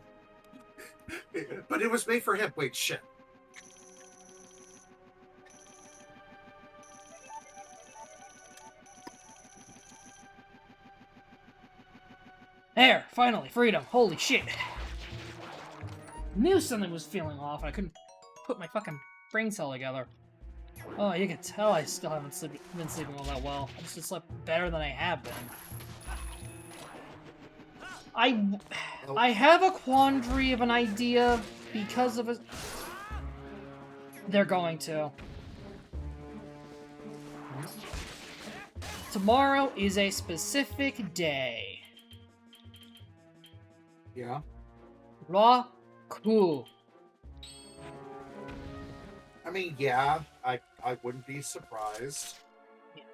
Speaker 3: But it was made for him. Wait, shit.
Speaker 1: There, finally, freedom. Holy shit. Knew something was feeling off, and I couldn't put my fucking brain cell together. Oh, you can tell I still haven't been sleeping all that well. I just slept better than I have been. I have a quandary of an idea because of it. They're going to. Tomorrow is a specific day.
Speaker 3: Yeah.
Speaker 1: Cool.
Speaker 3: I mean, yeah, I wouldn't be surprised.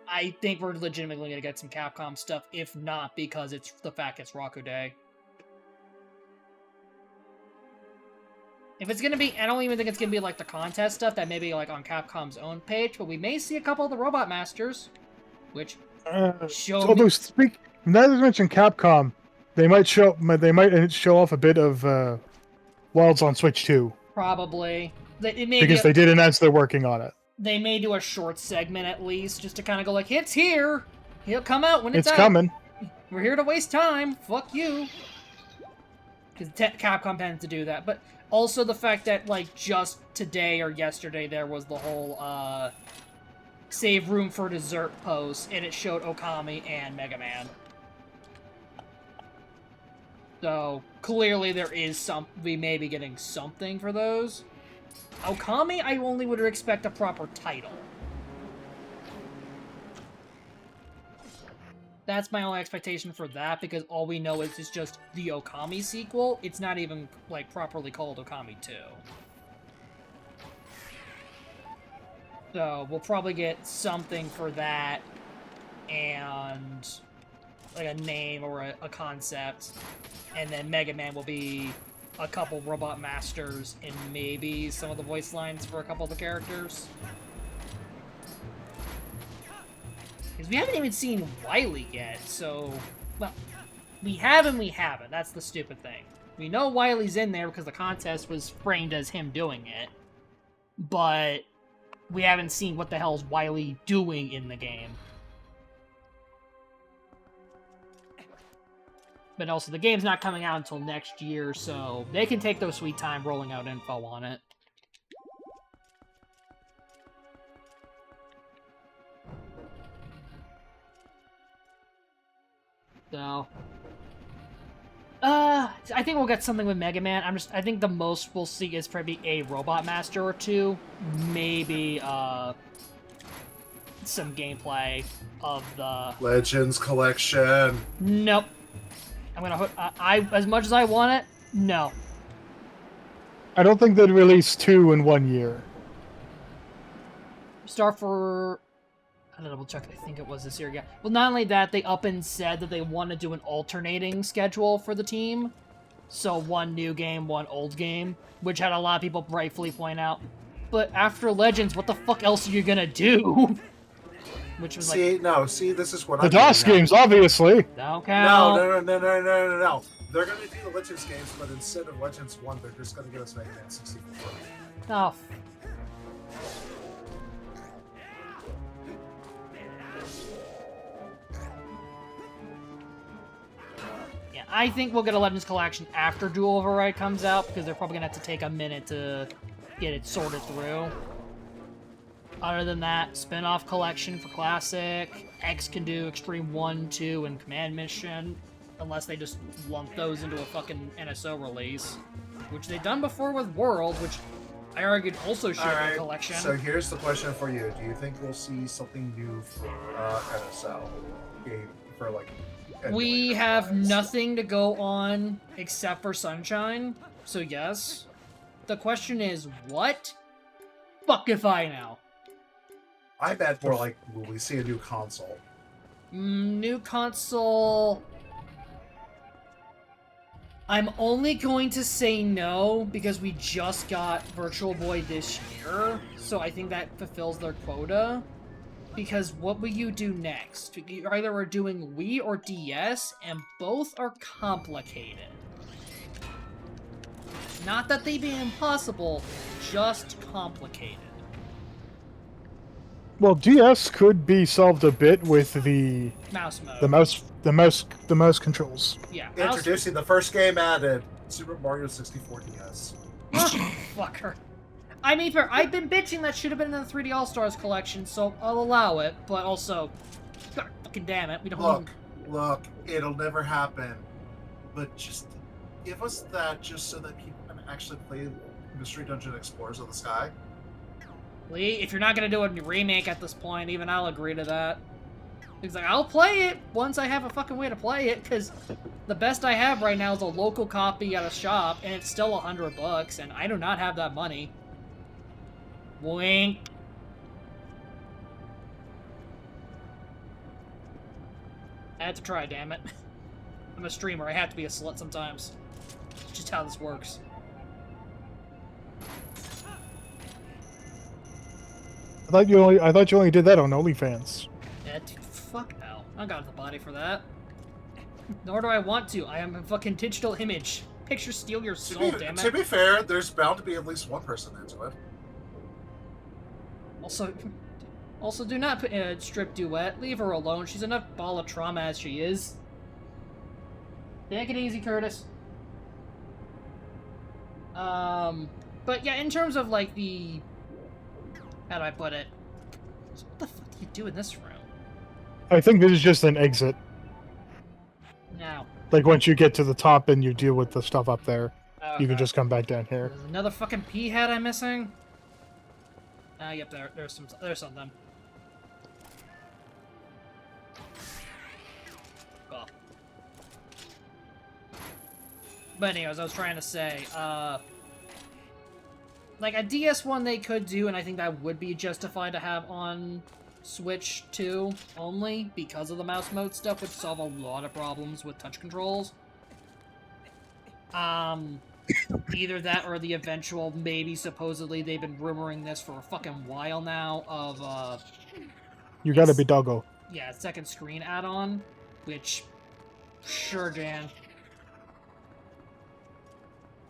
Speaker 1: I think we're legitimately gonna get some Capcom stuff, if not because it's the fact it's Raku Day. If it's gonna be, I don't even think it's gonna be like the contest stuff that may be like on Capcom's own page, but we may see a couple of the Robot Masters, which show.
Speaker 2: Although now that you mentioned Capcom, they might show off a bit of Wilds on Switch 2.
Speaker 1: Probably.
Speaker 2: Because they did announce they're working on it.
Speaker 1: They may do a short segment at least, just to kind of go like, it's here! He'll come out when it's out.
Speaker 2: It's coming.
Speaker 1: We're here to waste time. Fuck you. Because Capcom tends to do that. But also the fact that, like, just today or yesterday there was the whole, save room for dessert post, and it showed Okami and Mega Man. So, clearly there is we may be getting something for those. Okami, I only would expect a proper title. That's my only expectation for that, because all we know is it's just the Okami sequel. It's not even, like, properly called Okami 2. So, we'll probably get something for that, and like a name or a concept, and then Mega Man will be a couple Robot Masters and maybe some of the voice lines for a couple of the characters. Because we haven't even seen Wily yet, so... Well, we have and we haven't. That's the stupid thing. We know Wily's in there because the contest was framed as him doing it, but we haven't seen what the hell is Wily doing in the game. But also, the game's not coming out until next year, so they can take their sweet time rolling out info on it. So... I think we'll get something with Mega Man. I think the most we'll see is probably a Robot Master or two, maybe some gameplay of the
Speaker 3: Legends Collection.
Speaker 1: Nope. I'm gonna I as much as I want it, no.
Speaker 2: I don't think they'd release 2 in 1 year.
Speaker 1: Start for I double check. I think it was this year. Yeah. Well, not only that, they up and said that they want to do an alternating schedule for the team. So one new game, one old game, which had a lot of people rightfully point out. But after Legends, what the fuck else are you gonna do? Which was
Speaker 3: see, this is what
Speaker 2: The DOS games, obviously.
Speaker 1: Don't count.
Speaker 3: No. They're gonna do the Legends games, but instead of Legends 1, they're just gonna give us Mega Man 64.
Speaker 1: Oh. Yeah, I think we'll get a Legends collection after Dual Override comes out, because they're probably gonna have to take a minute to get it sorted through. Other than that, spin-off collection for Classic. X can do Extreme 1, 2, and Command Mission. Unless they just lump those into a fucking NSO release. Which they've done before with World, which I argued also should be a collection.
Speaker 3: So here's the question for you. Do you think we'll see something new for NSO? Game for, like...
Speaker 1: We have nothing to go on except for Sunshine, so yes. The question is, what? Fuck if I know.
Speaker 3: I bet more like, will we see a new console?
Speaker 1: New console... I'm only going to say no because we just got Virtual Boy this year, so I think that fulfills their quota. Because what will you do next? You either are doing Wii or DS, and both are complicated. Not that they be impossible, just complicated.
Speaker 2: Well, DS could be solved a bit with the
Speaker 1: Mouse mode.
Speaker 2: the mouse controls.
Speaker 1: Yeah.
Speaker 3: Introducing the first game added, Super Mario 64 DS.
Speaker 1: Fucker. I mean, I've been bitching that should have been in the 3D All-Stars collection, so I'll allow it, but also, God fucking damn it, we don't
Speaker 3: Look, it'll never happen. But just give us that just so that people can actually play Mystery Dungeon Explorers of the Sky.
Speaker 1: Lee, if you're not gonna do a remake at this point, even I'll agree to that. He's like, I'll play it once I have a fucking way to play it, because the best I have right now is a local copy at a shop, and it's still $100, and I do not have that money. Wink. I had to try, damn it. I'm a streamer, I have to be a slut sometimes. It's just how this works.
Speaker 2: I thought you only did that on OnlyFans.
Speaker 1: Yeah, dude, fuck no. I don't got the body for that. Nor do I want to. I am a fucking digital image. Picture steal your soul, damn it.
Speaker 3: To be fair, there's bound to be at least one person into it.
Speaker 1: Also, do not put in a strip duet. Leave her alone. She's enough ball of trauma as she is. Take it easy, Curtis. But yeah, in terms of like the... How do I put it? What the fuck do you do in this room?
Speaker 2: I think this is just an exit.
Speaker 1: Now.
Speaker 2: Like once you get to the top and you deal with the stuff up there,
Speaker 1: Okay.
Speaker 2: you can just come back down here.
Speaker 1: There's another fucking pea head I'm missing? Yep, there's something. Cool. But anyways, I was trying to say, like a DS one they could do, and I think that would be justified to have on Switch 2 only, because of the mouse mode stuff, would solve a lot of problems with touch controls. Either that or the eventual, maybe supposedly they've been rumoring this for a fucking while now, of,
Speaker 2: You gotta be doggo.
Speaker 1: yeah, second screen add-on, which, sure, Jan.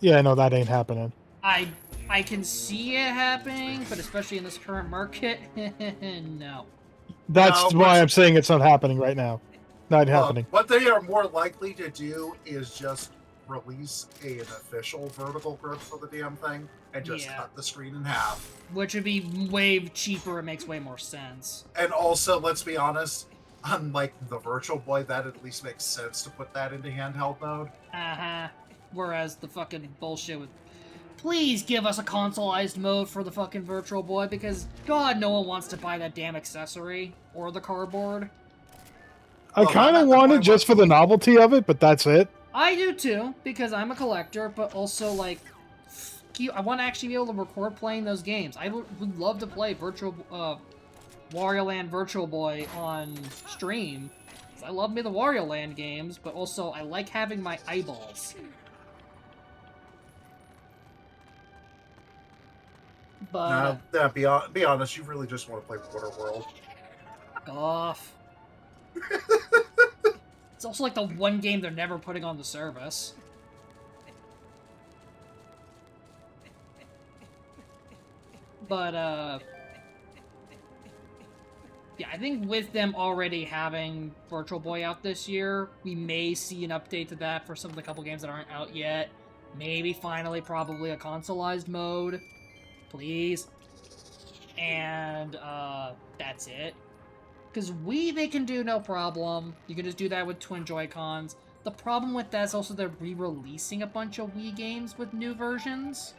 Speaker 2: Yeah, no, that ain't happening.
Speaker 1: I can see it happening, but especially in this current market, no.
Speaker 2: That's why I'm saying it's not happening right now. Not happening.
Speaker 3: What they are more likely to do is just release an official vertical grip for the damn thing and just cut the screen in half.
Speaker 1: Which would be way cheaper, it makes way more sense.
Speaker 3: And also, let's be honest, unlike the Virtual Boy, that at least makes sense to put that into handheld mode.
Speaker 1: Uh-huh. Whereas the fucking bullshit with, please give us a consoleized mode for the fucking Virtual Boy, because God, no one wants to buy that damn accessory or the cardboard.
Speaker 2: I kind of want it just for the novelty of it, but that's it.
Speaker 1: I do too, because I'm a collector, but also, like, I want to actually be able to record playing those games. I would love to play Wario Land Virtual Boy on stream. I love me the Wario Land games, but also I like having my eyeballs. But
Speaker 3: be honest, you really just want to play Waterworld.
Speaker 1: Fuck off. It's also like the one game they're never putting on the service. But yeah, I think with them already having Virtual Boy out this year, we may see an update to that for some of the couple games that aren't out yet. Maybe finally probably a consoleized mode. Please. And that's it. Because Wii they can do no problem. You can just do that with twin Joy-Cons. The problem with that is also they're re-releasing a bunch of Wii games with new versions.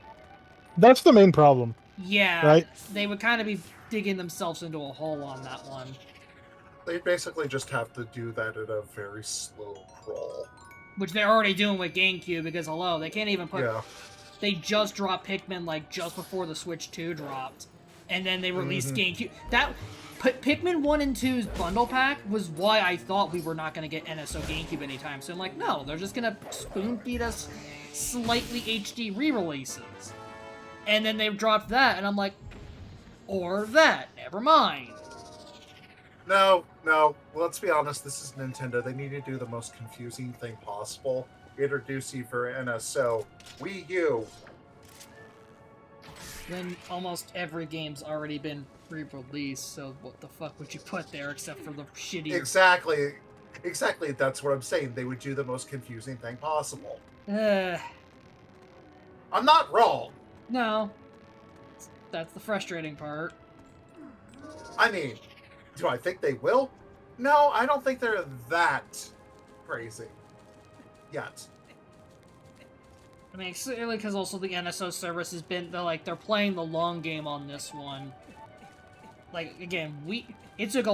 Speaker 2: That's the main problem.
Speaker 1: Yeah,
Speaker 2: right?
Speaker 1: They would kind of be digging themselves into a hole on that one.
Speaker 3: They basically just have to do that at a very slow crawl.
Speaker 1: Which they're already doing with GameCube, because hello, they can't even put...
Speaker 3: Yeah.
Speaker 1: They just dropped Pikmin, like, just before the Switch 2 dropped. And then they released GameCube. That... Pikmin 1 and 2's bundle pack was why I thought we were not going to get NSO GameCube anytime soon. Like, no, they're just going to spoon-feed us slightly HD re-releases. And then they dropped that, and I'm like, or that, never mind.
Speaker 3: No, let's be honest, this is Nintendo. They need to do the most confusing thing possible. Introduce you for NSO Wii U.
Speaker 1: Then almost every game's already been re-released, so what the fuck would you put there except for the shitty...
Speaker 3: Exactly, that's what I'm saying. They would do the most confusing thing possible. I'm not wrong.
Speaker 1: No. That's the frustrating part.
Speaker 3: I mean, do I think they will? No, I don't think they're that crazy. Yet.
Speaker 1: I mean, clearly because also the NSO service has been, they're playing the long game on this one. Like, again, it took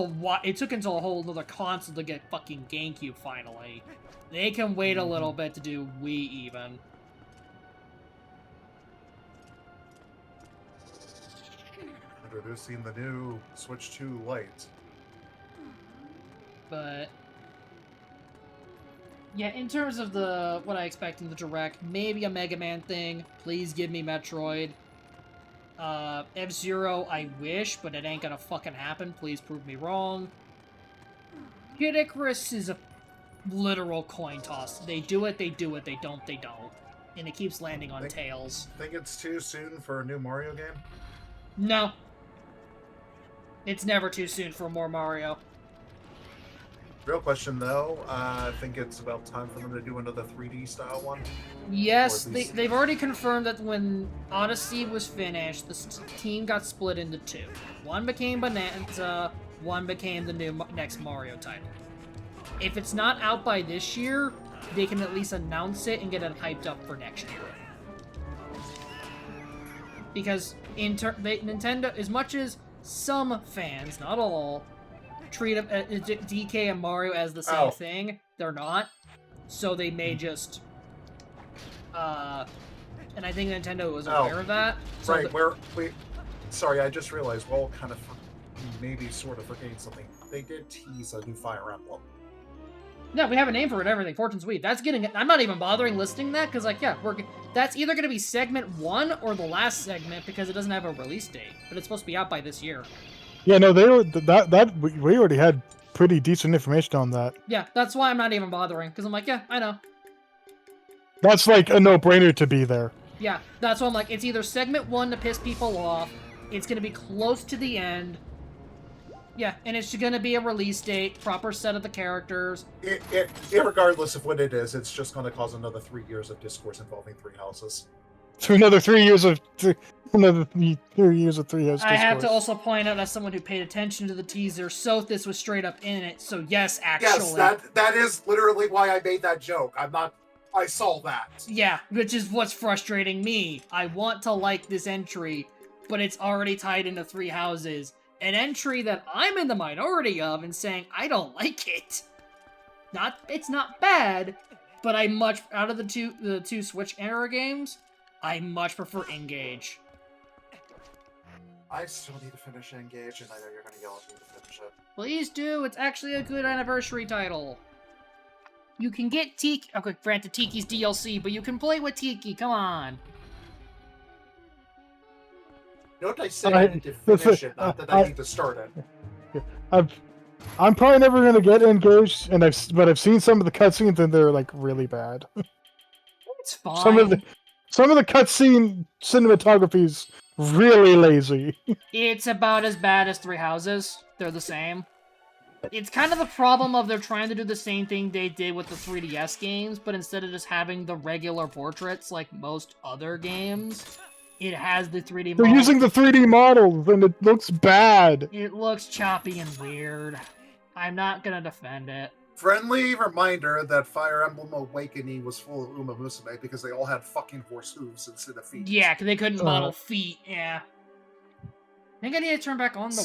Speaker 1: until a whole another console to get fucking GameCube finally. They can wait a little bit to do Wii even.
Speaker 3: Introducing the new Switch 2 Lite.
Speaker 1: But yeah, in terms of what I expect in the Direct, maybe a Mega Man thing. Please give me Metroid. F-Zero, I wish, but it ain't gonna fucking happen. Please prove me wrong. Kid Icarus is a literal coin toss. They do it, they do it, they don't, they don't. And it keeps landing on Tails.
Speaker 3: Think it's too soon for a new Mario game?
Speaker 1: No. It's never too soon for more Mario.
Speaker 3: Real question, though. I think it's about time for them to do another 3D style one.
Speaker 1: Yes, they've already confirmed that when Odyssey was finished, the team got split into two. One became Bonanza, one became the next Mario title. If it's not out by this year, they can at least announce it and get it hyped up for next year. Because Nintendo, as much as some fans, not all, treat DK and Mario as the same thing, they're not. So they may just... and I think Nintendo was aware of that. So
Speaker 3: right, sorry, I just realized we're all kind of maybe sort of forgetting something. They did tease a new Fire Emblem.
Speaker 1: Yeah, we have a name for it and everything. Fortune Sweet. That's getting... I'm not even bothering listing that, because, like, yeah, that's either going to be segment 1 or the last segment, because it doesn't have a release date. But it's supposed to be out by this year.
Speaker 2: Yeah, no, we already had pretty decent information on that.
Speaker 1: Yeah, that's why I'm not even bothering, because I'm like, yeah, I know.
Speaker 2: That's like a no-brainer to be there.
Speaker 1: Yeah, that's why I'm like, it's either segment 1 to piss people off, it's going to be close to the end, yeah, and it's going to be a release date, proper set of the characters.
Speaker 3: Regardless of what it is, it's just going to cause another 3 years of discourse involving Three Houses.
Speaker 2: So another 3 years of Three Houses.
Speaker 1: I have to also point out, as someone who paid attention to the teaser, Sothis was straight up in it. So yes, actually,
Speaker 3: Yes, that is literally why I made that joke. I'm I saw that.
Speaker 1: Yeah, which is what's frustrating me. I want to like this entry, but it's already tied into 3 houses. An entry that I'm in the minority of and saying I don't like it. It's not bad, but I much out of the two Switch era games, I much prefer Engage.
Speaker 4: I still need to finish Engage, and I know you're going to yell at me to finish it.
Speaker 1: Please do. It's actually a good anniversary title. You can get Tiki. Okay, granted, Tiki's DLC, but you can play with Tiki. Come on.
Speaker 4: Note I said I need to finish it, not that I need to start it.
Speaker 2: I'm probably never gonna get Engaged, but I've seen some of the cutscenes and they're like really bad.
Speaker 1: It's fine.
Speaker 2: Some of the cutscene cinematography's really lazy.
Speaker 1: It's about as bad as 3 Houses. They're the same. It's kind of the problem of they're trying to do the same thing they did with the 3DS games, but instead of just having the regular portraits like most other games, it has the 3D models.
Speaker 2: They're using the 3D models, and it looks bad.
Speaker 1: It looks choppy and weird. I'm not gonna defend it.
Speaker 3: Friendly reminder that Fire Emblem Awakening was full of Uma Musume because they all had fucking horse hooves instead of feet.
Speaker 1: Yeah, because they couldn't model feet, yeah. I think I need to turn back on the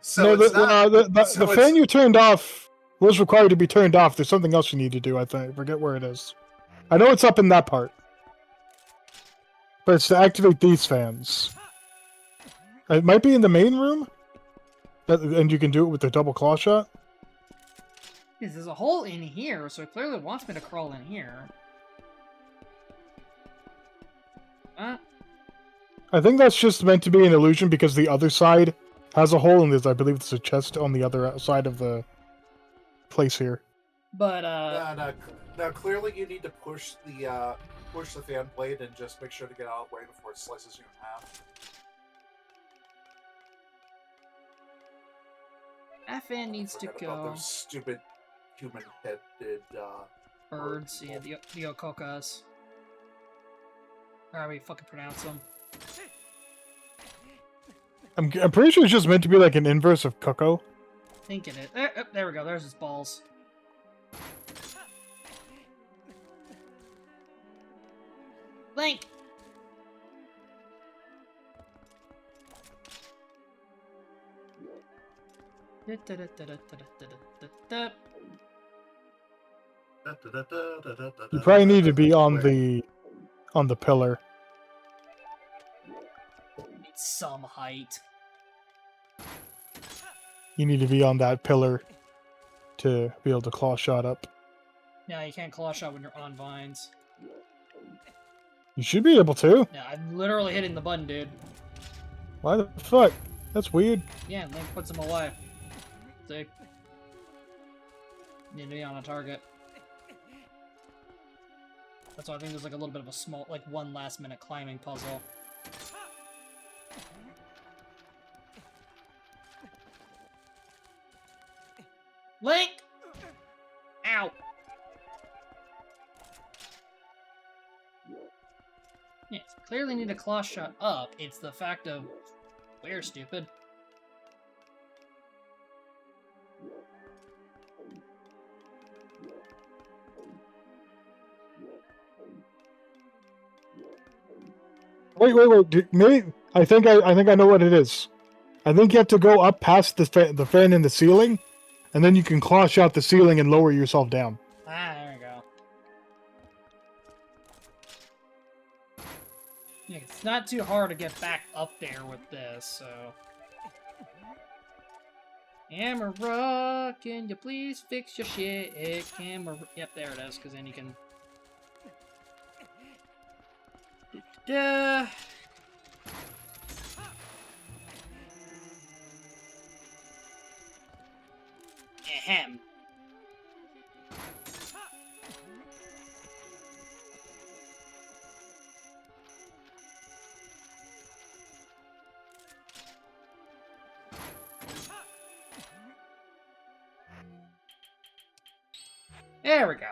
Speaker 2: So the fan you turned off was required to be turned off. There's something else you need to do, I think. I forget where it is. I know it's up in that part. But it's to activate these fans. It might be in the main room? And you can do it with the double claw shot?
Speaker 1: Yes, there's a hole in here, so it clearly wants me to crawl in here.
Speaker 2: I think that's just meant to be an illusion because the other side has a hole, and I believe there's a chest on the other side of the place here.
Speaker 1: But,
Speaker 4: Now, clearly you need to push the fan blade and just make sure to get out of the way before it slices you in half.
Speaker 1: FN needs to
Speaker 4: Forget
Speaker 1: go.
Speaker 4: about those stupid human-headed,
Speaker 1: Birds, yeah, the Okokas. However you fucking pronounce them.
Speaker 2: I'm pretty sure it's just meant to be like an inverse of Coco.
Speaker 1: I think it is. There we go, there's his balls. Link!
Speaker 2: You probably need to be on the pillar.
Speaker 1: It's some height.
Speaker 2: You need to be on that pillar to be able to claw shot up.
Speaker 1: Yeah, you can't claw shot when you're on vines.
Speaker 2: You should be able to.
Speaker 1: Yeah, I'm literally hitting the button, dude.
Speaker 2: Why the fuck? That's weird.
Speaker 1: Yeah, Link puts him away. See? Need to be on a target. That's why I think there's like a little bit of a small, like one last minute climbing puzzle. Link! Ow! Yes, clearly need a claw shot up. It's the fact of we're stupid.
Speaker 2: Wait. Maybe I think I know what it is. I think you have to go up past the fan in the ceiling, and then you can claw shot the ceiling and lower yourself down.
Speaker 1: Ah, there we go. Yeah, it's not too hard to get back up there with this, so... Camera, can you please fix your shit? Camera... Yep, there it is, because then you can... Ahem. There we go.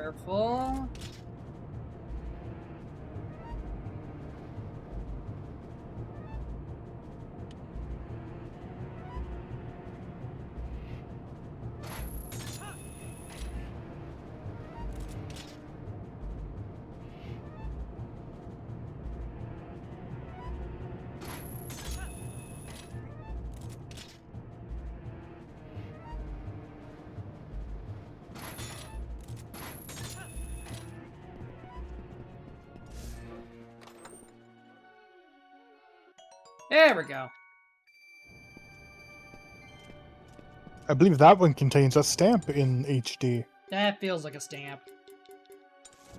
Speaker 1: Careful. There we go.
Speaker 2: I believe that one contains a stamp in HD.
Speaker 1: That feels like a stamp.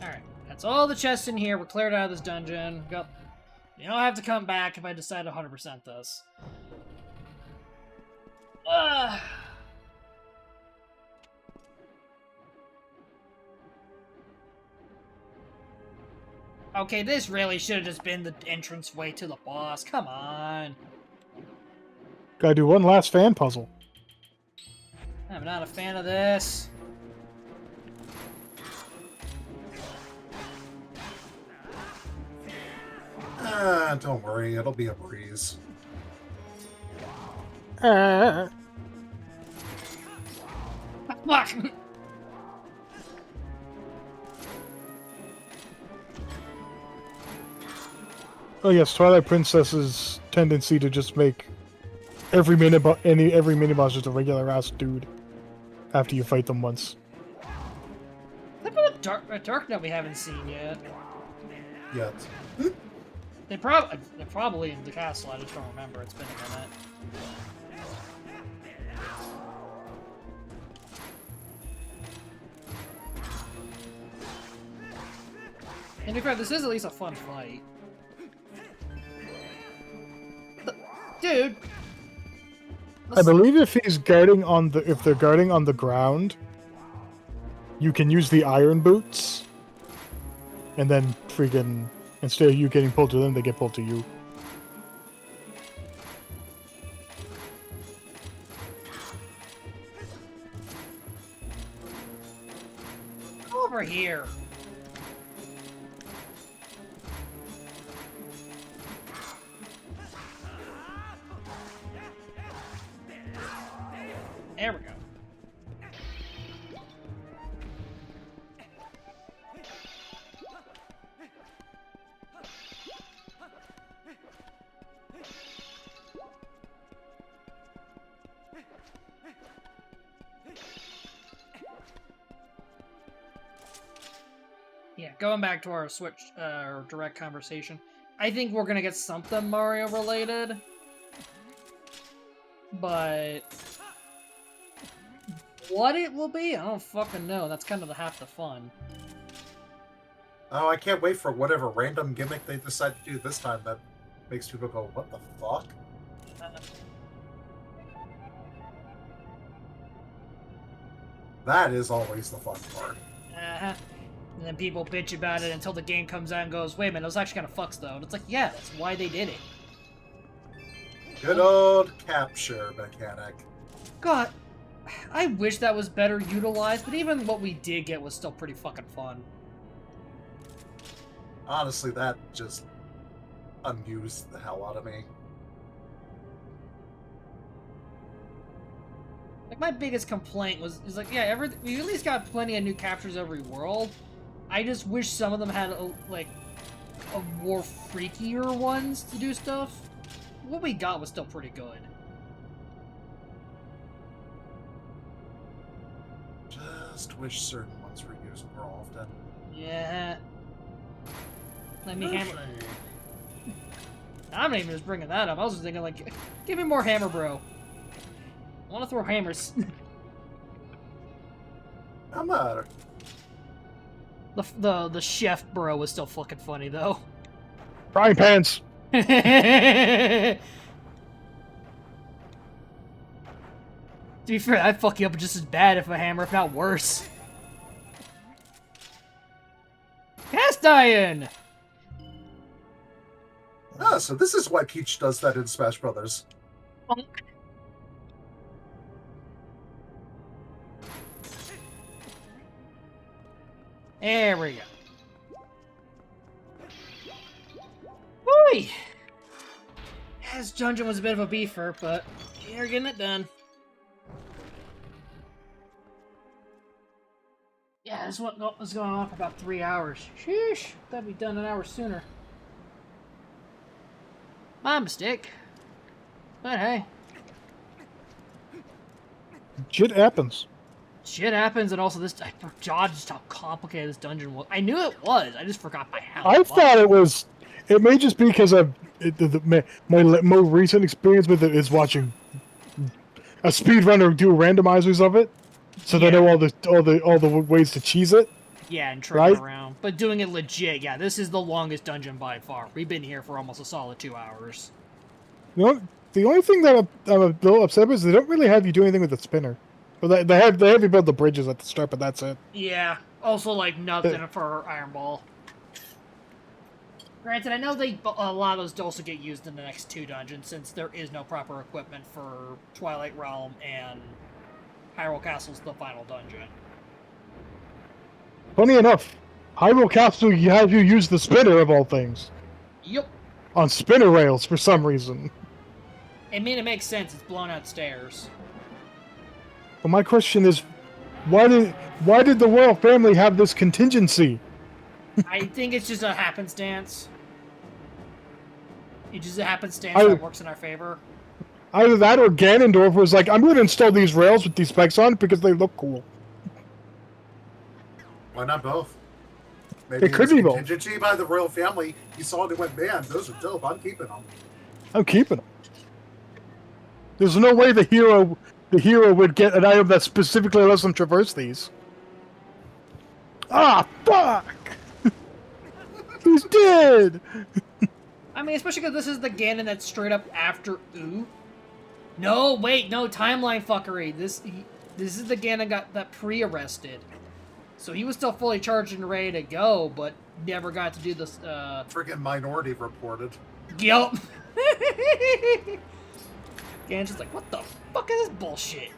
Speaker 1: Alright, that's all the chests in here. We're cleared out of this dungeon. Go. You don't have to come back if I decide to 100% this. Okay, this really should have just been the entrance way to the boss. Come on.
Speaker 2: Gotta do one last fan puzzle.
Speaker 1: I'm not a fan of this.
Speaker 3: Don't worry, it'll be a breeze.
Speaker 1: Fuck!
Speaker 2: Oh yes, Twilight Princess's tendency to just make every mini boss just a regular ass dude after you fight them once.
Speaker 1: Look at the dark that we haven't seen yet.
Speaker 3: Yet.
Speaker 1: They're probably in the castle. I just don't remember. It's been a minute. And to be fair, this is at least a fun fight. Dude!
Speaker 2: I believe if they're guarding on the ground, you can use the iron boots, and then freaking instead of you getting pulled to them, they get pulled to you.
Speaker 1: Over here. There we go. Yeah, going back to our Switch, our direct conversation, I think we're gonna get something Mario related, but what it will be, I don't fucking know. That's kind of half the fun.
Speaker 3: Oh, I can't wait for whatever random gimmick they decide to do this time that makes people go, what the fuck? That is always the fun part.
Speaker 1: Uh-huh. And then people bitch about it until the game comes out and goes, wait a minute, it was actually kind of fucks though. And it's like, yeah, that's why they did it.
Speaker 3: Good old capture mechanic.
Speaker 1: God, I wish that was better utilized, but even what we did get was still pretty fucking fun.
Speaker 3: Honestly, that just amused the hell out of me.
Speaker 1: Like, my biggest complaint is like, yeah, we at least got plenty of new captures every world. I just wish some of them had, a more freakier ones to do stuff. What we got was still pretty good.
Speaker 3: Just wish certain ones were used more often.
Speaker 1: Yeah. Let me hammer. I'm not even just bringing that up. I was just thinking, like, give me more hammer, bro. I want to throw hammers.
Speaker 3: I'm not.
Speaker 1: The chef bro was still fucking funny though.
Speaker 2: Frying pans!
Speaker 1: To be fair, I'd fuck you up just as bad if a hammer, if not worse. Cast iron!
Speaker 3: Ah, so this is why Peach does that in Smash Brothers.
Speaker 1: There we go. Whee! Yeah, this dungeon was a bit of a beefer, but you're getting it done. Yeah, this one was going on for about 3 hours. Sheesh, that'd be done an hour sooner. My mistake. But hey.
Speaker 2: Shit happens.
Speaker 1: Shit happens, and also this, I forgot just how complicated this dungeon was. I knew it was, I just forgot by how
Speaker 2: I
Speaker 1: much.
Speaker 2: thought it was. It may just be because my more recent experience with it is watching a speedrunner do randomizers of it, so they
Speaker 1: Yeah.
Speaker 2: know all the ways to cheese it.
Speaker 1: Yeah, and trick
Speaker 2: Right?
Speaker 1: around. But doing it legit, yeah, this is the longest dungeon by far. We've been here for almost a solid 2 hours.
Speaker 2: The only thing that I'm a little upset with is they don't really have you do anything with the spinner. Well, they have you build the bridges at the start, but that's it.
Speaker 1: Yeah, also, like, nothing for Iron Ball. Granted, I know a lot of those also get used in the next 2 dungeons, since there is no proper equipment for Twilight Realm and Hyrule Castle's the final dungeon.
Speaker 2: Funny enough, Hyrule Castle has you use the spinner of all things
Speaker 1: Yup.
Speaker 2: on spinner rails for some reason.
Speaker 1: I mean, it makes sense. It's blown out stairs.
Speaker 2: But my question is, why did the royal family have this contingency?
Speaker 1: I think it's just a happenstance. It's just a happenstance that works in our favor.
Speaker 2: Either that or Ganondorf was like, I'm going to install these rails with these spikes on because they look cool.
Speaker 3: Why not both? Maybe
Speaker 2: It could be both.
Speaker 3: contingency by the royal family. He saw it and went, man, those are dope. I'm keeping them.
Speaker 2: I'm keeping them. There's no way the hero would get an item that specifically lets them traverse these. Ah, fuck! He's dead!
Speaker 1: I mean, especially because this is the Ganon that's straight up after Ooh. No, wait, no, timeline fuckery. This is the Ganon that pre-arrested. So he was still fully charged and ready to go, but never got to do this,
Speaker 3: Freaking Minority reported.
Speaker 1: Yup. Ganon's just like, what the fuck is this bullshit?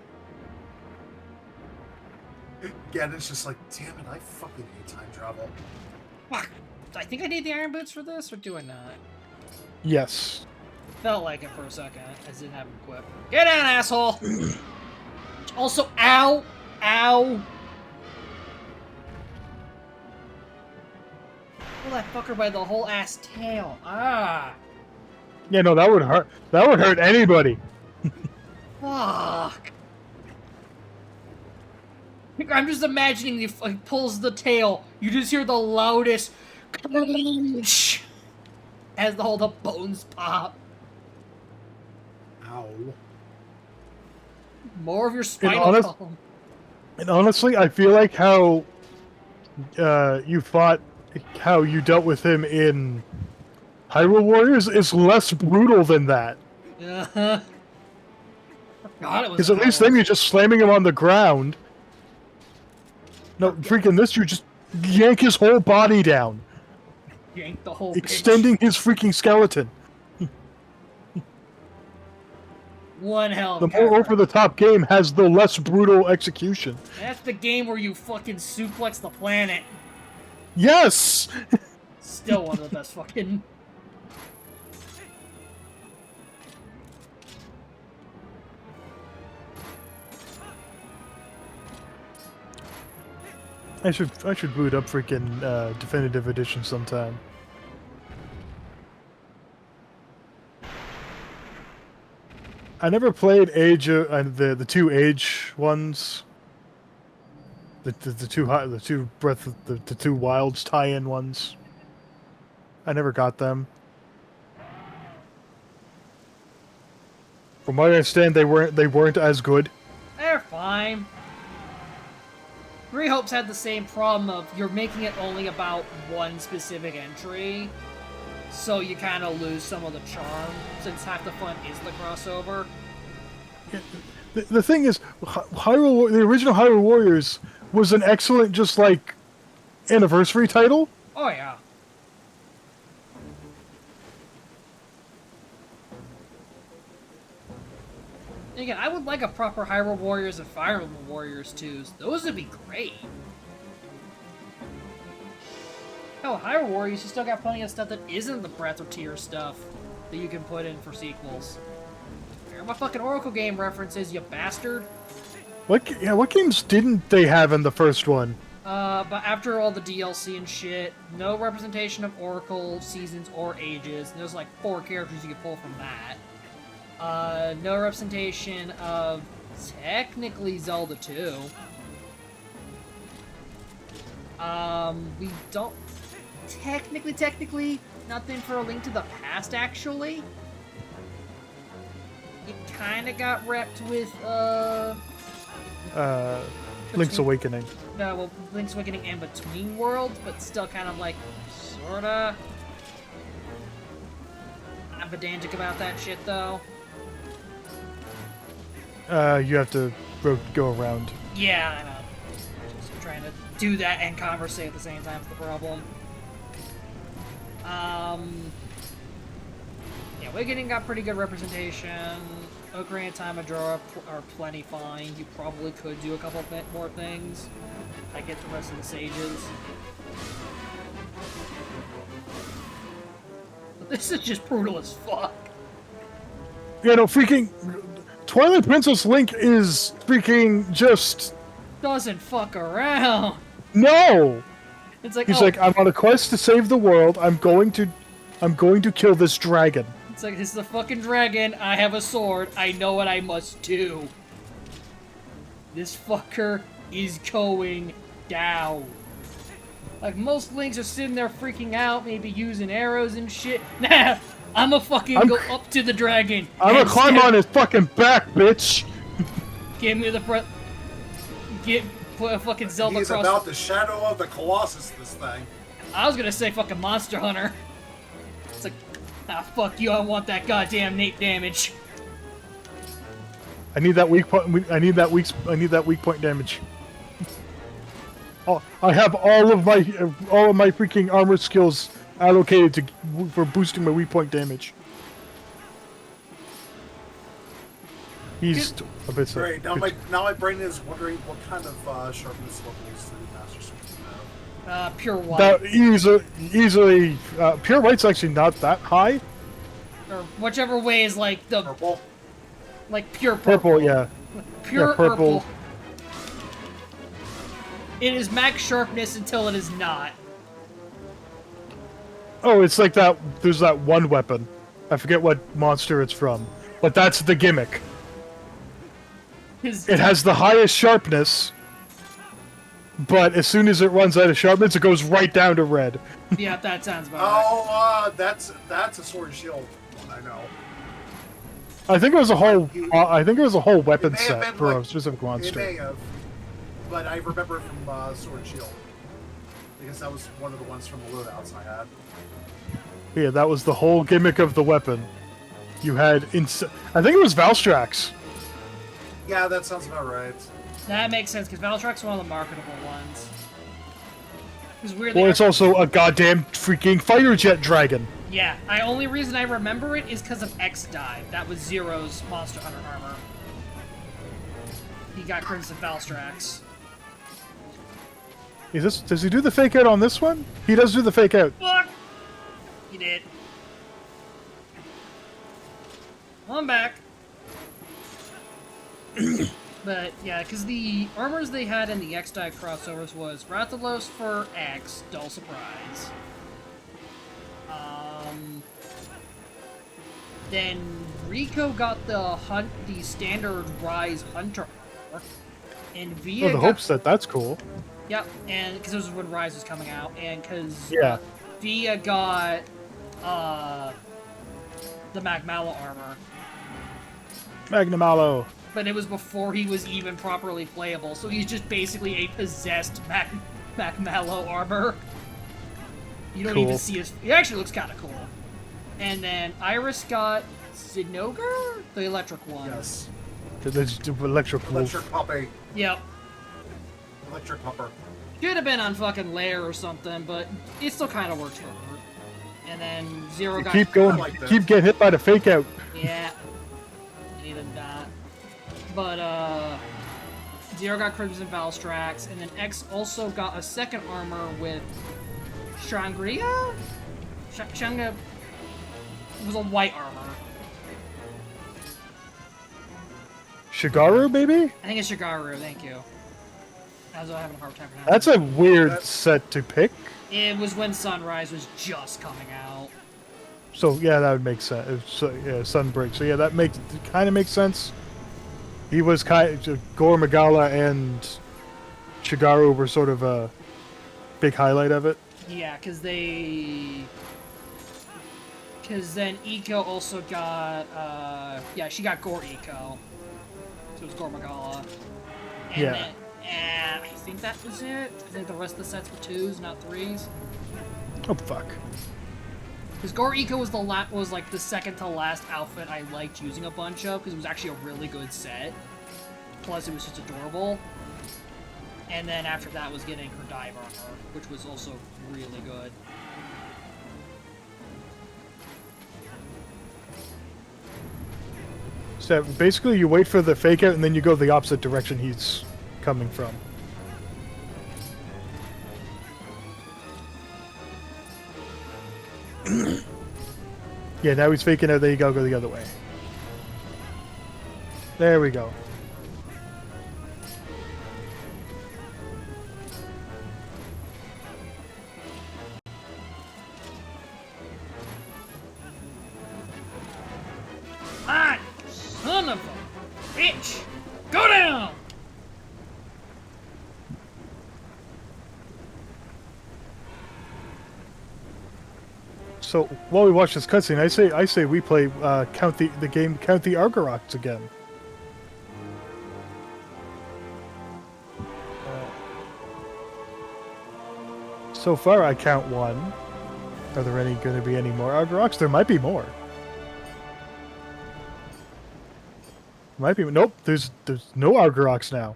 Speaker 3: Ganon's just like, damn it, I fucking hate time travel.
Speaker 1: Fuck. I think I need the iron boots for this, or do I not?
Speaker 2: Yes.
Speaker 1: Felt like it for a second. I just didn't have them equipped. Get down, asshole! Also, ow! Ow! Pull that fucker by the whole ass tail. Ah!
Speaker 2: Yeah, no, that would hurt. That would hurt anybody.
Speaker 1: Fuck! I'm just imagining if he pulls the tail, you just hear the loudest crunch as all the bones pop.
Speaker 3: Ow.
Speaker 1: More of your spinal column.
Speaker 2: And honestly, I feel like how you dealt with him in Hyrule Warriors is less brutal than that.
Speaker 1: Uh-huh. Forgot it was
Speaker 2: Because at least then you're just slamming him on the ground. No, freaking this, you just yank his whole body down.
Speaker 1: Yank the whole
Speaker 2: Extending his freaking skeleton.
Speaker 1: one hell of
Speaker 2: The
Speaker 1: a
Speaker 2: more
Speaker 1: character.
Speaker 2: over-the-top game has the less brutal execution.
Speaker 1: That's the game where you fucking suplex the planet.
Speaker 2: Yes!
Speaker 1: Still one of the best fucking...
Speaker 2: I should boot up freaking Definitive Edition sometime. I never played Age the 2 Age ones. The two Breath of the 2 Wilds tie-in ones. I never got them. From what I understand, they weren't as good.
Speaker 1: They're fine. Three Hopes had the same problem of you're making it only about one specific entry, so you kind of lose some of the charm, since half the fun is the crossover.
Speaker 2: The thing is, the original Hyrule Warriors was an excellent, just like, anniversary title.
Speaker 1: Oh yeah. And again, I would like a proper Hyrule Warriors and Fire Emblem Warriors too. Those would be great. Hell, Hyrule Warriors, you still got plenty of stuff that isn't the Breath of Tears stuff that you can put in for sequels. Where are my fucking Oracle game references, you bastard?
Speaker 2: What games didn't they have in the first one?
Speaker 1: But after all the DLC and shit, no representation of Oracle seasons or ages. There's like 4 characters you can pull from that. No representation of technically Zelda 2. We don't technically nothing for A Link to the Past actually. It kind of got repped with
Speaker 2: Link's Awakening.
Speaker 1: No, well, Link's Awakening and Between Worlds, but still kind of like, sorta. I'm pedantic about that shit, though.
Speaker 2: You have to go around.
Speaker 1: Yeah, I know. Just trying to do that and conversate at the same time is the problem. Yeah, Awakening got pretty good representation. Ocarina of Time and Majora are plenty fine. You probably could do a couple bit more things. I get the rest of the sages. But this is just brutal as fuck.
Speaker 2: Yeah, no, freaking Twilight Princess Link is freaking just
Speaker 1: Doesn't fuck around.
Speaker 2: no.
Speaker 1: It's like
Speaker 2: He's
Speaker 1: oh,
Speaker 2: like, I'm on a quest to save the world. I'm going to kill this dragon.
Speaker 1: it's like this is a fucking dragon. I have a sword. I know what I must do. This fucker is going down. Like most Links are sitting there freaking out, maybe using arrows and shit. Nah, I'ma fucking go up to the dragon.
Speaker 2: I'm gonna
Speaker 1: and
Speaker 2: climb
Speaker 1: stab-
Speaker 2: on his fucking back, bitch.
Speaker 1: Give me the put a fucking Zelda
Speaker 4: He's
Speaker 1: cross.
Speaker 4: about the shadow of the Colossus, this thing.
Speaker 1: I was gonna say fucking Monster Hunter. It's like, ah, fuck you. I want that goddamn Nate damage.
Speaker 2: I need that weak point. I need that weak point damage. Oh, I have all of my freaking armor skills allocated for boosting my weak point damage. He's a bit so.
Speaker 4: Great. Now my brain is wondering what kind of sharpness levels the Master Sword have.
Speaker 1: Pure white.
Speaker 2: That easily pure white's actually not that high.
Speaker 1: Or whichever way is like the
Speaker 4: Purple.
Speaker 1: like pure purple.
Speaker 2: Purple, yeah.
Speaker 1: Pure
Speaker 2: Yeah, purple.
Speaker 1: purple. It is max sharpness until it is not.
Speaker 2: Oh, it's like that. There's that one weapon. I forget what monster it's from, but that's the gimmick. It has the highest sharpness, but as soon as it runs out of sharpness, it goes right down to red.
Speaker 1: Yeah, that sounds about right.
Speaker 4: Oh, that's a sword and shield one, I know.
Speaker 2: I think it was a whole. I think it was a whole weapon
Speaker 4: It may have
Speaker 2: set
Speaker 4: been
Speaker 2: for
Speaker 4: like-
Speaker 2: a specific
Speaker 4: It may
Speaker 2: monster.
Speaker 4: have, but I remember it from Sword and Shield because that was one of the ones from the loadouts I had.
Speaker 2: Yeah, that was the whole gimmick of the weapon. You had I think it was Valstrax.
Speaker 4: Yeah, that sounds about right.
Speaker 1: That makes sense because Valtrak's one of the marketable ones. Because weirdly,
Speaker 2: Well, it's also a goddamn freaking fighter jet dragon.
Speaker 1: yeah. Only reason I remember it is because of X Dive. That was Zero's Monster Hunter armor. He got Crimson Valstrax.
Speaker 2: Does he do the fake out on this one? He does do the fake out.
Speaker 1: Fuck! He did. I'm back. But yeah, because the armors they had in the X-Dive crossovers was Rathalos for X, dull surprise. Then Rico got the standard Rise Hunter armor, and Via
Speaker 2: Oh, the
Speaker 1: got,
Speaker 2: hopes that's cool.
Speaker 1: Yep, and because this was when Rise was coming out, and because
Speaker 2: Yeah.
Speaker 1: Via got the Magmala armor,
Speaker 2: Magnamalo.
Speaker 1: but it was before he was even properly playable, so he's just basically a possessed Magmalo armor. You don't even
Speaker 2: Cool.
Speaker 1: see his. He actually looks kind of cool. And then Iris got Zinogre, the electric one.
Speaker 4: Yes.
Speaker 2: There's electric wolf.
Speaker 4: Electric Puppy.
Speaker 1: Yep.
Speaker 4: Electric Pupper.
Speaker 1: Could have been on fucking Lair or something, but it still kind of works for her. And then Zero got.
Speaker 2: Keep going.
Speaker 4: I like that.
Speaker 2: Keep getting hit by the fake out.
Speaker 1: Yeah. Even that. But, Zero got Crimson Valstrax, and then X also got a second armor with Shangria? Shanga was a white armor.
Speaker 2: Shigaru, maybe?
Speaker 1: I think it's Shigaru, thank you. I was having a hard time pronouncing
Speaker 2: That's a weird set to pick.
Speaker 1: It was when Sunrise was just coming out.
Speaker 2: So yeah, that would make sense. So, yeah, Sunbreak. So yeah, that kind of makes sense. He was Gore Magala and Shigaru were sort of a big highlight of it.
Speaker 1: Yeah, because then Eco also got, yeah, she got Gore Eco. So it was Gore Magala. And
Speaker 2: Yeah.
Speaker 1: Then, and I think that was it. I think the rest of the sets were 2s, not 3s.
Speaker 2: Oh fuck.
Speaker 1: Because Gore Eco was was like the second to last outfit I liked using a bunch of, because it was actually a really good set. Plus it was just adorable. And then after that was getting her dive armor, which was also really good.
Speaker 2: So basically, you wait for the fake out, and then you go the opposite direction he's coming from. Yeah, now he's faking out. There you go. Go the other way. There we go.
Speaker 1: Ah, son of a bitch! Go down!
Speaker 2: So while we watch this cutscene, I say we play count the Argoroks again. So far, I count 1. Are there going to be any more Argoroks? There might be more. Might be. Nope. There's no Argoroks now.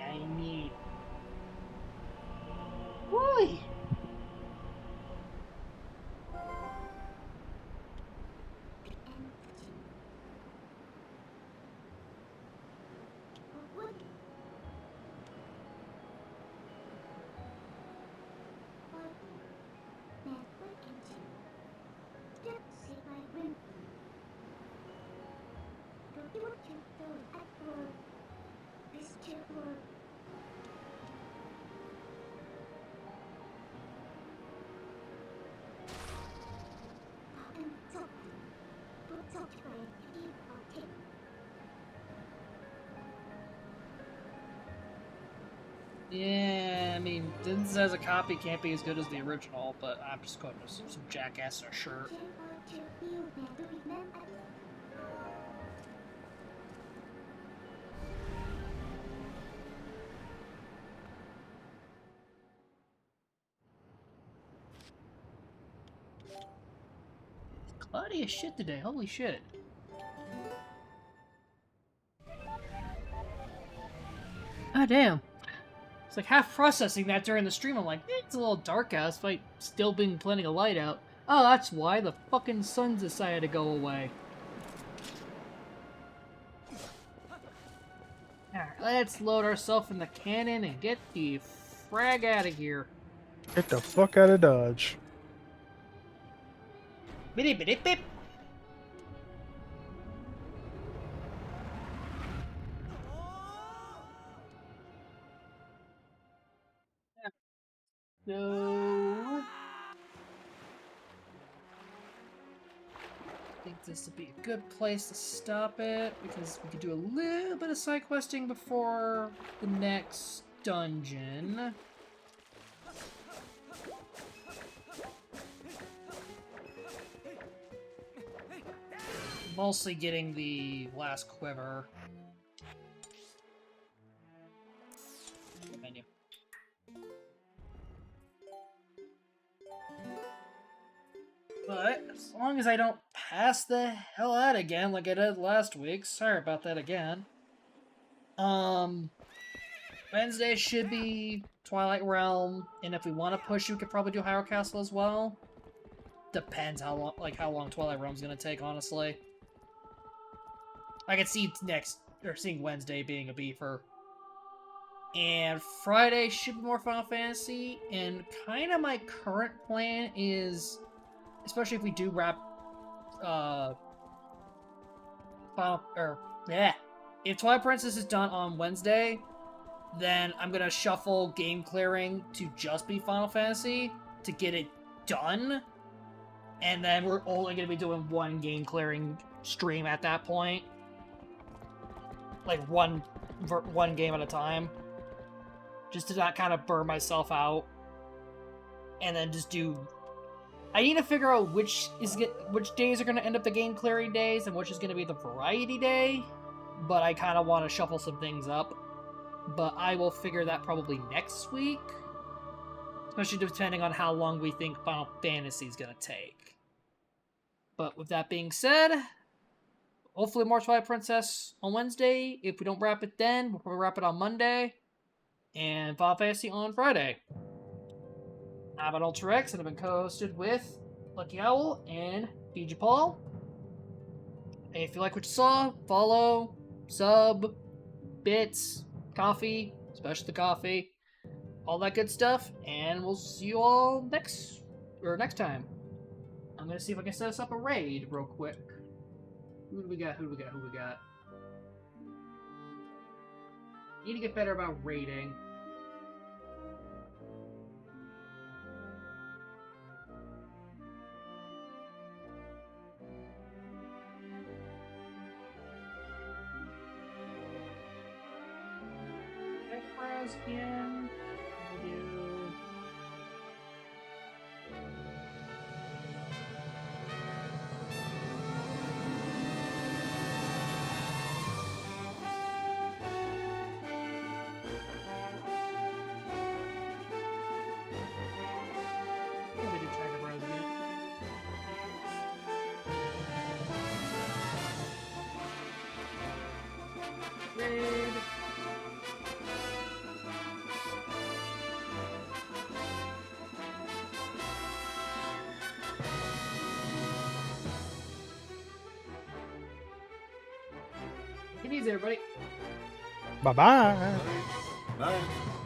Speaker 1: I need. Why? Yeah, I mean, Din says a copy can't be as good as the original, but I'm just going to some jackass in a shirt. Cloudy as shit today, holy shit. Ah, damn. It's like half processing that during the stream. I'm like, it's a little dark out despite still being plenty of light out. Oh, that's why the fucking sun decided to go away. Alright, let's load ourselves in the cannon and get the frag out of here.
Speaker 2: Get the fuck out of Dodge.
Speaker 1: Biddy biddy bip. So, I think this would be a good place to stop it because we could do a little bit of side questing before the next dungeon. Mostly getting the last quiver. Menu. But as long as I don't pass the hell out again like I did last week, sorry about that again. Wednesday should be Twilight Realm, and if we want to push, we could probably do Hyrule Castle as well. Depends how long Twilight Realm's gonna take, honestly. I could see next or seeing Wednesday being a beefer. And Friday should be more Final Fantasy. And kind of my current plan is, especially if we do wrap, if Twilight Princess is done on Wednesday, then I'm gonna shuffle game clearing to just be Final Fantasy to get it done. And then we're only gonna be doing one game clearing stream at that point. Like one game at a time. Just to not kind of burn myself out. And then just do... I need to figure out which days are going to end up the game clearing days and which is going to be the variety day. But I kind of want to shuffle some things up. But I will figure that probably next week. Especially depending on how long we think Final Fantasy is going to take. But with that being said, hopefully more Twilight Princess on Wednesday. If we don't wrap it then, we'll probably wrap it on Monday. And Final Fantasy on Friday. I'm an Ultra X, and I've been co-hosted with Lucky Owl and BJ Paul. And if you like what you saw, follow, sub, bits, coffee, especially the coffee, all that good stuff, and we'll see you all next time. I'm gonna see if I can set us up a raid real quick. Who do we got? Need to get better about raiding. Browse again. We do. We do try to browse again. Raid. Take it easy, everybody.
Speaker 2: Bye-bye.
Speaker 3: Night.